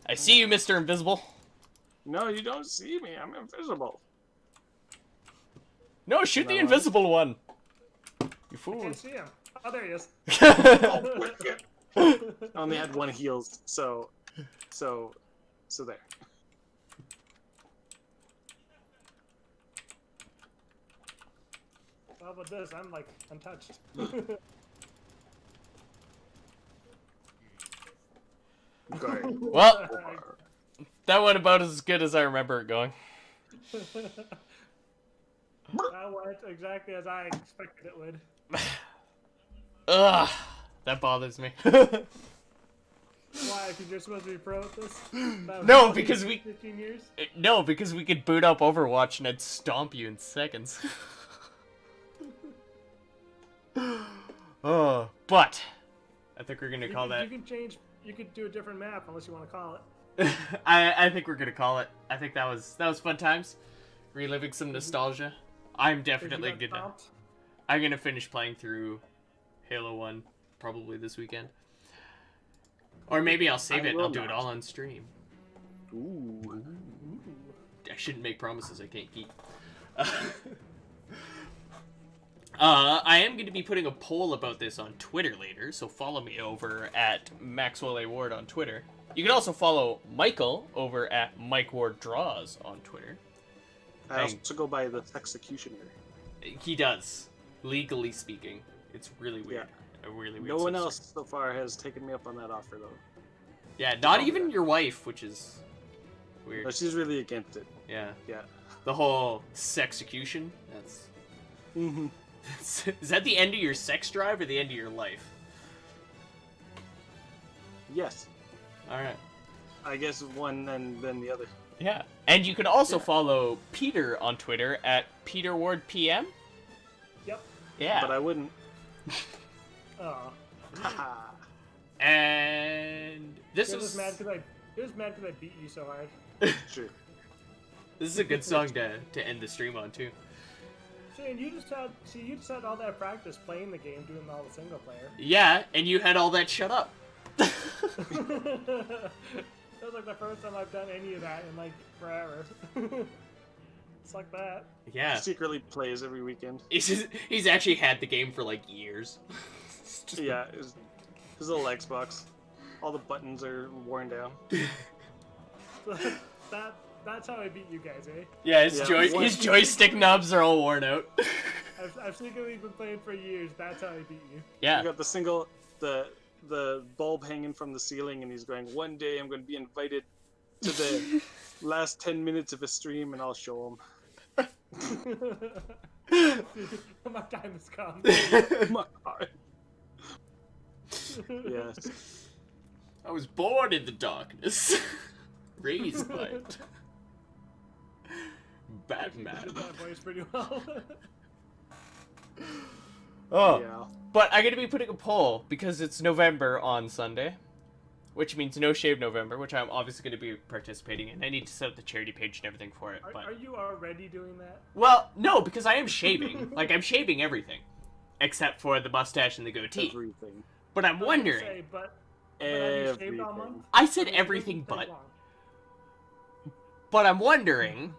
I see you, Mr. Invisible. No, you don't see me. I'm invisible. No, shoot the No. invisible one. You I fool. can't see him. Oh, there he is. Oh, wicked. I only had one heals, so there. How about this? I'm like untouched. Okay. Well, that went about as good as I remember it going. That went exactly as I expected it would. Ugh, that bothers me. Why? Because you're supposed to be pro at this? That was No, supposed to because be we- 15 years? No, because we could boot up Overwatch and I'd stomp you in seconds. Oh, but I think we're gonna call that. You can change. You could do a different map unless you want to call it. I think we're gonna call it. I think that was fun times, reliving some nostalgia. I'm Did you definitely get gonna. stomped? I'm gonna finish playing through Halo 1 probably this weekend, or maybe I'll save I it and will I'll do it not. all on stream. Ooh. I shouldn't make promises I can't keep. I am going to be putting a poll about this on Twitter later, so follow me over at MikeWardDraws on Twitter. You can also follow Michael over at MikeWardDraws on Twitter. I also go by the executioner. He does, legally speaking. It's really weird. A really weird. No one system. else so far has taken me up on that offer though. Yeah, not even your wife, which is weird. No, she's really against it. Yeah, Yeah. the whole sexecution. That's. Mm-hmm. Is that the end of your sex drive or the end of your life? Yes. All right. I guess one and then the other. Yeah, and you can also follow Peter on Twitter at PeterWardPM. Yep. Yeah, But I wouldn't. Oh. Haha. and this You're is just mad because I beat you so hard. Sure. this is a good song to end the stream on too. Shane, you just had all that practice playing the game, doing all the single player. Yeah, and you had all that shut up. That was like the first time I've done any of that in like forever. It's like that. Yeah, Secretly plays every weekend. he's actually had the game for like years. It's just- Yeah, his little Xbox. All the buttons are worn down. That's how I beat you guys, eh? Yeah, Yeah. his joystick knobs are all worn out. I've secretly been playing for years. That's how I beat you. Yeah. You got the bulb hanging from the ceiling, and he's going, one day I'm going to be invited to the last 10 minutes of a stream, and I'll show him. My time has come. My God. Yes. I was born in the darkness, raised by it. You Batman. did that voice pretty well. Oh, Yeah. but I'm gonna be putting a poll because it's November on Sunday, which means No Shave November, which I'm obviously gonna be participating in. I need to set up the charity page and everything for it. But Are you already doing that? well, no, because I am shaving. Like I'm shaving everything, except for the mustache and the goatee. Everything. But I'm I was gonna wondering. say, but have you shaved all Everything. month? I said I mean, it everything, doesn't take but long. I'm wondering.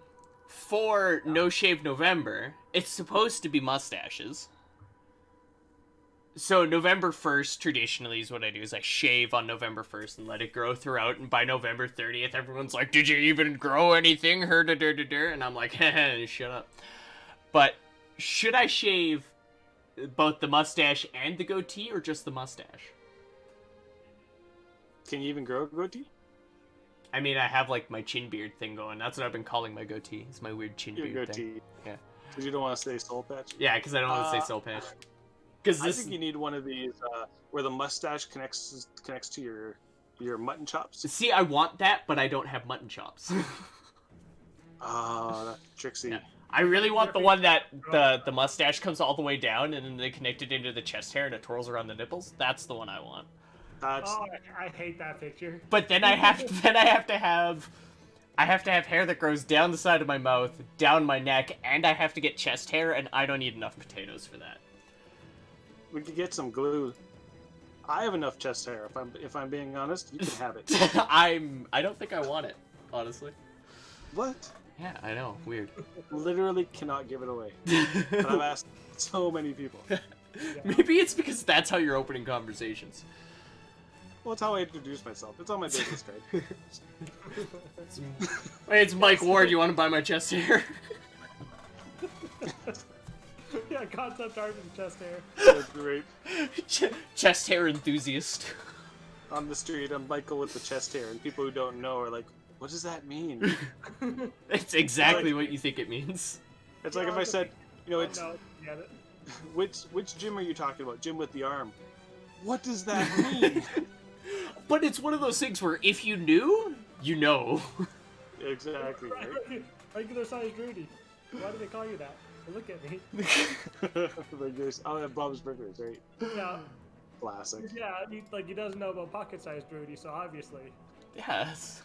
For No Shave November, it's supposed to be mustaches. So November 1st, traditionally, is what I do, is I shave on November 1st and let it grow throughout, and by November 30th, everyone's like, did you even grow anything? And I'm like, shut up. But should I shave both the mustache and the goatee, or just the mustache? Can you even grow a goatee? I mean, I have like my chin beard thing going. That's what I've been calling my goatee. It's my weird chin Your beard thing. goatee. Yeah. Because you don't want to say soul patch. Yeah, because I don't want to say soul patch. Because I think you need one of these where the mustache connects to your mutton chops. See, I want that, but I don't have mutton chops. Oh, that's tricksy. Yeah. I really want the one that the mustache comes all the way down and then they connect it into the chest hair and it twirls around the nipples. That's the one I want. Oh, I hate that picture. But then I have to have hair that grows down the side of my mouth, down my neck, and I have to get chest hair, and I don't need enough potatoes for that. We could get some glue. I have enough chest hair. If I'm being honest, you can have it. I don't think I want it, honestly. What? Yeah, I know. Weird. Literally cannot give it away. And I've asked so many people. Maybe it's because that's how you're opening conversations. Well, it's how I introduce myself. It's on my business card. Hey, it's Mike Ward. You want to buy my chest hair? Yeah, concept art and chest hair. That's great. Chest hair enthusiast. On the street, I'm Michael with the chest hair, and people who don't know are like, what does that mean? It's exactly what you think it means. It's like if I said, it's No, get it. which gym are you talking about? Gym with the arm. What does that mean? But it's one of those things where if you knew, you know. Exactly, right? Regular sized Rudy. Why do they call you that? Look at me. Burgers. Oh, yeah, Bob's Burgers, right? Yeah. Classic. Yeah, he doesn't know about pocket sized Rudy, so obviously. Yes.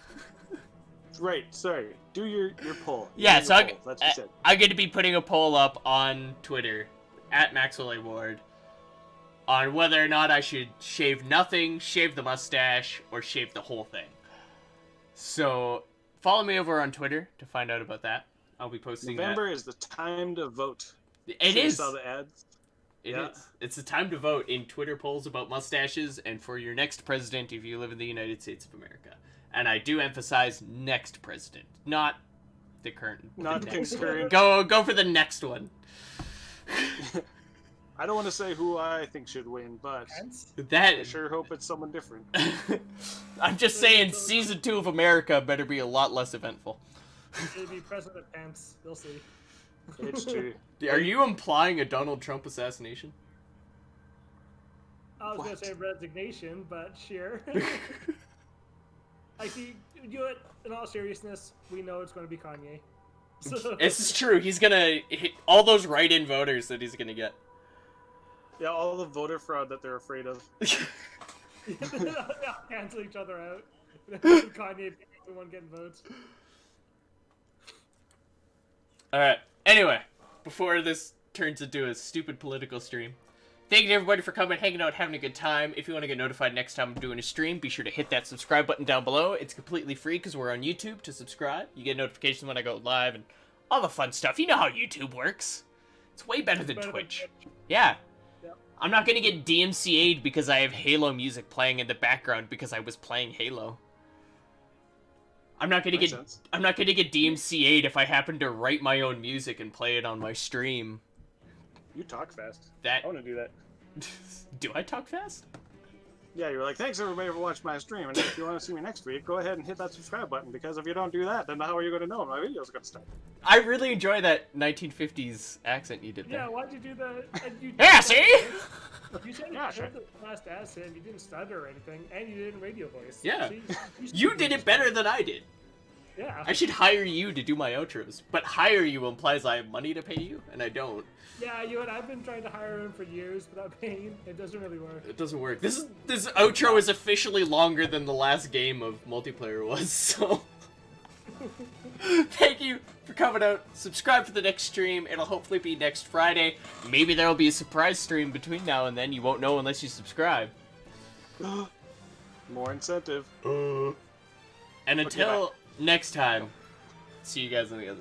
Right, sorry. Do your poll. Yeah, Do so your poll. That's what you said. I'm going to be putting a poll up on Twitter, at MaxwellAWard, on whether or not I should shave nothing, shave the mustache, or shave the whole thing. So, follow me over on Twitter to find out about that. I'll be posting November is the time to vote. It You is. saw the ads? It Yeah. is. It's the time to vote in Twitter polls about mustaches and for your next president if you live in the United States of America. And I do emphasize next president, not the current. Not the next. concurrent. Go for the next one. I don't want to say who I think should win, but Pence? I That sure hope it's someone different. I'm just saying, season 2 of America better be a lot less eventful. It'll be President Pence. You'll see. It's true. Are you implying a Donald Trump assassination? I was What? gonna say resignation, but sure. Actually, in all seriousness, we know it's gonna be Kanye. So, This is true. He's gonna hit all those write-in voters that he's gonna get. Yeah, all the voter fraud that they're afraid of. they'll cancel each other out. Kanye being the only one getting votes. Alright, anyway, before this turns into a stupid political stream, thank you to everybody for coming, hanging out, having a good time. If you want to get notified next time I'm doing a stream, be sure to hit that subscribe button down below. It's completely free because we're on YouTube to subscribe. You get notifications when I go live and all the fun stuff. You know how YouTube works. It's way better than Twitch. Yeah. Yep. I'm not going to get DMCA'd because I have Halo music playing in the background because I was playing Halo. I'm not gonna Makes get sense. I'm not gonna get DMCA'd if I happen to write my own music and play it on my stream. You talk fast. That I want to do that. do I talk fast? Yeah, you were like, thanks everybody for watching my stream, and if you want to see me next week, go ahead and hit that subscribe button, because if you don't do that, then how are you going to know when my video's going to start? I really enjoy that 1950s accent you did there. Yeah, why'd you do that? Yeah, see? You said Yeah, you sure. heard the last accent, you didn't stutter or anything, and you did in radio voice. Yeah. See, You did it better than I did. Yeah. I should hire you to do my outros, but hire you implies I have money to pay you, and I don't. Yeah, I've been trying to hire him for years without paying. It doesn't really work. It doesn't work. This outro is officially longer than the last game of multiplayer was, so... Thank you for coming out. Subscribe for the next stream. It'll hopefully be next Friday. Maybe there'll be a surprise stream between now and then. You won't know unless you subscribe. More incentive. And until next time, see you guys on the other side.